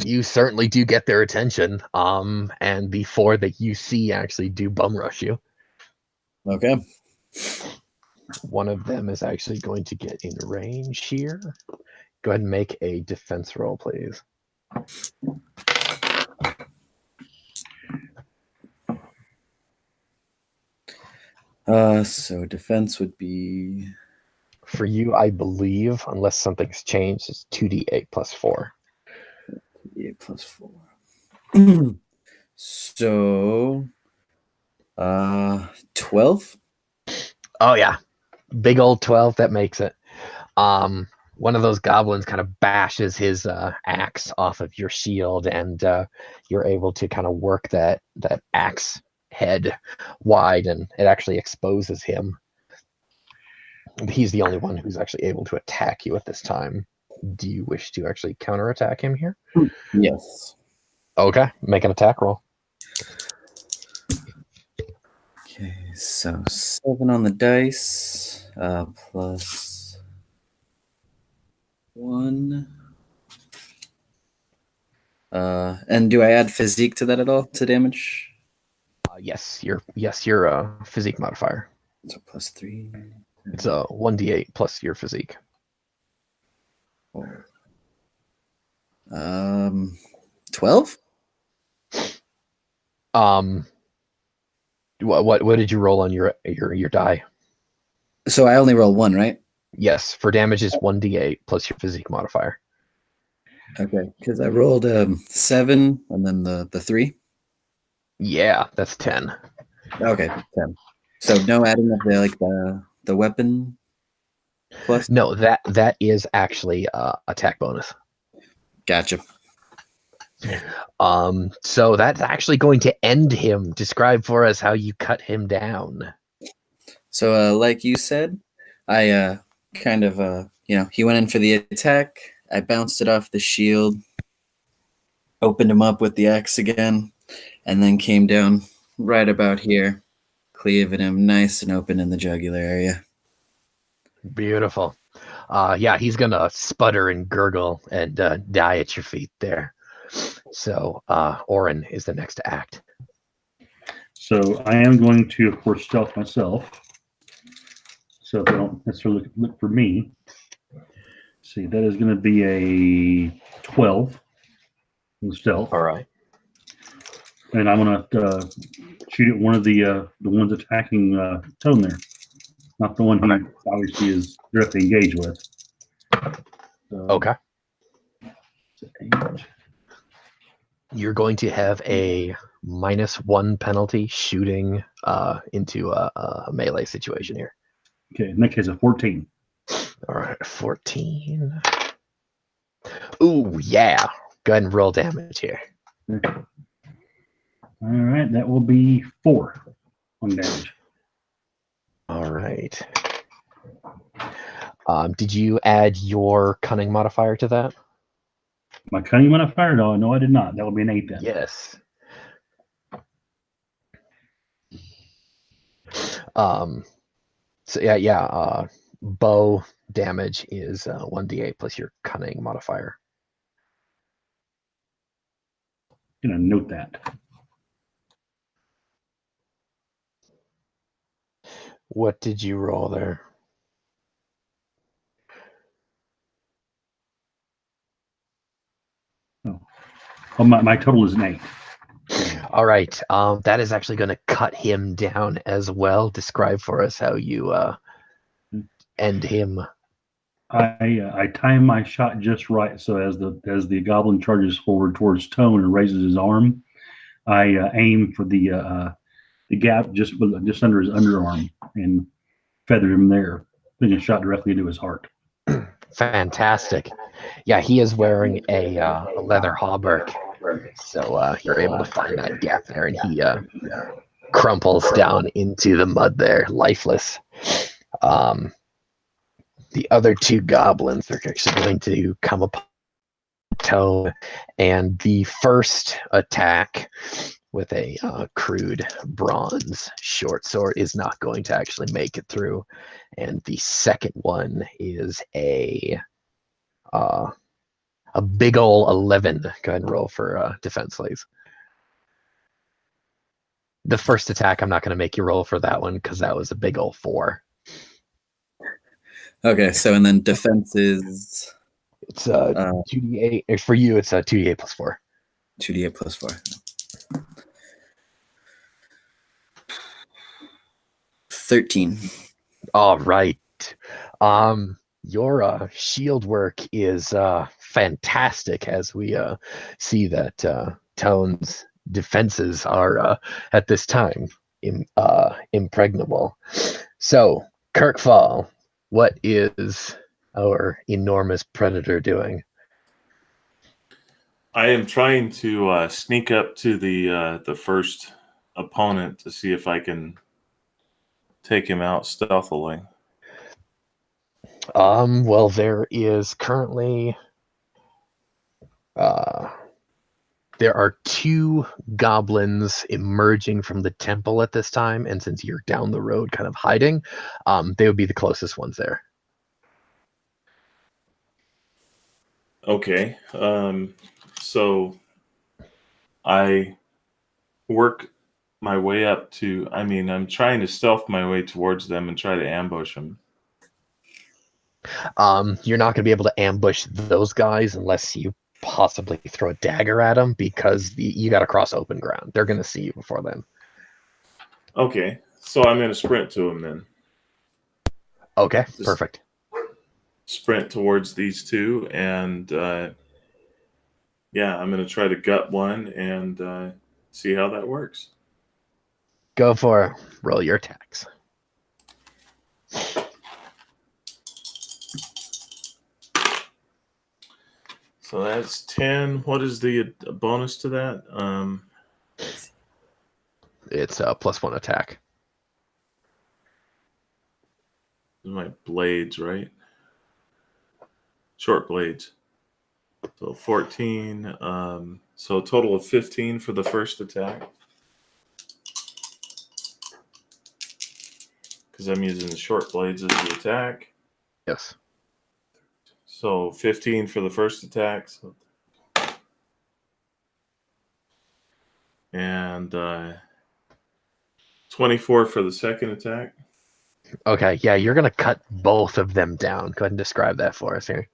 You certainly do get their attention. And the 4 that you see actually do bum rush you. Okay. One of them is actually going to get in range here. Go ahead and make a defense roll, please. So defense would be For you, I believe, unless something's changed, it's 2d8 plus 4. 8 plus 4. So 12. Oh yeah, big old 12. That makes it. One of those goblins kind of bashes his axe off of your shield, and you're able to kind of work that axe head wide, and it actually exposes him. He's the only one who's actually able to attack you at this time. Do you wish to actually counterattack him here? Yes. Okay, make an attack roll. Okay, so 7 on the dice, plus 1. And do I add physique to that at all to damage? Yes, your physique modifier. So plus 3. It's a 1d8 plus your physique. 4. 12. What did you roll on your die? So I only roll 1, right? Yes, for damage is 1d8 plus your physique modifier. Okay, because I rolled 7 and then the 3. Yeah, that's 10. Okay, 10. So no adding of the weapon plus. No, that is actually attack bonus. Gotcha. So that's actually going to end him. Describe for us how you cut him down. So like you said, I kind of he went in for the attack. I bounced it off the shield, opened him up with the axe again, and then came down right about here, cleaving him nice and open in the jugular area. Beautiful. Yeah, he's gonna sputter and gurgle and die at your feet there. So Orin is the next to act. So I am going to, of course, stealth myself. So if they don't necessarily look for me. See, that is going to be a 12 in stealth. All right. And I'm going to shoot at one of the ones attacking Tone there. Not the one he obviously is directly engaged with. So, Okay. 8. You're going to have a -1 penalty shooting into a melee situation here. Okay, in that case, a 14. All right, 14. Ooh, yeah. Go ahead and roll damage here. All right, that will be 4 on damage. All right. Did you add your cunning modifier to that? My cunning modifier? No, I did not. That would be an 8 then. Yes. So yeah. Bow damage is 1d8 plus your cunning modifier. I'm gonna note that. What did you roll there? Oh, my total is an 8. All right. That is actually going to cut him down as well. Describe for us how you end him. I time my shot just right, so as the goblin charges forward towards Tone and raises his arm, I aim for the gap just under his underarm and feather him there, putting a shot directly into his heart. Fantastic. Yeah, he is wearing a leather hauberk, so you're able to find that gap there, and he crumples down into the mud there, lifeless. The other 2 goblins are actually going to come upon Tone, and the first attack with a crude bronze short sword is not going to actually make it through, and the second one is a big ol' 11. Go ahead and roll for defense, please. The first attack, I'm not going to make you roll for that one because that was a big ol' 4. Okay, so and then defense is It's 2d8. For you, it's 2d8 plus 4. 2d8 plus 4. 13. All right. right. Your shield work is fantastic as we see that Tone's defenses are at this time impregnable. So, Kirkfall, what is our enormous predator doing? I am trying to sneak up to the first opponent to see if I can take him out stealthily. Well, there is currently there are two goblins emerging from the temple at this time, and since you're down the road kind of hiding, they would be the closest ones there. Okay. So I work my way up to, I'm trying to stealth my way towards them and try to ambush them. You're not going to be able to ambush those guys unless you possibly throw a dagger at them, because you got to cross open ground. They're going to see you before then. Okay. So I'm going to sprint to them then. Okay, Just perfect. sprint towards these two, and yeah, I'm going to try to gut one and see how that works. Go for it. Roll your attacks. So that's 10. What is the bonus to that? It's a +1 attack. My blades, right? Short blades. So 14. So a total of 15 for the first attack. Because I'm using the short blades as the attack. Yes. So 15 for the first attack. And 24 for the second attack. Okay, yeah, you're going to cut both of them down. Go ahead and describe that for us here.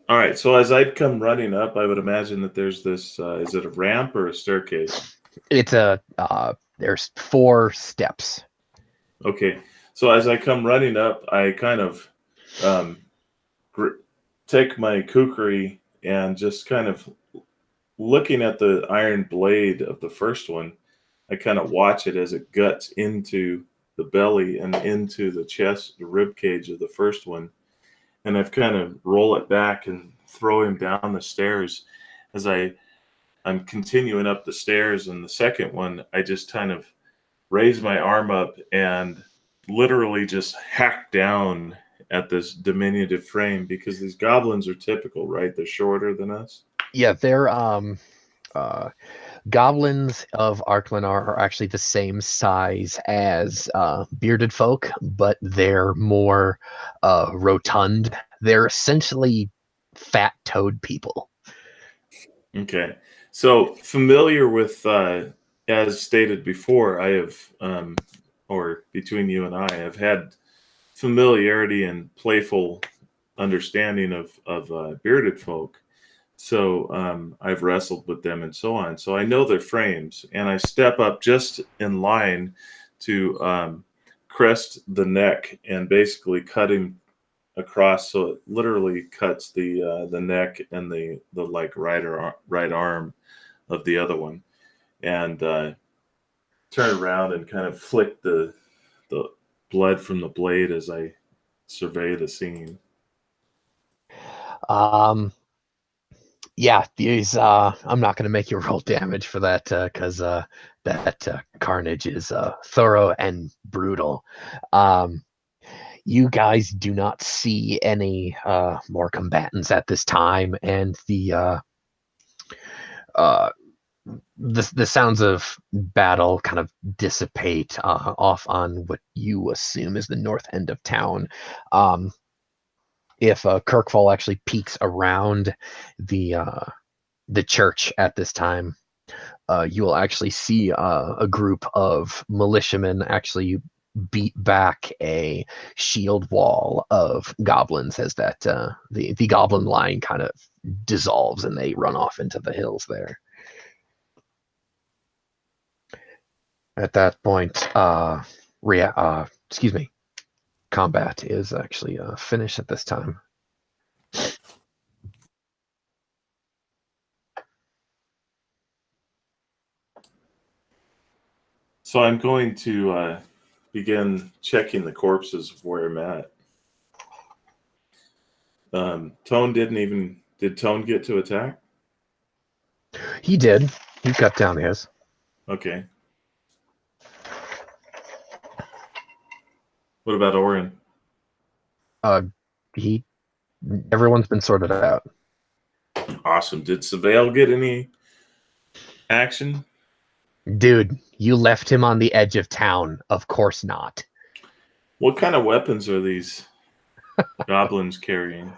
All right, so as I'd come running up, I would imagine that there's this, is it a ramp or a staircase? It's there's 4 steps. Okay, so as I come running up, I kind of take my kukri and just kind of looking at the iron blade of the first one, I kind of watch it as it guts into the belly and into the chest, the rib cage of the first one. And I've kind of roll it back and throw him down the stairs. As I'm continuing up the stairs, and the second one, I just kind of raise my arm up and literally just hack down at this diminutive frame, because these goblins are typical, right? They're shorter than us. Yeah, they're goblins of Arclenar are actually the same size as bearded folk, but they're more rotund. They're essentially fat toad people. Okay. So familiar with, as stated before, I have, or between you and I have had familiarity and playful understanding of bearded folk. So I've wrestled with them and so on. So I know their frames, and I step up just in line to crest the neck and basically cut him across, so it literally cuts the neck and the like right arm of the other one, and turn around and kind of flick the blood from the blade as I survey the scene. Yeah, these I'm not going to make you roll damage for that, because that carnage is thorough and brutal. You guys do not see any more combatants at this time, and the sounds of battle kind of dissipate off on what you assume is the north end of town. If Kirkfall actually peeks around the church at this time, you will actually see a group of militiamen actually beat back a shield wall of goblins, as that the goblin line kind of dissolves and they run off into the hills there. At that point, combat is actually finished at this time. So I'm going to begin checking the corpses of where I'm at. Tone did Tone get to attack? He did. He cut down his. Okay. What about Orin? Everyone's been sorted out. Awesome. Did Savale get any action? Dude, you left him on the edge of town. Of course not. What kind of weapons are these goblins carrying?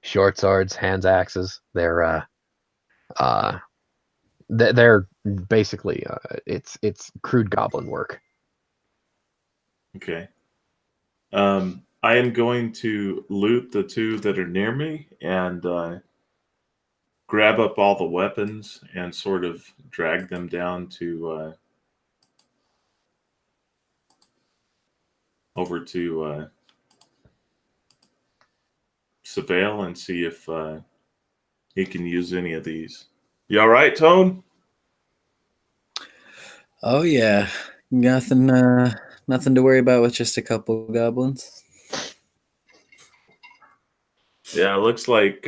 Short swords, hands axes. They're basically it's crude goblin work. Okay. I am going to loot the two that are near me and grab up all the weapons and sort of drag them down to over to Savale and see if he can use any of these. You all right, Tone? Oh yeah, nothing to worry about with just a couple goblins. Yeah, it looks like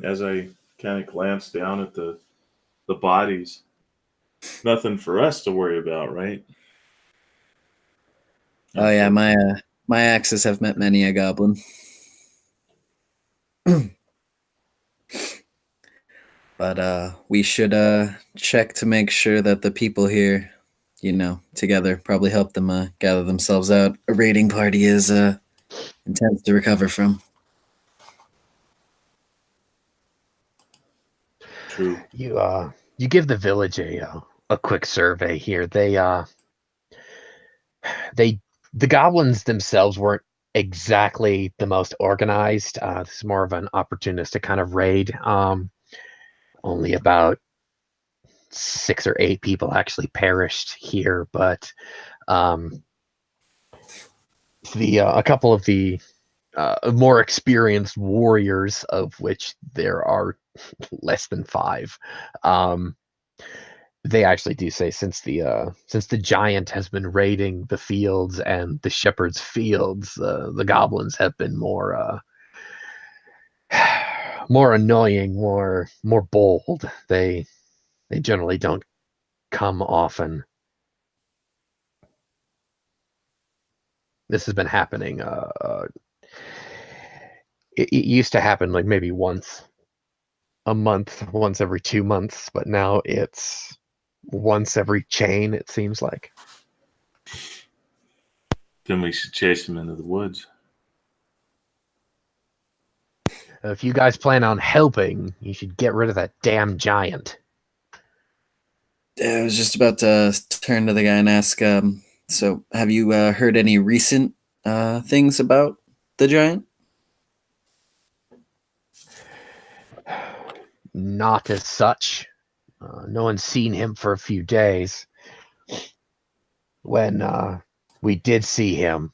as I kind of glance down at the bodies, nothing for us to worry about, right? Oh yeah, my axes have met many a goblin. But we should check to make sure that the people here, together, probably help them gather themselves out. A raiding party is intense to recover from. True. You give the village a quick survey here. The goblins themselves weren't exactly the most organized. This is more of an opportunistic kind of raid. Only about 6 or 8 people actually perished here, but a couple of the more experienced warriors, of which there are less than 5, they actually do say since the giant has been raiding the fields and the shepherd's fields, the goblins have been more more annoying, more bold. They generally don't come often. This has been happening. It used to happen like maybe once a month, once every 2 months, but now it's once every chain, it seems like. Then we should chase them into the woods. If you guys plan on helping, you should get rid of that damn giant. I was just about to turn to the guy and ask, so have you heard any recent things about the giant? Not as such. No one's seen him for a few days. When we did see him,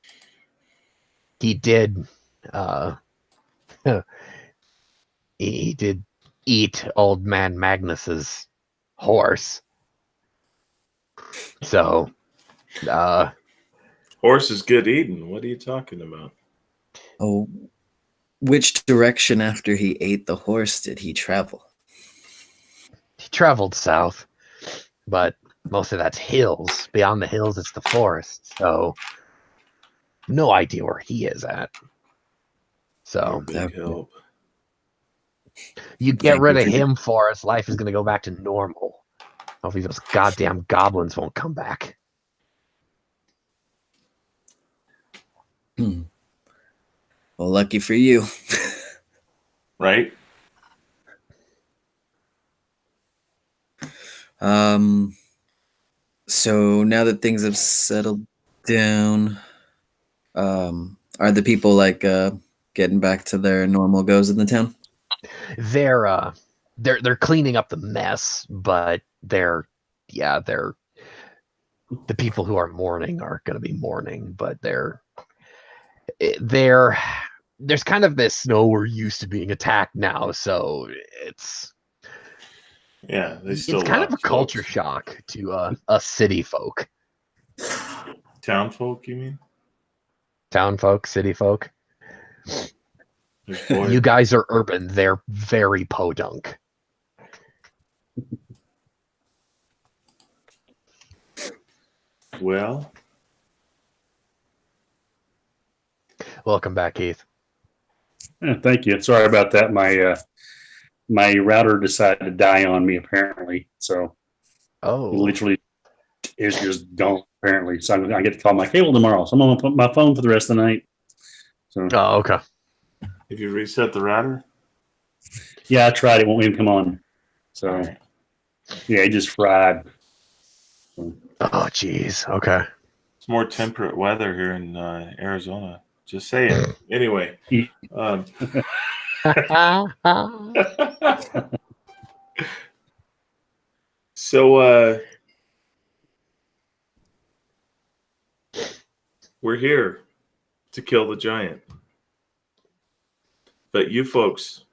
he did he did eat old man Magnus's horse. So Horses get eaten. What are you talking about? Oh, which direction after he ate the horse did he travel? he traveled south, but most of that's hills. Beyond the hills, it's the forest. So no idea where he is at. So You're a big help. you get Thank rid you of for- him for us, life is going to go back to normal. Hopefully those goddamn goblins won't come back. Well, lucky for you. Right? So now that things have settled down, are the people like getting back to their normal goes in the town? They're cleaning up the mess, but they're the people who are mourning are going to be mourning, but they're there's kind of this, no, we're used to being attacked now, so it's Yeah, they still kind of a lost culture folks. shock to us city folk, Town folk, you mean? town folk, city folk. There's boy- You guys are urban; they're very podunk. Well, Welcome back, Keith. Yeah, thank you. Sorry about that. My router decided to die on me apparently, so Oh, literally it's just gone apparently. So I get to call my cable tomorrow. So I'm gonna put my phone for the rest of the night. So okay. if you reset the router, yeah, I tried. It won't even come on. So all right. yeah, it just fried. Oh, jeez. Okay. It's more temperate weather here in Arizona. Just saying. Anyway, um, so we're here to kill the giant, but you folks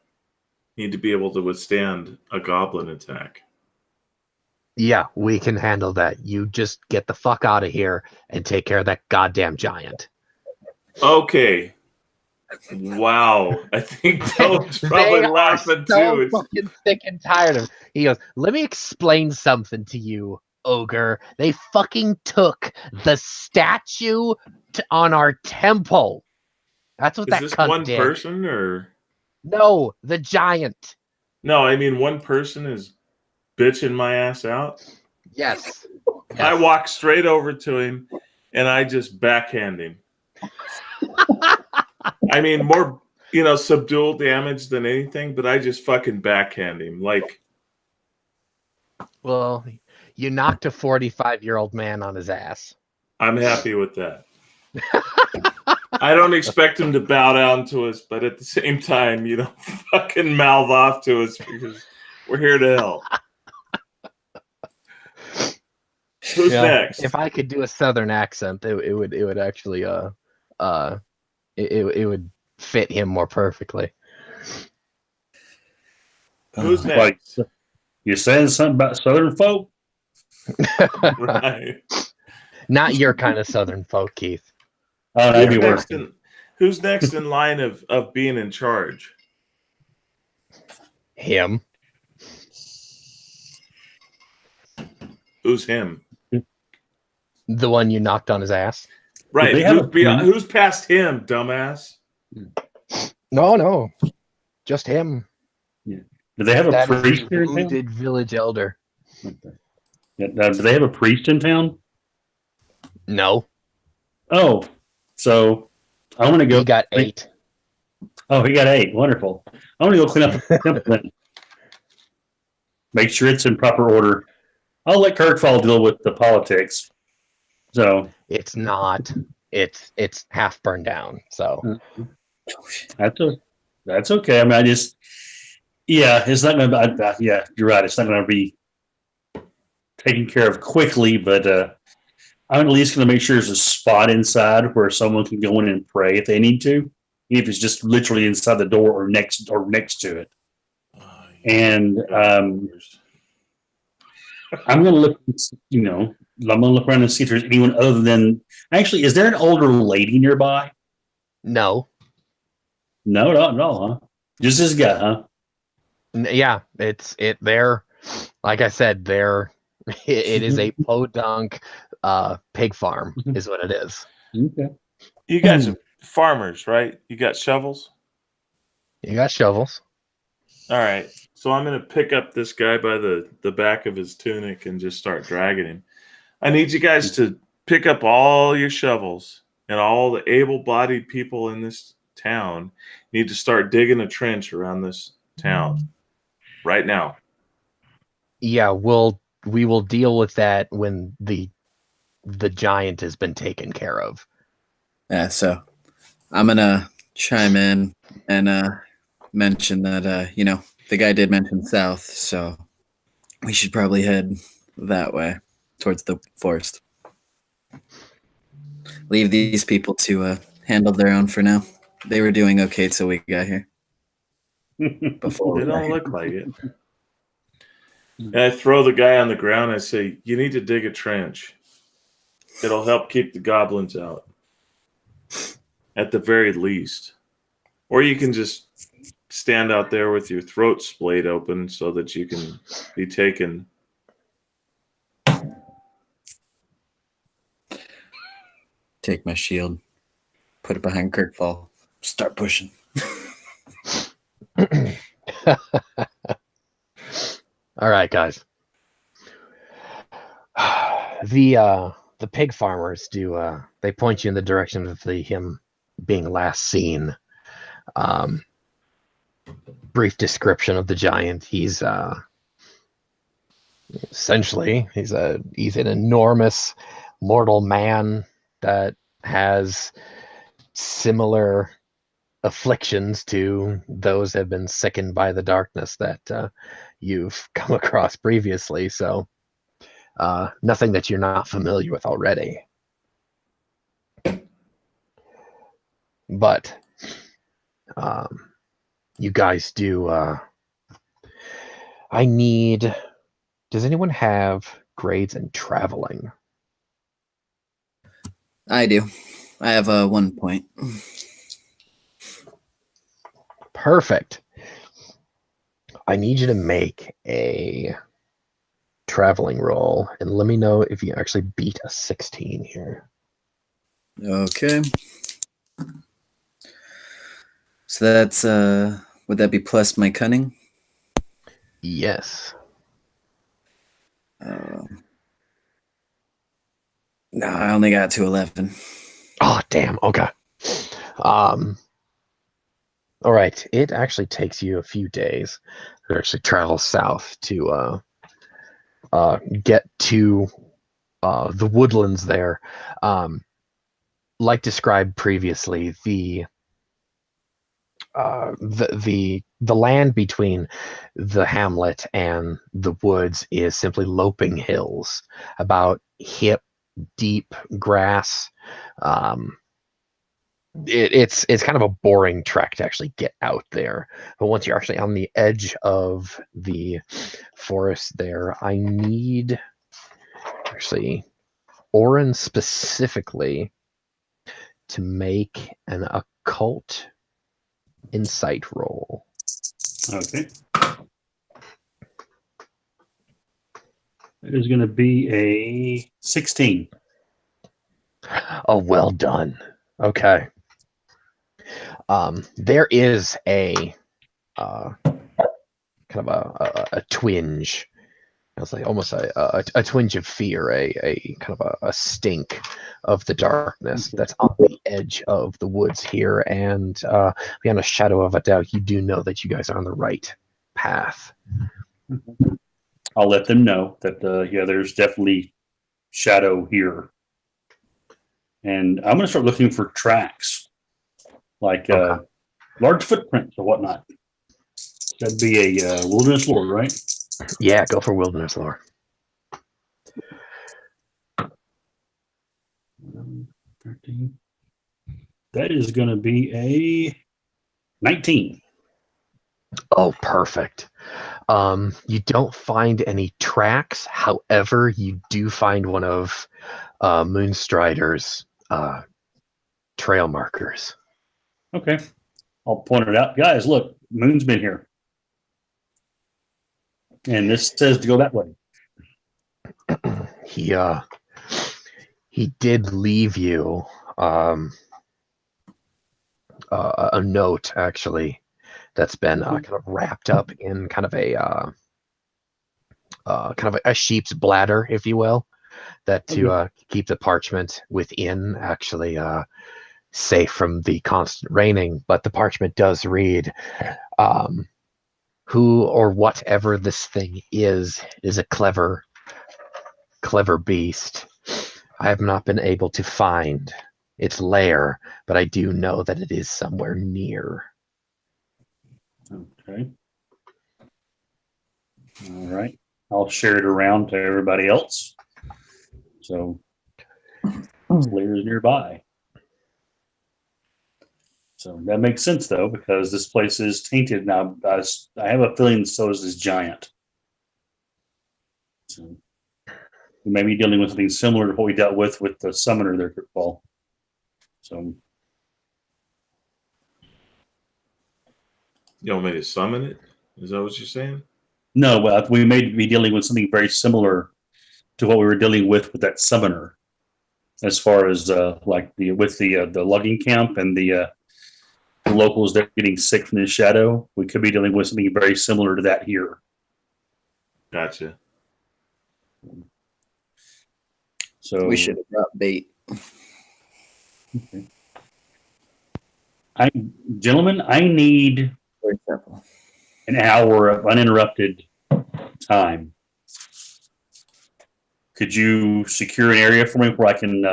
need to be able to withstand a goblin attack. Yeah, we can handle that. You just get the fuck out of here and take care of that goddamn giant. Okay. Wow. I think Toad's probably They are laughing so too. It's, fucking sick and tired of. He goes, "Let me explain something to you, ogre. They fucking took the statue on our temple. That's what is that this cunt one did. person or No, the giant. no? I mean, one person is bitching my ass out. Yes. I walk straight over to him and I just backhand him. I mean, more, subdual damage than anything, but I just fucking backhand him. Like, Well, you knocked a 45-year-old man on his ass. I'm happy with that. I don't expect him to bow down to us, but at the same time, fucking mouth off to us because we're here to help. Who's next? If I could do a southern accent, it would actually it would fit him more perfectly. Who's Like next? you saying something about Southern folk? Right. Not your kind of southern folk, Keith. Oh, that'd be worse. Who's next in line of being in charge? Him. Who's him? The one you knocked on his ass. Right. they have Who's past him, dumbass? No. Just him. Do they have a That is priest the here in town? wounded village elder. Yeah, do they have a priest in town? No. Oh, so I want to go. He got 8. Oh, he got 8. Wonderful. I want to go clean up the temple then. Make sure it's in proper order. I'll let Kirkfall deal with the politics. So It's not. It's half burned down. So that's okay. I mean, it's not going to. Yeah, you're right. It's not going to be taken care of quickly, but I'm at least going to make sure there's a spot inside where someone can go in and pray if they need to, even if it's just literally inside the door or next to it. And I'm going to look. I'm going to look around and see if there's anyone other than. Actually, is there an older lady nearby? no. No, not at all, huh? Just this guy, huh? Yeah, they're like I said, it is a podunk pig farm is what it is. Okay. You guys are farmers, right? You got shovels? You got shovels. All right. So I'm going to pick up this guy by the back of his tunic and just start dragging him. I need you guys to pick up all your shovels, and all the able-bodied people in this town need to start digging a trench around this town right now. Yeah, we will deal with that when the giant has been taken care of. Yeah, so I'm gonna chime in and mention that the guy did mention south, so we should probably head that way towards the forest. Leave these people to handled their own for now. They were doing okay till we got here. Before They we got don't here. look like it. And I throw the guy on the ground. I say, "You need to dig a trench. It'll help keep the goblins out, at the very least. Or you can just stand out there with your throat splayed open so that you can be taken." Take my shield, put it behind Kirkfall, start pushing. All right, guys. The pig farmers do they point you in the direction of him being last seen. Brief description of the giant. He's essentially he's an enormous mortal man that has similar afflictions to those that have been sickened by the darkness that you've come across previously. So nothing that you're not familiar with already. But you guys do. I need. Does anyone have grades in traveling? I do. I have 1 point. Perfect. I need you to make a traveling roll and let me know if you actually beat a 16 here. Okay. So that's would that be plus my cunning? Yes. No, I only got to 11. Oh, damn. Okay. All right. It actually takes you a few days to actually travel south to get to the woodlands there. Like described previously, the land between the hamlet and the woods is simply loping hills, about hip deep grass. It's kind of a boring trek to actually get out there, but once you're actually on the edge of the forest there, I need actually Orin specifically to make an occult insight roll. Okay. It is going to be a 16. Oh, well done. Okay. There is a kind of a twinge. It's like almost a twinge of fear, a kind of a stink of the darkness that's on the edge of the woods here, and beyond a shadow of a doubt, you do know that you guys are on the right path. I'll let them know that there's definitely shadow here, and I'm going to start looking for tracks, like large footprints or whatnot. That'd be a wilderness lore, right? Yeah, go for wilderness lore. 13. That is going to be a 19. Oh, perfect. You don't find any tracks. However, you do find one of Moonstrider's trail markers. Okay. I'll point it out. Guys, look, Moon's been here. And this says to go that way. He did leave you a note, actually, that's been kind of wrapped up in kind of a sheep's bladder, if you will, that to keep the parchment within actually safe from the constant raining. But the parchment does read, who or whatever this thing is a clever beast. I have not been able to find its lair, but I do know that it is somewhere near. Okay. All right. I'll share it around to everybody else. So, lair's nearby. So that makes sense though, because this place is tainted now. I have a feeling so is this giant. So we may be dealing with something similar to what we dealt with the summoner there, Kirkfall. So You want me to summon it? Is that what you're saying? no, well, we may be dealing with something very similar to what we were dealing with that summoner, as far as like the logging camp and the locals that are getting sick from the shadow. We could be dealing with something very similar to that here. Gotcha. So We should have brought bait. Gentlemen, I need Very simple. an hour of uninterrupted time. Could you secure an area for me where I can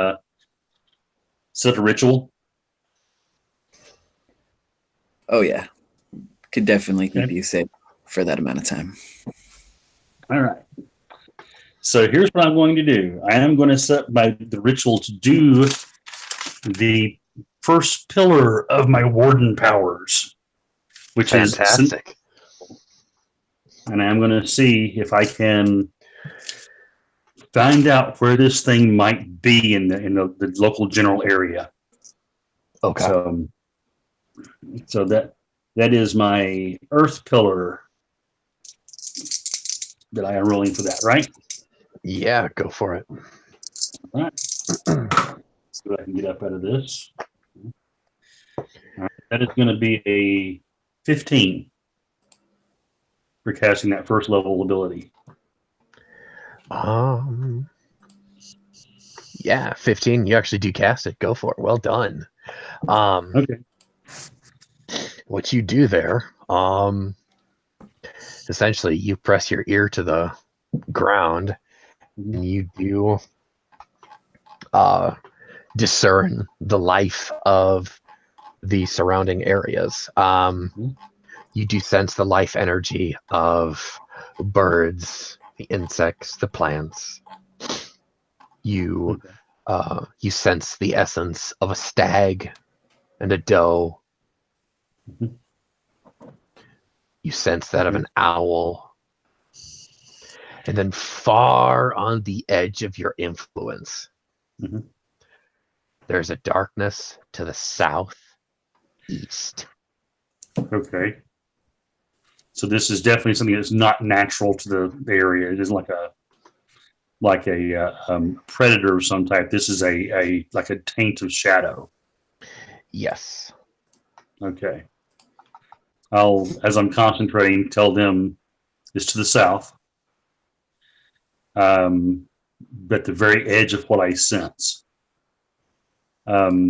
set a ritual? Oh yeah, could definitely keep Okay. you safe for that amount of time. All right. So here's what I'm going to do. I am going to set the ritual to do the first pillar of my warden powers, which Fantastic. and I'm going to see if I can find out where this thing might be in the local general area. Okay. So that is my earth pillar that I am rolling for that, right? Yeah, go for it. All right. See what I can get up out of this. All right. That is going to be a 15 for casting that first level ability. Yeah, 15. You actually do cast it. Go for it. Well done. Okay. What you do there, essentially you press your ear to the ground and you do discern the life of the surrounding areas. You do sense the life energy of birds, the insects, the plants. You sense the essence of a stag and a doe. Mhm. You sense that of an owl. And then far on the edge of your influence, Mhm. there's a darkness to the southeast. Okay. So this is definitely something that's not natural to the area. It isn't like a predator of some type. This is a like a taint of shadow. Yes. Okay. I'll, as I'm concentrating, tell them it's to the south. But the very edge of what I sense. I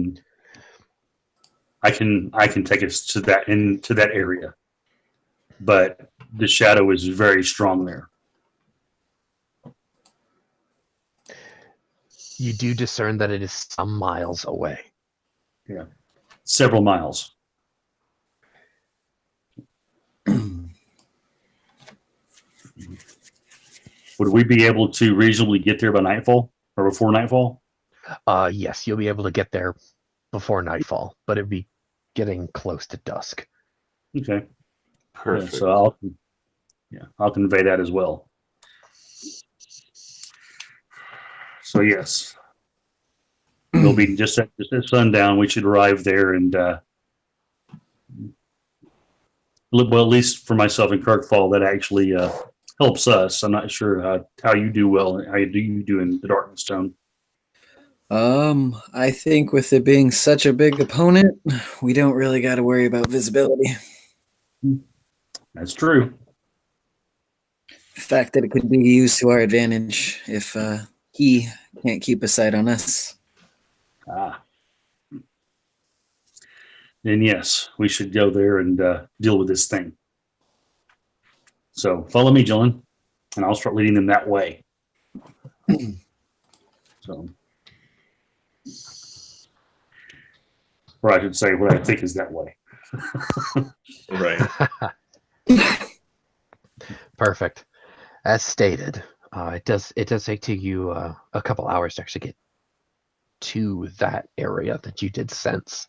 can take us to that area, but the shadow is very strong there. You do discern that it is some miles away. Yeah, several miles. Would we be able to reasonably get there by nightfall or before nightfall? Yes, you'll be able to get there before nightfall, but it'd be getting close to dusk. Okay. Perfect. Yeah, so I'll convey that as well. So yes, it'll be just at sundown. We should arrive there, and well, at least for myself and Kirkfall, that actually helps us. I'm not sure how you do well. How you do in the Darkness Stone? I think with it being such a big opponent, we don't really got to worry about visibility. That's true. The fact that it could be used to our advantage if he can't keep a sight on us. Then yes, we should go there and deal with this thing. So follow me, Dylan, and I'll start leading them that way. So, or I should say what I think is that way. Right. Perfect. As stated, it does take you a couple hours to actually get to that area that you did sense.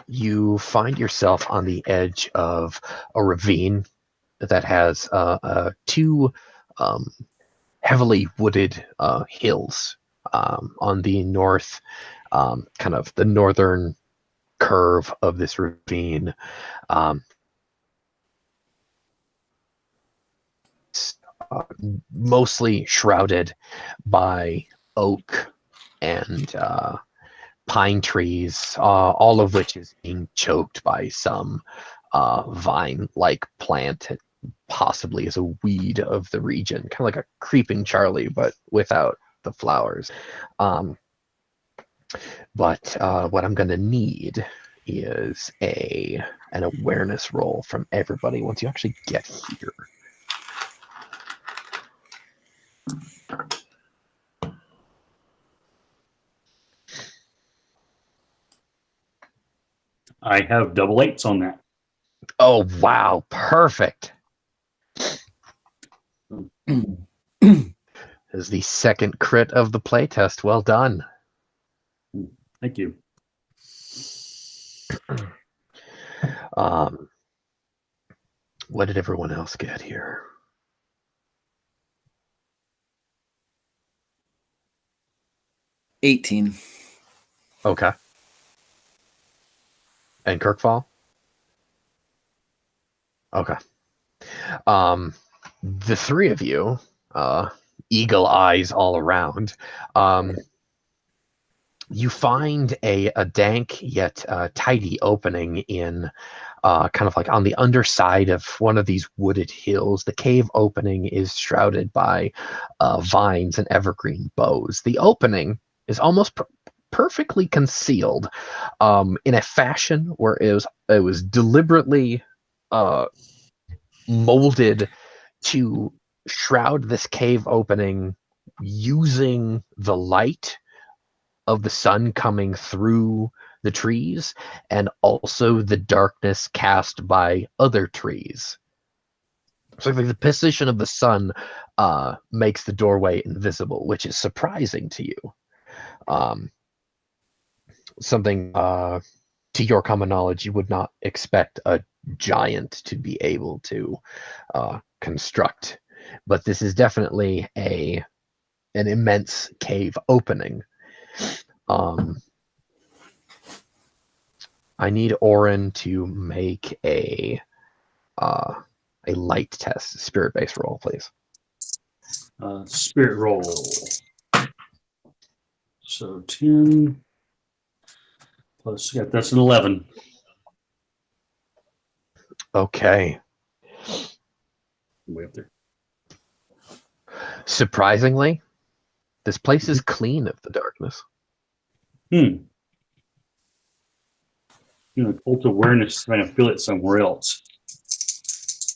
You find yourself on the edge of a ravine that has two heavily wooded hills on the north, kind of the northern curve of this ravine. Um, Mostly shrouded by oak and pine trees, all of which is being choked by some vine-like plant, possibly as a weed of the region, kind of like a creeping Charlie, but without the flowers. But what I'm going to need is an awareness roll from everybody once you actually get here. I have double eights on that. Oh, wow. Perfect. This is the second crit of the playtest. Well done. Thank you. What did everyone else get here? $18. Okay. And Kirkfall? Okay. The three of you, eagle eyes all around, you find a dank yet tidy opening in kind of like on the underside of one of these wooded hills. The cave opening is shrouded by vines and evergreen boughs. The opening is almost perfectly concealed in a fashion where it was deliberately molded to shroud this cave opening using the light of the sun coming through the trees and also the darkness cast by other trees. So like the position of the sun makes the doorway invisible, which is surprising to you. Something to your common knowledge you would not expect a giant to be able to construct, but this is definitely an immense cave opening. I need Orin to make a light test, spirit-based roll, please. Spirit roll. So 10 plus, yeah, that's an 11. Okay. Way up there. Surprisingly, this place is clean of the darkness. You know, cult awareness, trying to feel it somewhere else.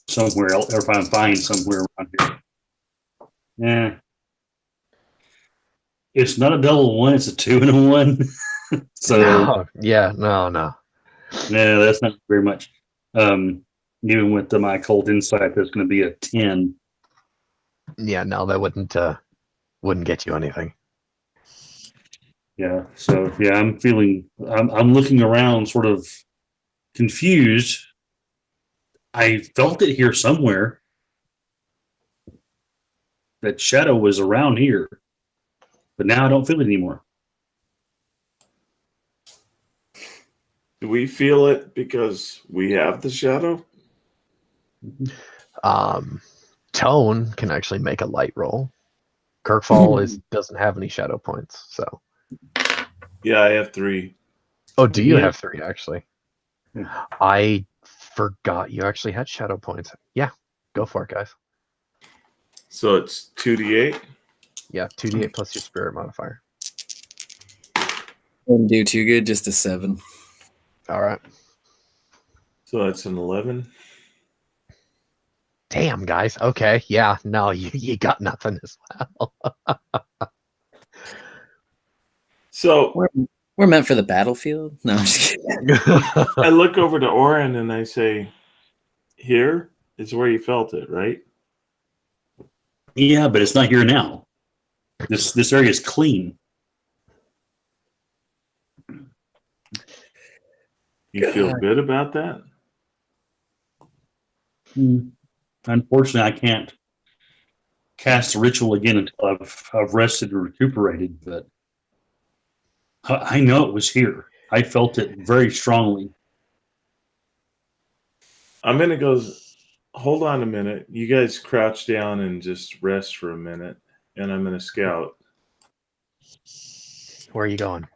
Somewhere else, or if I find somewhere around here. Yeah. It's not a double one, it's a 2 and a 1. So no, no. No, that's not very much. Even with my cult insight, there's going to be a 10. Yeah, no, that wouldn't get you anything. Yeah. So yeah, I'm looking around, sort of confused. I felt it here somewhere. That shadow was around here, but now I don't feel it anymore. Do we feel it because we have the shadow? Tone can actually make a light roll. Kirkfall doesn't have any shadow points, so. Yeah, I have 3. Oh, do you Yeah. have 3 actually? Yeah. I forgot you actually had shadow points. Yeah, go for it, guys. So it's 2d8. Yeah, 2d8 plus your spirit modifier. Wouldn't do too good, just a 7. All right. So that's an 11. Damn, guys. Okay, yeah, no, you got nothing as well. So We're meant for the battlefield? No, I'm just kidding. I look over to Orin and I say, here is where you felt it, right? Yeah, but it's not here now. This area is clean. You feel good about that? Unfortunately, I can't cast the ritual again until I've rested and recuperated, but I know it was here. I felt it very strongly. I'm going to go. Hold on a minute. You guys crouch down and just rest for a minute, and I'm going to scout. Where are you going?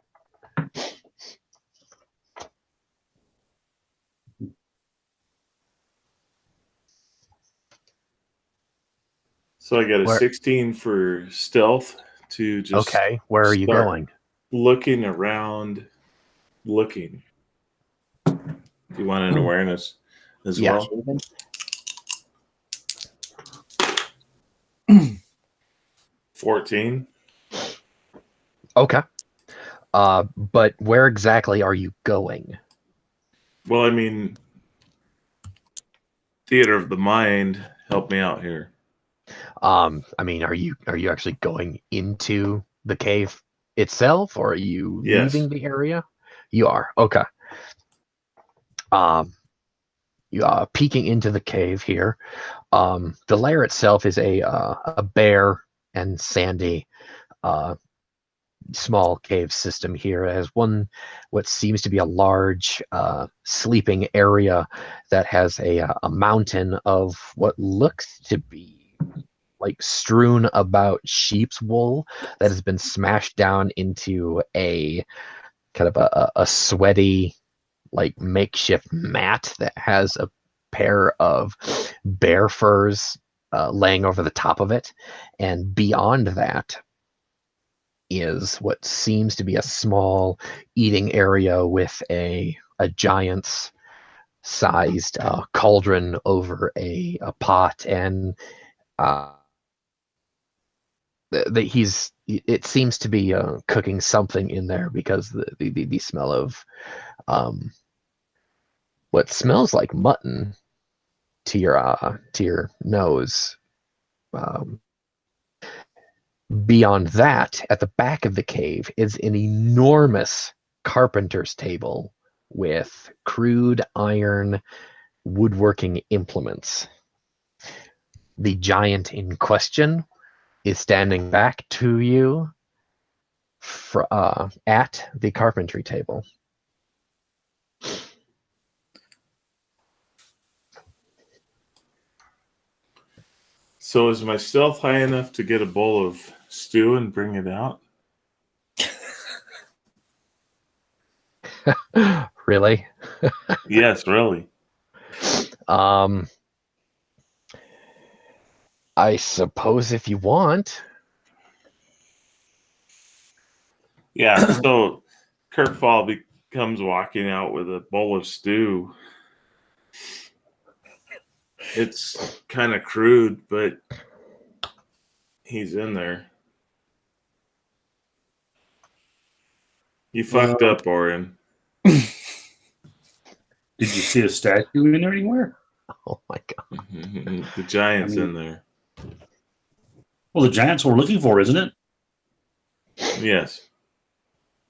So I got a Where- 16 for stealth to just Okay, where are you start going? looking around, looking. Do you want an awareness as Yeah. well? 14. Okay. But where exactly are you going? Well, I mean, theater of the mind, help me out here. I mean, are you actually going into the cave itself, or are you Yes. leaving the area? You are. Okay. You are peeking into the cave here. The lair itself is a bare and sandy small cave system here. It has what seems to be a large sleeping area that has a mountain of what looks to be like strewn about sheep's wool that has been smashed down into a kind of a sweaty like makeshift mat that has a pair of bear furs laying over the top of it, and beyond that is what seems to be a small eating area with a giant's sized cauldron over a pot, and it seems to be cooking something in there, because the smell of what smells like mutton to your nose. Beyond that, at the back of the cave is an enormous carpenter's table with crude iron woodworking implements. The giant in question is standing back to you at the carpentry table. So is my stealth high enough to get a bowl of stew and bring it out? Really? Yes, really. I suppose if you want. Yeah, so Kirkfall comes walking out with a bowl of stew. It's kind of crude, but he's in there. You fucked up, Orin. Did you see a statue in there anywhere? Oh my god. The giant's in there. Well, the giant's what we're looking for, isn't it? Yes.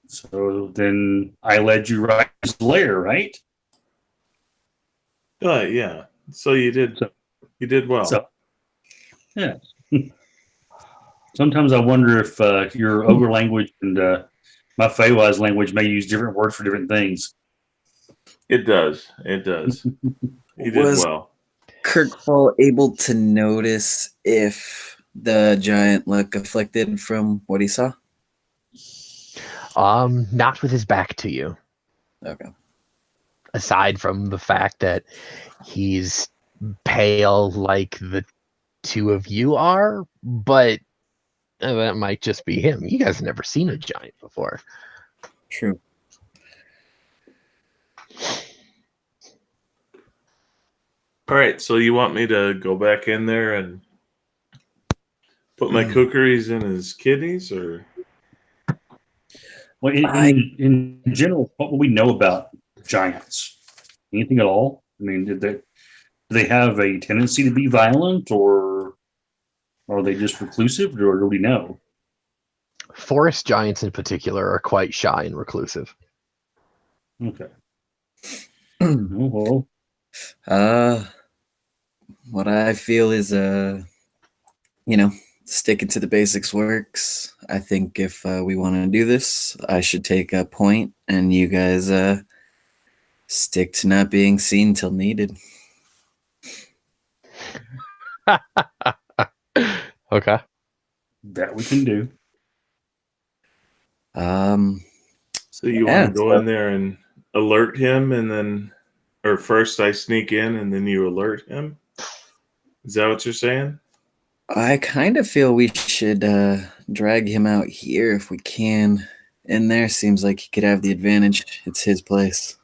So then I led you right to his lair, right? Yeah. So you did well. So, yeah. Sometimes I wonder if your ogre language and my Feywild language may use different words for different things. It does. He did well. Kirkfall able to notice if the giant looked afflicted from what he saw? Not with his back to you. Okay. Aside from the fact that he's pale like the two of you are, but that might just be him. You guys have never seen a giant before. True. All right, so you want me to go back in there and put my kookeries in his kidneys, or? Well, in general, what would we know about giants? Anything at all? I mean, do they have a tendency to be violent, or are they just reclusive, or do we know? Forest giants in particular are quite shy and reclusive. Okay. Oh, What I feel is, sticking to the basics works. I think if we want to do this, I should take a point, and you guys stick to not being seen till needed. Okay. that we can do. So you Yeah, want to go in there and alert him, and then, or first I sneak in and then you alert him? Is that what you're saying? I kind of feel we should drag him out here if we can. In there seems like he could have the advantage. It's his place.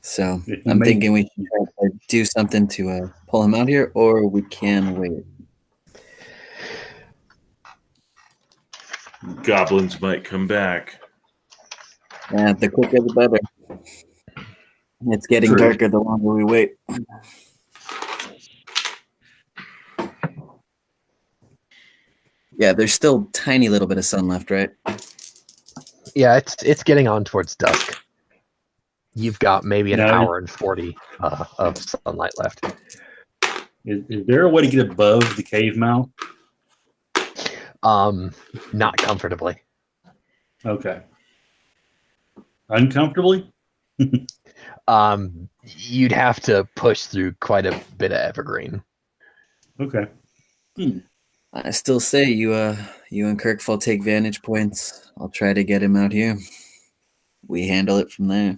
So If you I'm make- thinking we should try to do something to pull him out here, or we can wait. Goblins might come back. Yeah, the quicker the better. It's getting True. darker the longer we wait. Yeah, there's still a tiny little bit of sun left, right? Yeah, it's getting on towards dusk. You've got maybe an No. hour and 40 of sunlight left. Is there a way to get above the cave mouth? Not comfortably. Okay. Uncomfortably? You'd have to push through quite a bit of evergreen. Okay. I still say you and Kirkfall take vantage points. I'll try to get him out here. We handle it from there.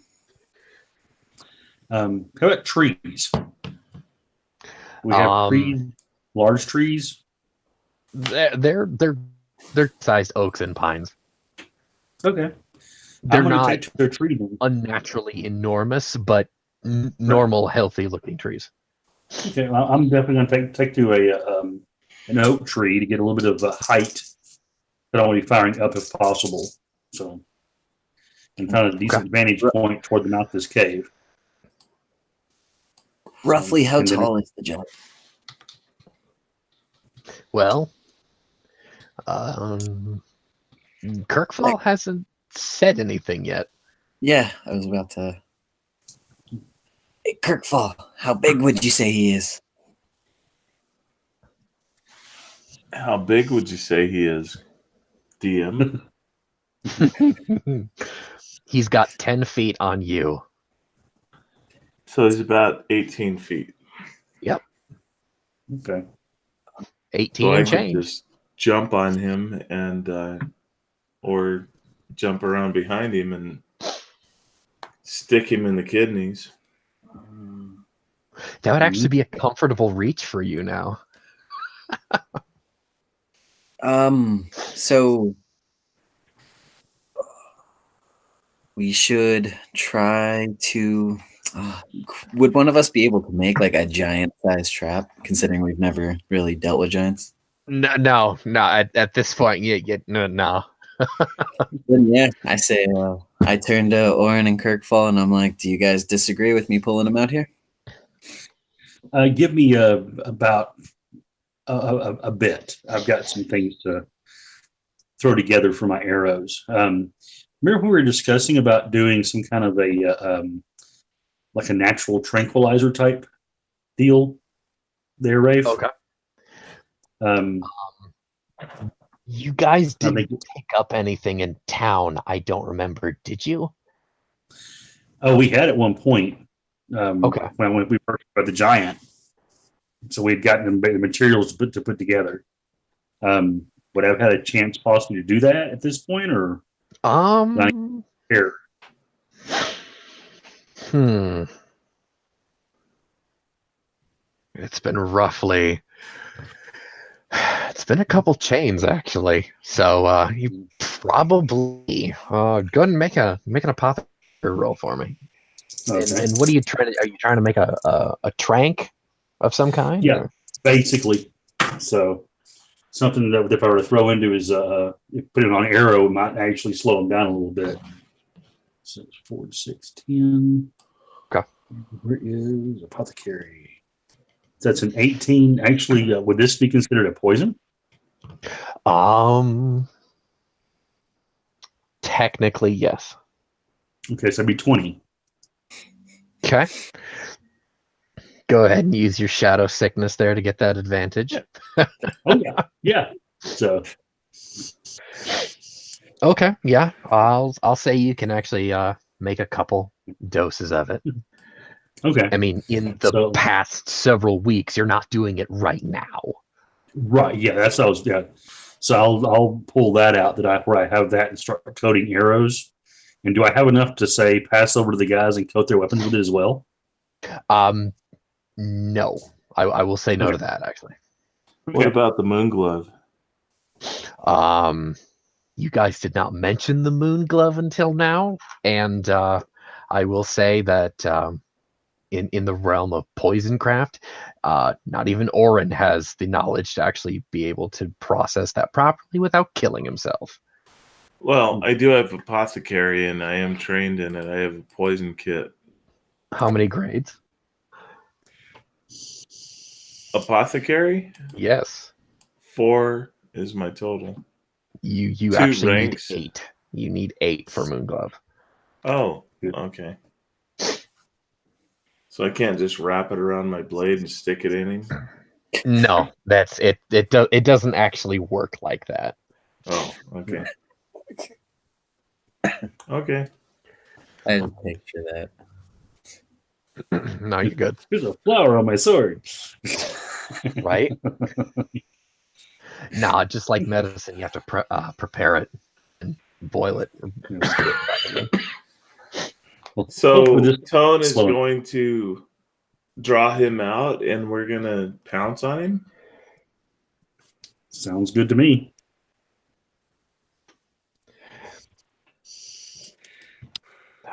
How about trees? We have trees, large trees. They're sized oaks and pines. Okay. They're I'm gonna not take to their tree then. unnaturally enormous, but normal, healthy looking trees. Okay, well, I'm definitely going to take to an oak tree to get a little bit of height, but I want to be firing up if possible. So, and kind of a decent vantage point toward the mouth of this cave. Roughly how And then tall is the giant? Well, Kirkfall hasn't said anything yet. Yeah, I was about to. Hey, Kirkfall, how big would you say he is? How big would you say he is, DM? He's got 10 feet on you. So he's about 18 feet. Okay. 18 So I and could change. just jump on him and or jump around behind him and stick him in the kidneys. That would actually be a comfortable reach for you now. So we should try to. Would one of us be able to make like a giant-sized trap? Considering we've never really dealt with giants. No. At this point, no. Then yeah, I say I turned to Orin and Kirkfall, and I'm like, "Do you guys disagree with me pulling him out here?" Give me about a bit. I've got some things to throw together for my arrows. Remember we were discussing about doing some kind of a like a natural tranquilizer type deal there, Rafe? Okay. Um, You guys I didn't think- pick up anything in town. I don't remember. Did you? oh, we had at one point. Okay. When we first got the giant, so we had gotten the materials to put together. Would I have had a chance possibly to do that at this point, or here? It's been a couple chains actually. So you probably go ahead and make an apothecary roll for me. Okay. And what are you trying to? Are you trying to make a trank of some kind? Yeah. or- Basically, so something that if I were to throw into his put it on arrow, it might actually slow him down a little bit. 6, 4, 6, 10. Okay. Where is apothecary? That's an 18. Actually, would this be considered a poison? Technically, yes. Okay, so that'd be 20. Okay. Go ahead and use your shadow sickness there to get that advantage. Yeah. Oh yeah, yeah. So Okay, yeah. I'll say you can actually make a couple doses of it. okay, I mean, in the so past several weeks, you're not doing it right now. right, yeah, that's what I was. Yeah, so I'll pull that out where I have that and start coating arrows. And do I have enough to say pass over to the guys and coat their weapons with it as well? No. I will say no Okay. to that, actually. What about the moon glove? You guys did not mention the moon glove until now, and I will say that in the realm of poisoncraft, not even Orin has the knowledge to actually be able to process that properly without killing himself. Well, I do have apothecary, and I am trained in it. I have a poison kit. How many grades? Apothecary? Yes. 4 is my total. You 2 actually ranks. need 8. You need 8 for moon glove. Oh, okay. So I can't just wrap it around my blade and stick it in him? No, that's it. It doesn't actually work like that. Oh, okay. Okay. I didn't picture that. No, you're good. There's a flower on my sword. Right? No, just like medicine, you have to prepare it and boil it. So Hopefully this- Tone is slow. going to draw him out, and we're going to pounce on him? Sounds good to me.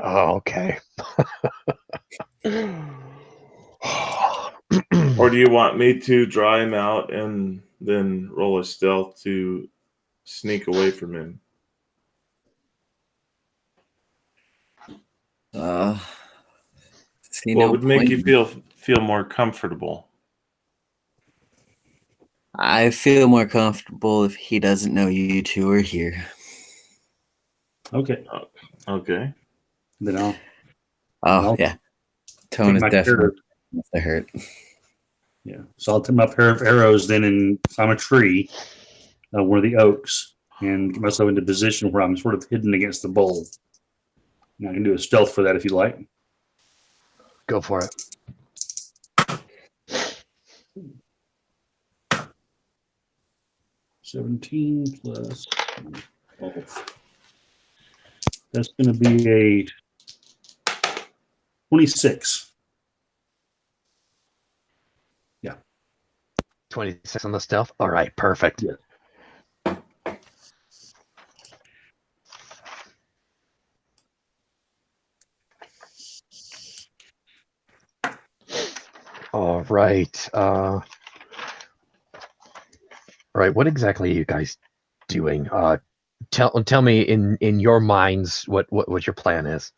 Oh, okay. Or do you want me to draw him out and then roll a stealth to sneak away from him? See, What no would make point. you feel more comfortable? I feel more comfortable if he doesn't know you two are here. Okay, Okay. then I'll Oh, I'll yeah. Tone take is my pair definitely of, must have hurt. yeah. So I'll take my pair of arrows then and climb a tree, one of the oaks, and get myself into position where I'm sort of hidden against the bowl. And I can do a stealth for that if you like. Go for it. $17 plus 12. That's going to be a 26. 26 on the stealth. All right, perfect. Yeah. All right. Right. What exactly are you guys doing? Tell me in your minds what your plan is.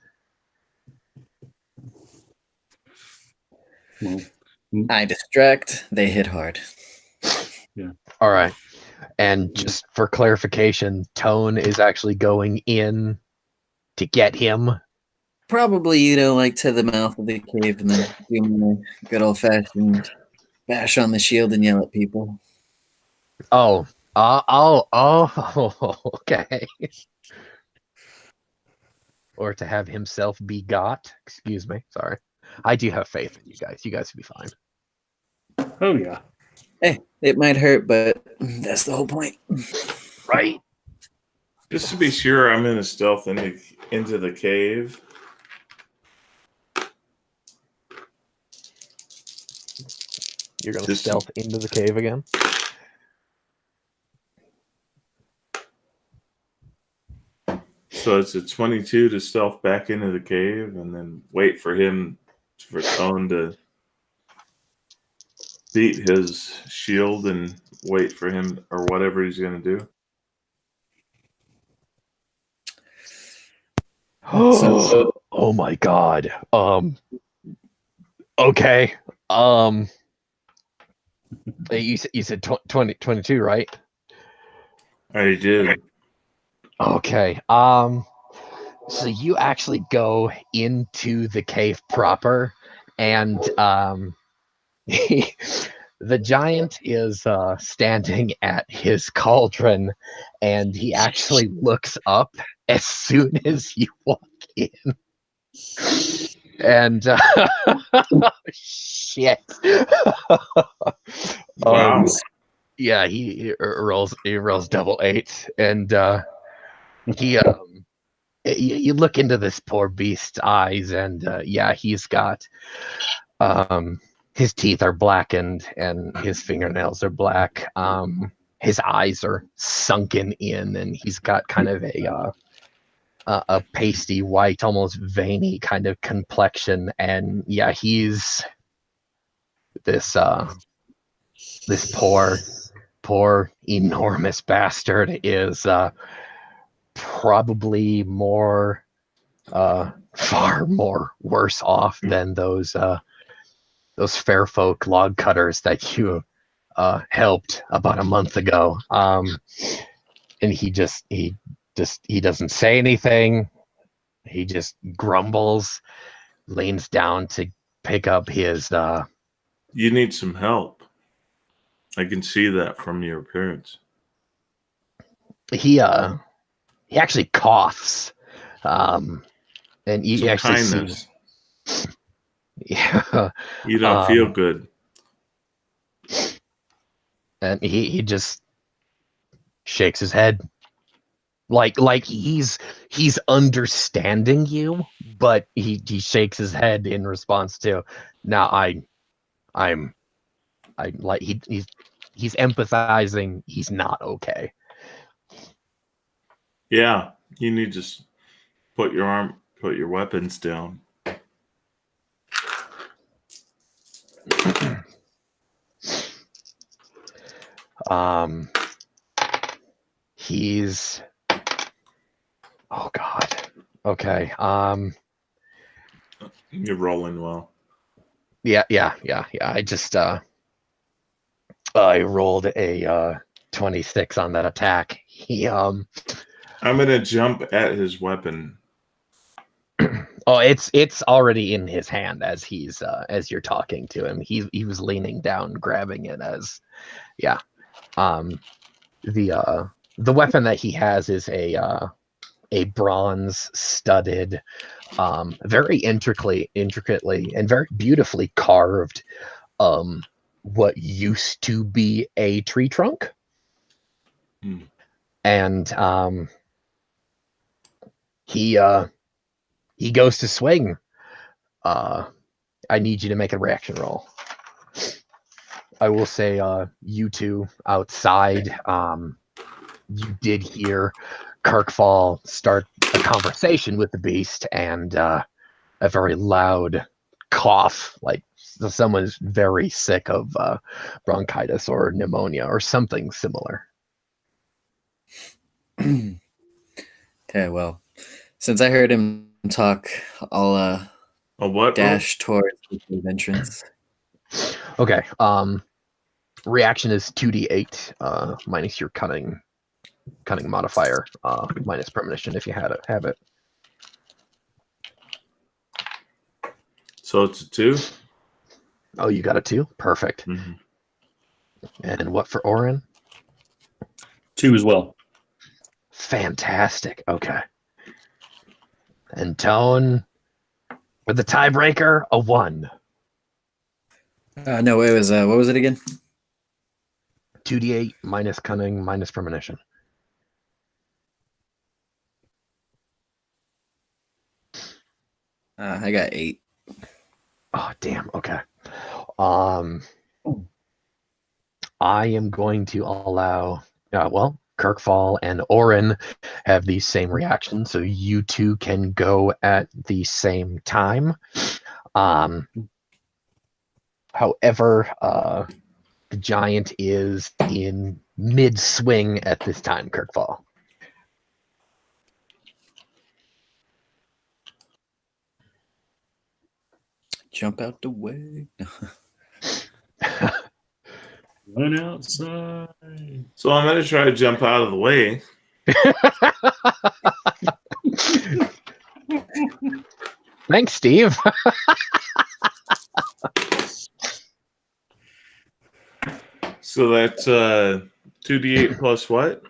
Well, I distract, they hit hard. All right. And just for clarification, Tone is actually going in to get him. Probably, like to the mouth of the cave and then do my good old fashioned bash on the shield and yell at people. Oh, okay. Or to have himself be got. Excuse me. Sorry. I do have faith in you guys. You guys will be fine. oh yeah. Hey, it might hurt, but that's the whole point. Right? Just to be sure, I'm in a stealth into the cave. You're going to stealth into the cave again? So it's a 22 to stealth back into the cave and then wait for Tone to beat his shield and wait for him or whatever he's going to do. Oh my god. Okay. You said 22, right? I did. Okay. So you actually go into the cave proper, and the giant is standing at his cauldron, and he actually looks up as soon as you walk in. And shit. Wow. Yeah, he rolls double 8, and he you look into this poor beast's eyes, and yeah, he's got his teeth are blackened and his fingernails are black. His eyes are sunken in, and he's got kind of a pasty white, almost veiny kind of complexion. And yeah, he's this this poor enormous bastard is probably more far more worse off than those fair folk log cutters that you helped about a month ago. And he doesn't say anything. He just grumbles, leans down to pick up his You need some help. I can see that from your appearance. he actually coughs. And you Some actually kindness. see, yeah, You don't feel good. and he just shakes his head, like he's understanding you, but he shakes his head in response to, now I'm like he's empathizing. He's not okay. Yeah, you need to put your weapons down. He's, oh God. Okay. You're rolling well. Yeah. I just I rolled a 26 on that attack. He I'm gonna jump at his weapon. oh, it's already in his hand as he's as you're talking to him. He was leaning down, grabbing it as, yeah. The weapon that he has is a bronze studded, very intricately and very beautifully carved, what used to be a tree trunk. Hmm. And he goes to swing. I need you to make a reaction roll. I will say, you two outside, you did hear Kirkfall start a conversation with the beast, and a very loud cough, like someone's very sick of bronchitis or pneumonia or something similar. Okay, well, since I heard him talk, I'll A what? dash towards the cave entrance. Okay. Reaction is 2d8 minus your cunning modifier, minus premonition if you have it. So it's a 2? Oh, you got a 2? Perfect. Mm-hmm. And what for Orin? 2 as well. Fantastic. Okay. And Tone, for the tiebreaker, a 1. No, it was what was it again? 2d8 minus cunning minus premonition. I got 8. Oh, damn. Okay. I am going to allow, well, Kirkfall and Orin have the same reaction, so you two can go at the same time. However, the giant is in mid-swing at this time, Kirkfall. Jump out the way. Run outside. So I'm gonna try to jump out of the way. Thanks, Steve. So that's 2d8 plus what?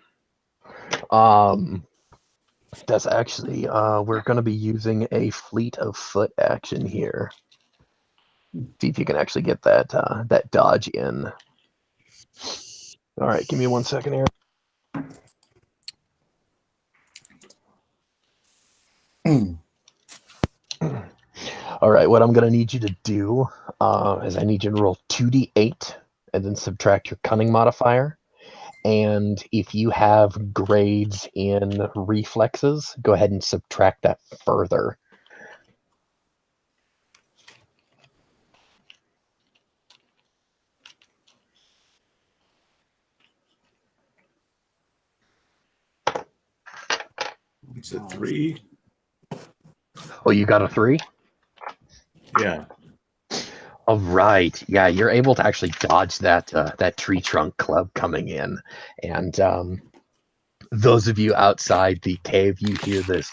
That's actually we're going to be using a fleet of foot action here. See if you can actually get that that dodge in. All right, give me 1 second here. All right, what I'm going to need you to do is I need you to roll 2d8 and then subtract your cunning modifier. And if you have grades in reflexes, go ahead and subtract that further. It's a 3. Oh, you got a 3? Yeah. All right. Yeah, you're able to actually dodge that that tree trunk club coming in, and those of you outside the cave, you hear this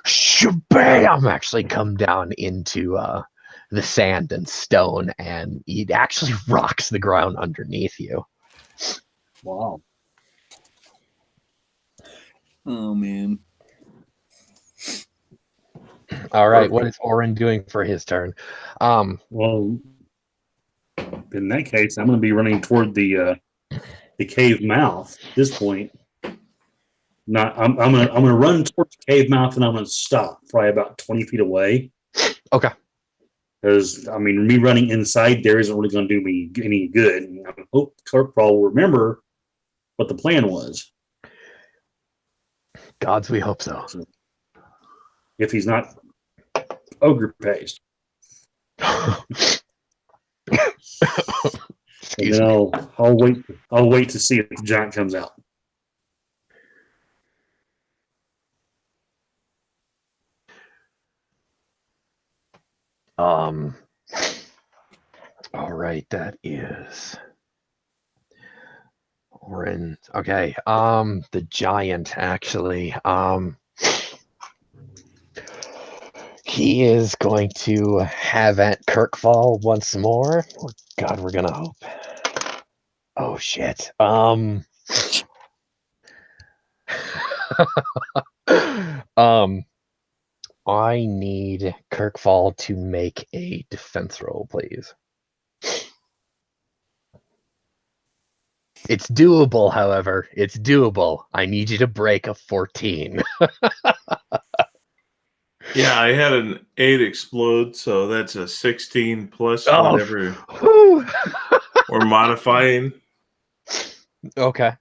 shabam actually come down into the sand and stone, and it actually rocks the ground underneath you. Wow. Oh man. All right, what is Orin doing for his turn? Well, in that case, I'm going to be running toward the cave mouth. At this point, I'm gonna run towards the cave mouth, and I'm going to stop probably about 20 feet away. Okay. Because I mean, me running inside there isn't really going to do me any good. And I hope Kirkpaul will remember what the plan was. Gods, we hope so. If he's not ogre paced. And then I'll wait to see if the giant comes out. All right, that is Orin. Okay. The giant actually. He is going to have at Kirkfall once more. Oh, God, we're gonna hope. Oh shit. I need Kirkfall to make a defense roll, please. It's doable, however. It's doable. I need you to break a 14. Yeah, I had an 8 explode, so that's a 16 plus Oh, whatever whew. we're modifying. Okay.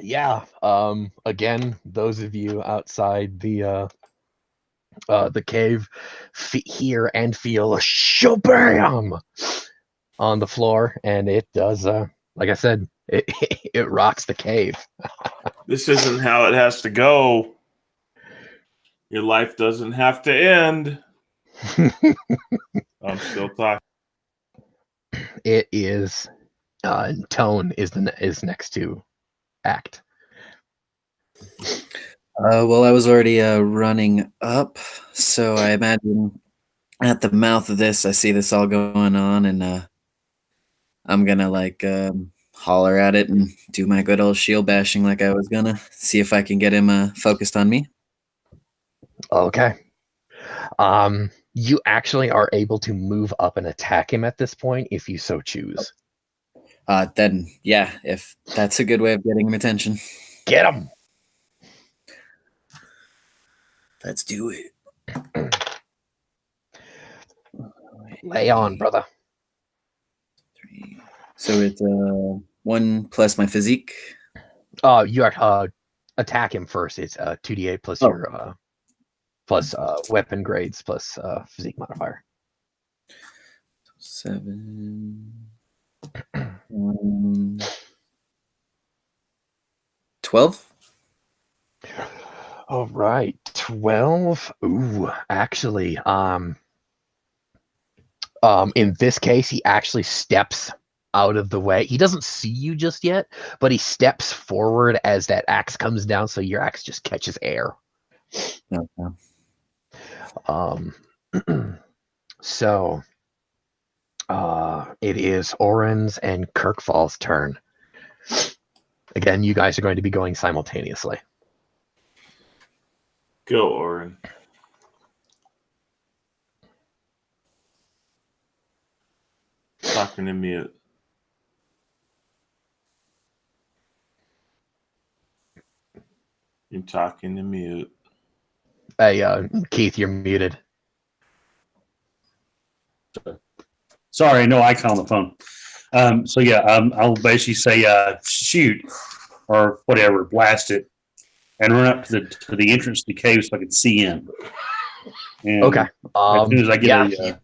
Yeah. Again, those of you outside the cave hear and feel a shabam on the floor, and it does. Like I said, it rocks the cave. This isn't how it has to go. Your life doesn't have to end. I'm still talking. It is. Tone is next to act. Well, I was already running up, so I imagine at the mouth of this, I see this all going on, and I'm gonna like holler at it and do my good old shield bashing like I was gonna. See if I can get him focused on me. Okay. You actually are able to move up and attack him at this point if you so choose. Then, yeah, if that's a good way of getting him attention. Get him! Let's do it. Lay on, brother. 3. So it's 1 plus my physique. You are attack him first. It's 2d8 plus your plus weapon grades plus physique modifier. 7. 12. All right, 12. Ooh, actually, in this case, he actually steps out of the way. He doesn't see you just yet, but he steps forward as that axe comes down, so your axe just catches air. Okay. Um, so it is Oren's and Kirkfall's turn. Again, you guys are going to be going simultaneously. Go, Oren. Talking to mute. You're talking to mute. Hey, Keith, you're muted. Sorry, no icon on the phone. So yeah, I'll basically say shoot or whatever, blast it, and run up to the entrance to the cave so I can see in. And Okay. as soon as I get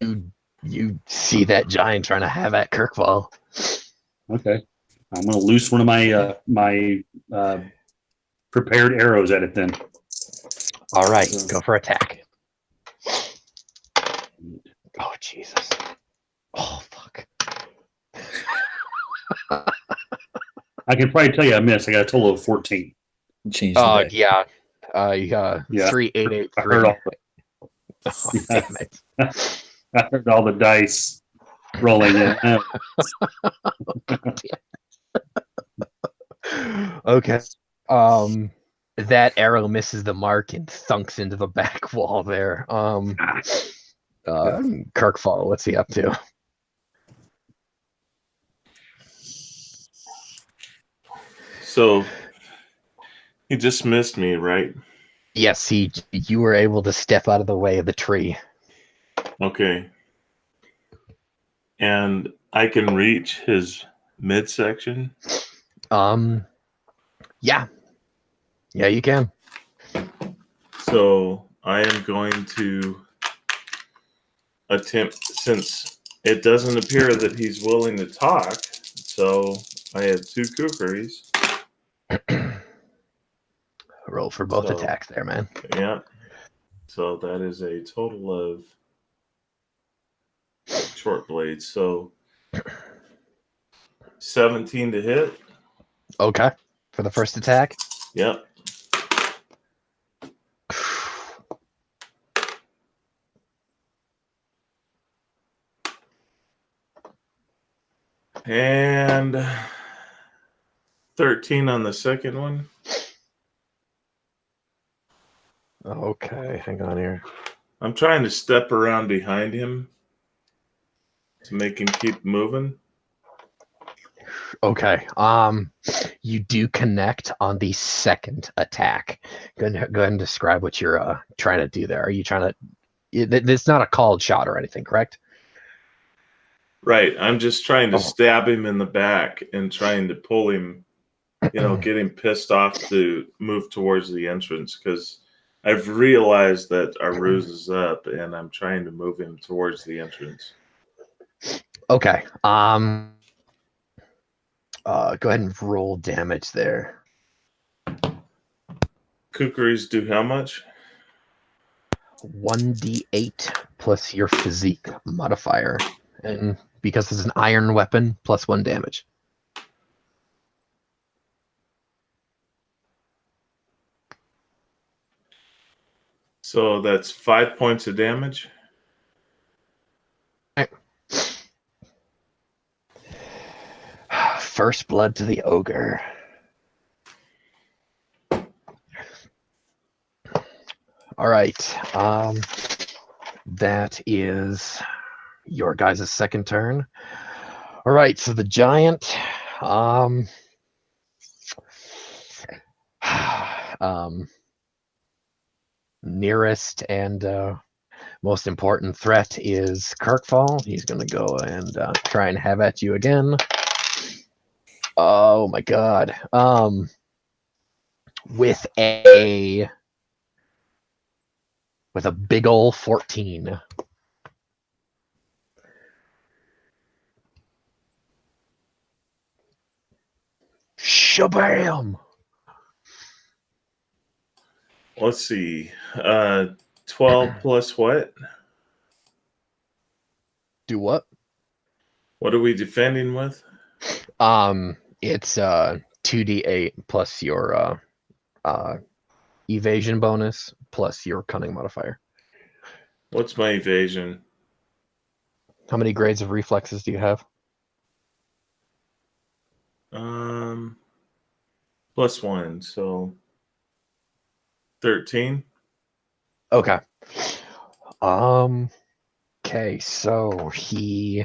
you see that giant trying to have at Kirkfall. okay, I'm going to loose one of my prepared arrows at it then. All right, go for attack. Oh, Jesus. Oh, fuck. I can probably tell you I missed. I got a total of 14. Change the die. Yeah. Yeah. 3, 8, 8, I 3. heard all Oh, damn it. I heard all the dice rolling in. Okay. That arrow misses the mark and thunks into the back wall there. Kirkfall, what's he up to? So he just missed me, right? Yes, you were able to step out of the way of the tree. Okay. And I can reach his midsection. Yeah. Yeah, you can. So I am going to attempt, since it doesn't appear that he's willing to talk. So I have 2 kukris. Roll for both So- attacks there, man. Yeah. So that is a total of short blades. So 17 to hit. Okay. For the first attack. Yep. And 13 on the second one. Okay, hang on here. I'm trying to step around behind him to make him keep moving. Okay. You do connect on the second attack. Go ahead and describe what you're trying to do there. Are you trying to? It's not a called shot or anything, correct? Right. I'm just trying to Oh. stab him in the back and trying to pull him, get him pissed off to move towards the entrance, because I've realized that our ruse is up and I'm trying to move him towards the entrance. Okay. Go ahead and roll damage there. Kukris do how much? 1d8 plus your physique modifier, and because it's an iron weapon, plus 1 damage. So that's 5 points of damage. First blood to the ogre. All right. That is your guys' second turn. All right, so the giant nearest and most important threat is Kirkfall. He's going to go and try and have at you again. Oh my god. With a big ol' 14. Shabam! Let's see. 12 plus what? Do what? What are we defending with? It's 2d8 plus your evasion bonus plus your cunning modifier. What's my evasion? How many grades of reflexes do you have? +1, so 13. Okay. Okay, so he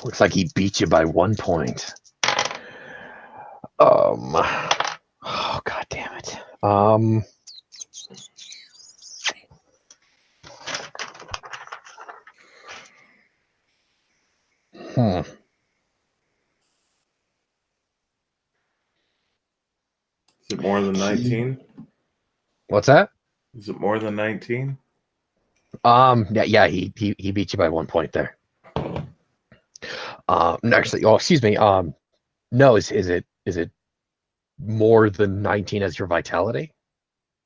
looks like he beat you by 1 point. Oh god damn it. Hmm. Is it more than 19? What's that? Is it more than 19? Yeah, he beat you by 1 point there. Actually, oh, excuse me. No, is it more than 19 as your vitality?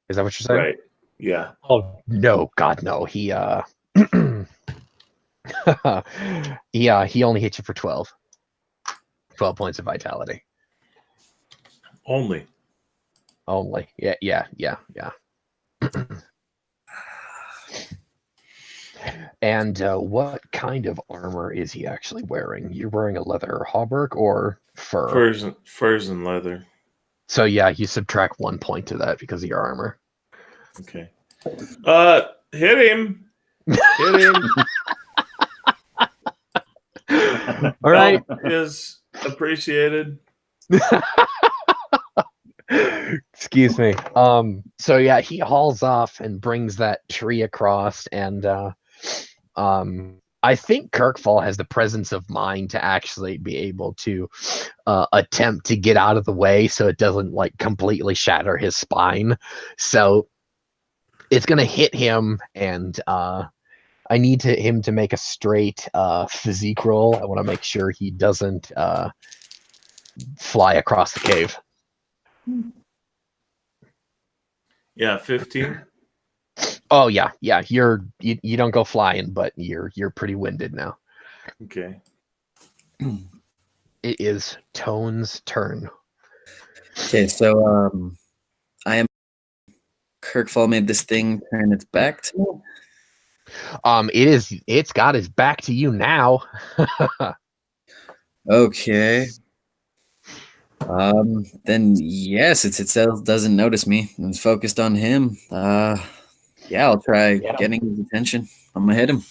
Is that what you're saying? Right. Yeah. Oh no, God no. He he only hit you for 12. 12 points of vitality. Only. Only. Yeah. And what kind of armor is he actually wearing? You're wearing a leather hauberk or fur? Furs and leather. So yeah, you subtract 1 point to that because of your armor. Okay. Hit him. Hit him. All right. Help is appreciated. Excuse me. So yeah, he hauls off and brings that tree across, and I think Kirkfall has the presence of mind to actually be able to attempt to get out of the way so it doesn't like completely shatter his spine. So it's gonna hit him, and I need him to make a straight physique roll. I want to make sure he doesn't fly across the cave. Yeah, 15. Oh yeah. You don't go flying, but you're pretty winded now. Okay. It is Tone's turn. Okay, so I am Kirkfall made this thing turn its back to me. It's got his back to you now. Okay. Then yes, it itself doesn't notice me. It's focused on him. Yeah, I'll try getting his attention. I'm gonna hit him.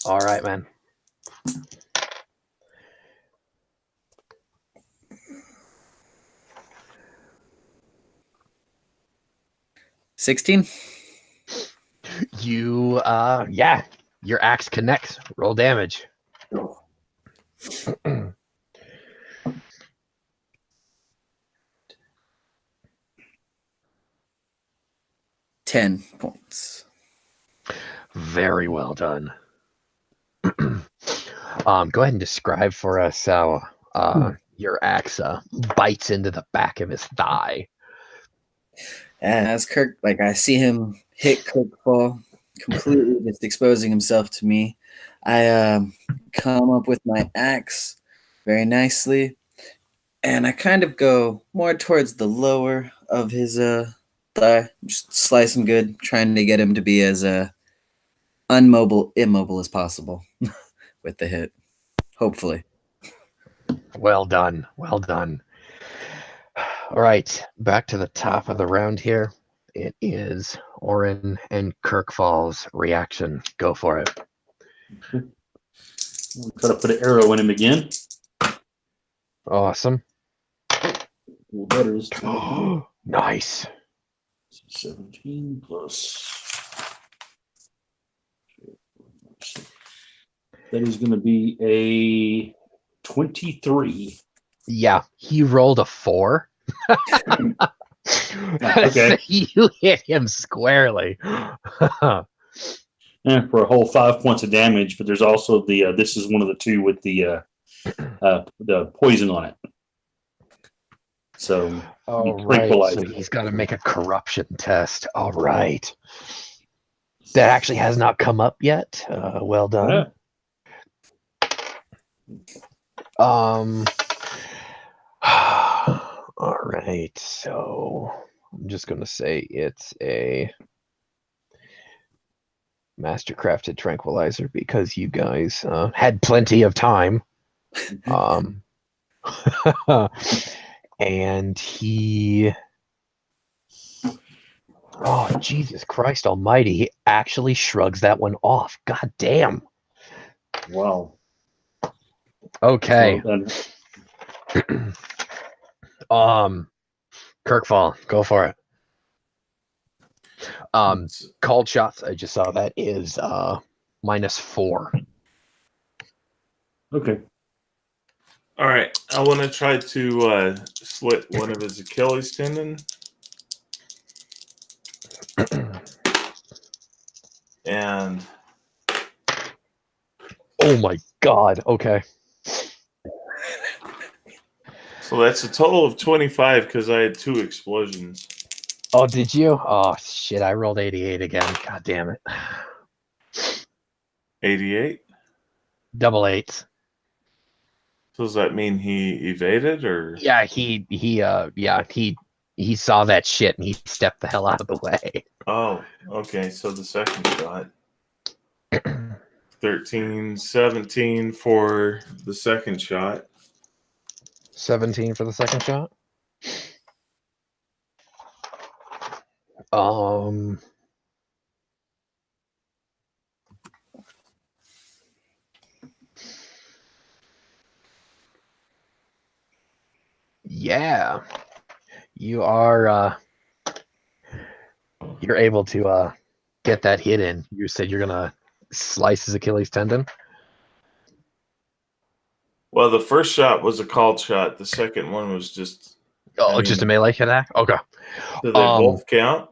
All right, man. $16. You your axe connects. Roll damage. 10 points. Very well done. Go ahead and describe for us how your axe bites into the back of his thigh. As Kirk, like I see him hit Kirkfall, completely just exposing himself to me. I come up with my axe very nicely, and I kind of go more towards the lower of his thigh, just slice him good, trying to get him to be as immobile as possible with the hit. Hopefully. Well done. Well done. All right, back to the top of the round here. It is Orin and Kirkfall's reaction. Go for it. We'll try to put an arrow in him again. Awesome. Well, better is Nice. 17 plus. That is going to be a 23. Yeah, he rolled a 4. Okay. So you hit him squarely. Yeah, for a whole 5 points of damage, but there's also the this is one of the two with the poison on it. So All right, so he's got to make a corruption test. All right. That actually has not come up yet. Well done. All right, so I'm just going to say it's a mastercrafted tranquilizer because you guys had plenty of time. Um, and he, oh, Jesus Christ Almighty, he actually shrugs that one off. God damn. Wow. Okay. So then, Kirkfall, go for it. Called shots, I just saw that is -4. okay. All right. I want to try to slit one of his Achilles tendon. And Oh my god, okay. so that's a total of 25 because I had 2 explosions. Oh, did you? Oh shit, I rolled 88 again. God damn it. 88? Double eights. So does that mean he evaded or? Yeah, he saw that shit and he stepped the hell out of the way. Oh, okay. So the second shot. 13, 17 for the second shot. 17 for the second shot. Um Yeah. You are you're able to get that hit in. You said you're gonna slice his Achilles tendon. Well, the first shot was a called shot. The second one was just. Oh, just a melee attack? Okay. Do they both count?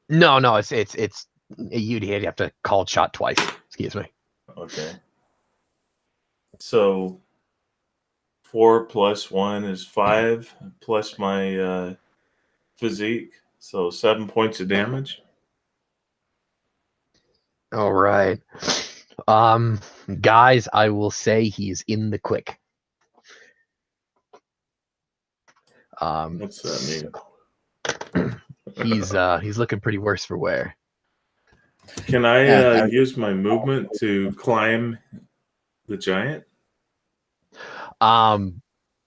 No, it's you'd have to call shot twice. Excuse me. Okay. So 4 plus 1 is 5 plus my physique. So 7 points of damage. All right. Guys, I will say he's in the quick. What's that mean? He's looking pretty worse for wear. Can I use my movement to climb the giant?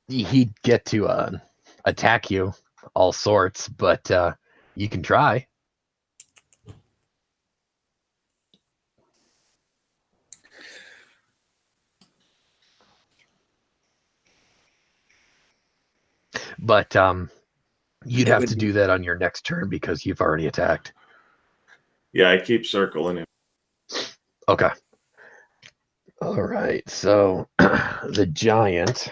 He'd get to attack you all sorts, but you can try. But you'd have to do that on your next turn because you've already attacked. Yeah, I keep circling him. Okay. All right. So the giant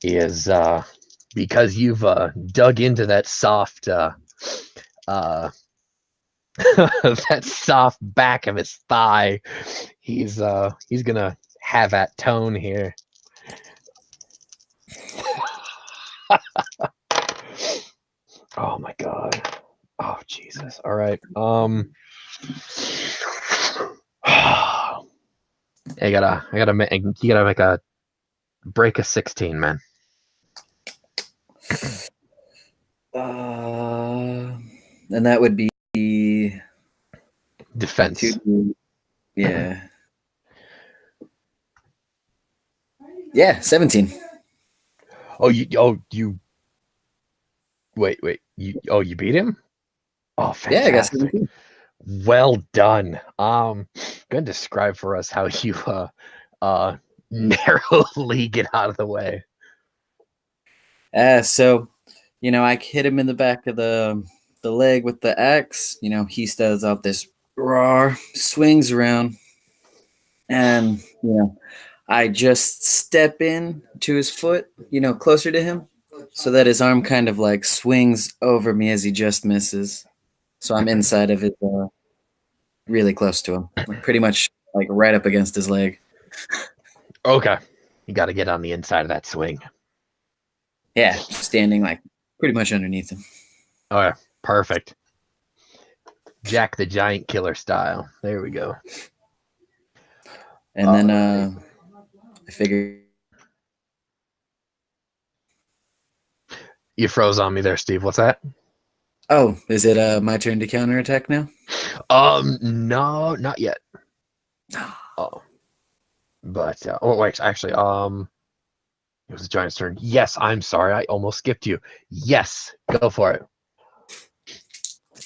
is because you've dug into that soft that soft back of his thigh. He's gonna have that tone here. Oh my god. Oh Jesus. All right. You gotta make a break a 16, man. And that would be Defense. Yeah. Yeah, 17. Wait, you beat him? Oh, fantastic. Yeah, I got 17. Well done. Gonna describe for us how you narrowly get out of the way. So, I hit him in the back of the leg with the axe. He does off this roar, swings around, and I just step in to his foot, closer to him, so that his arm kind of like swings over me as he just misses. So I'm inside of it, really close to him, like pretty much like right up against his leg. Okay. You got to get on the inside of that swing. Yeah, standing like pretty much underneath him. Okay, perfect. Jack the Giant Killer style. There we go. And then I figured. You froze on me there, Steve. What's that? Oh, is it my turn to counterattack now? No, not yet. Oh, but oh wait, actually, it was the Giants' turn. Yes, I'm sorry, I almost skipped you. Yes, go for it.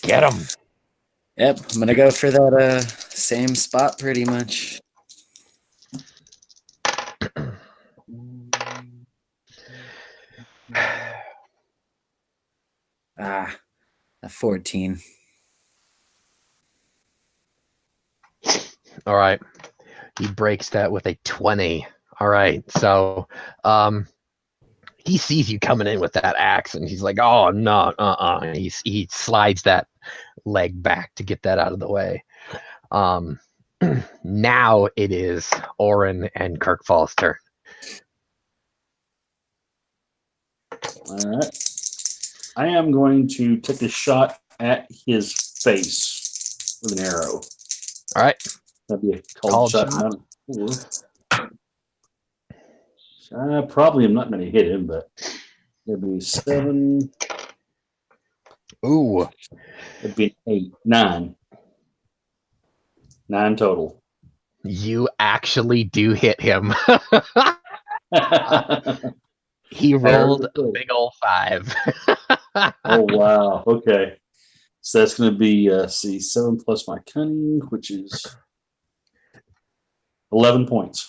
Get him. Yep, I'm gonna go for that same spot pretty much. A 14. All right. He breaks that with a 20. All right. So, he sees you coming in with that axe, and he's like, "Oh no, He slides that leg back to get that out of the way. Now it is Orin and Kirkfall's turn. All right. I am going to take a shot at his face with an arrow. All right. That'd be a Called cold shot. Probably I'm not going to hit him, but it'd be 7. Ooh. It'd be 8, 9. 9 total. You actually do hit him. He rolled a big old 5. Oh, wow. Okay. So that's going to be, 7 plus my cunning, which is 11 points.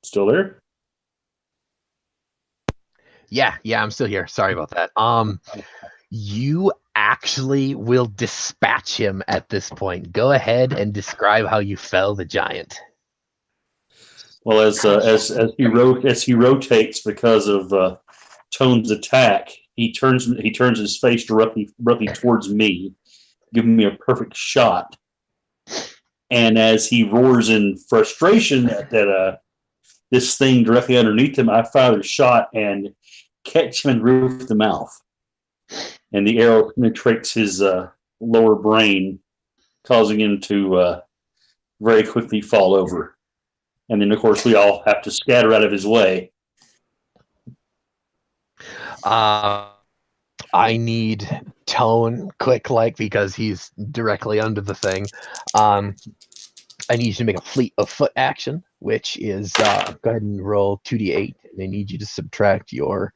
Still there? Yeah, I'm still here. Sorry about that. You actually will dispatch him at this point. Go ahead and describe how you fell the giant. Well, as he rotates because of Tone's attack, he turns his face directly towards me, giving me a perfect shot. And as he roars in frustration at this thing directly underneath him, I fire a shot and catch him in the roof of the mouth. And the arrow penetrates his lower brain, causing him to very quickly fall over. And then, of course, we all have to scatter out of his way. I need Tone quick, because he's directly under the thing. I need you to make a fleet of foot action, which is go ahead and roll 2d8. And I need you to subtract your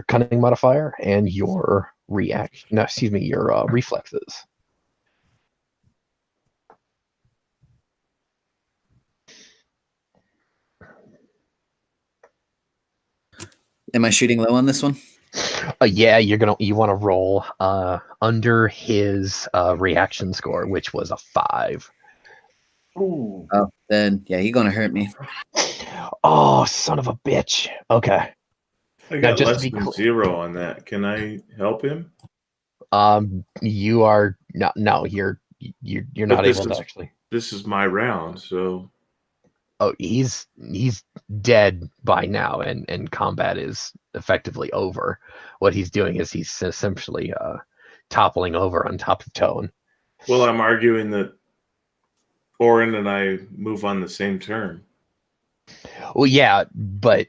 cunning modifier and your reaction. No, excuse me, your reflexes. Am I shooting low on this one? Yeah, you want to roll under his reaction score, which was a 5. Ooh. Oh, then yeah, he's gonna hurt me. Oh, son of a bitch. Okay. I got just to less be than clear- 0 on that. Can I help him? You are no, you're not able to actually. This is my round, so Oh, he's dead by now, and combat is effectively over. What he's doing is he's essentially toppling over on top of Tone. well, I'm arguing that Orin and I move on the same turn. Well, yeah, but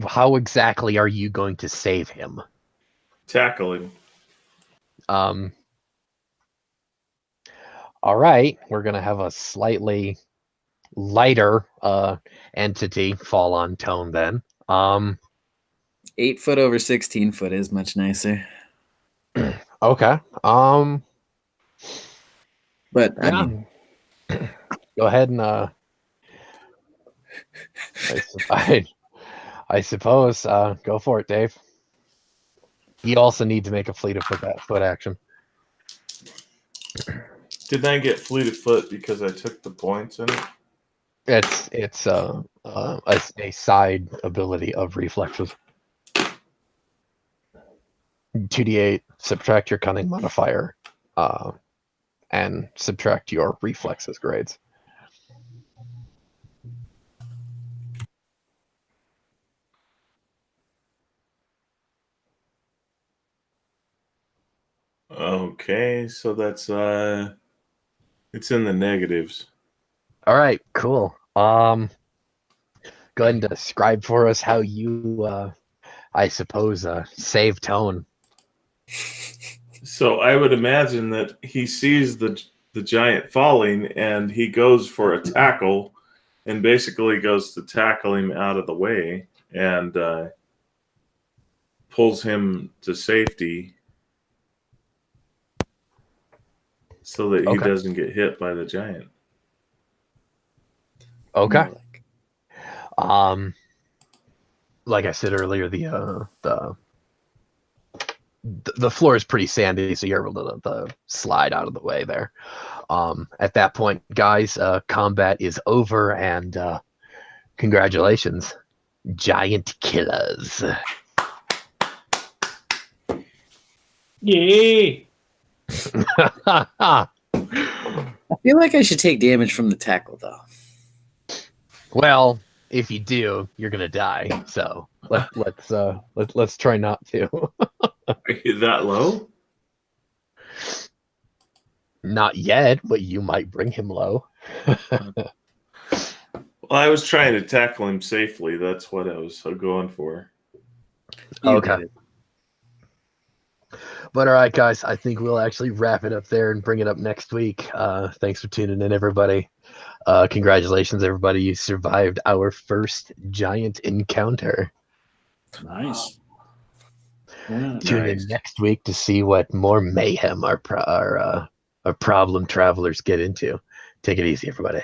how exactly are you going to save him? Tackle him. All right, we're gonna have a slightly lighter entity fall on Tone then. 8 foot over 16 foot is much nicer. Okay. But Yeah. I mean, Go ahead and I suppose go for it, Dave. You also need to make a fleet of foot action. Didn't I get fleet of foot because I took the points in it? It's a side ability of reflexes. 2d8, subtract your cunning modifier, and subtract your reflexes grades. Okay, so that's it's in the negatives. All right, cool. Go ahead and describe for us how you, I suppose, save Tone. So I would imagine that he sees the giant falling, and he goes for a tackle, and basically goes to tackle him out of the way, and pulls him to safety, so that he Okay. doesn't get hit by the giant. Okay. More like- Like I said earlier, the floor is pretty sandy, so you're able to slide out of the way there. At that point, guys, combat is over, and congratulations, giant killers. Yay! I feel like I should take damage from the tackle, though. Well, if you do, you're gonna die. So let's try not to. Are you that low? Not yet, but you might bring him low. Well, I was trying to tackle him safely. That's what I was going for. You Okay. did it. But all right, guys, I think we'll actually wrap it up there and bring it up next week. Thanks for tuning in, everybody. Congratulations, everybody. You survived our first giant encounter. Nice. Yeah. Tune in next week to see what more mayhem our problem travelers get into. Take it easy, everybody.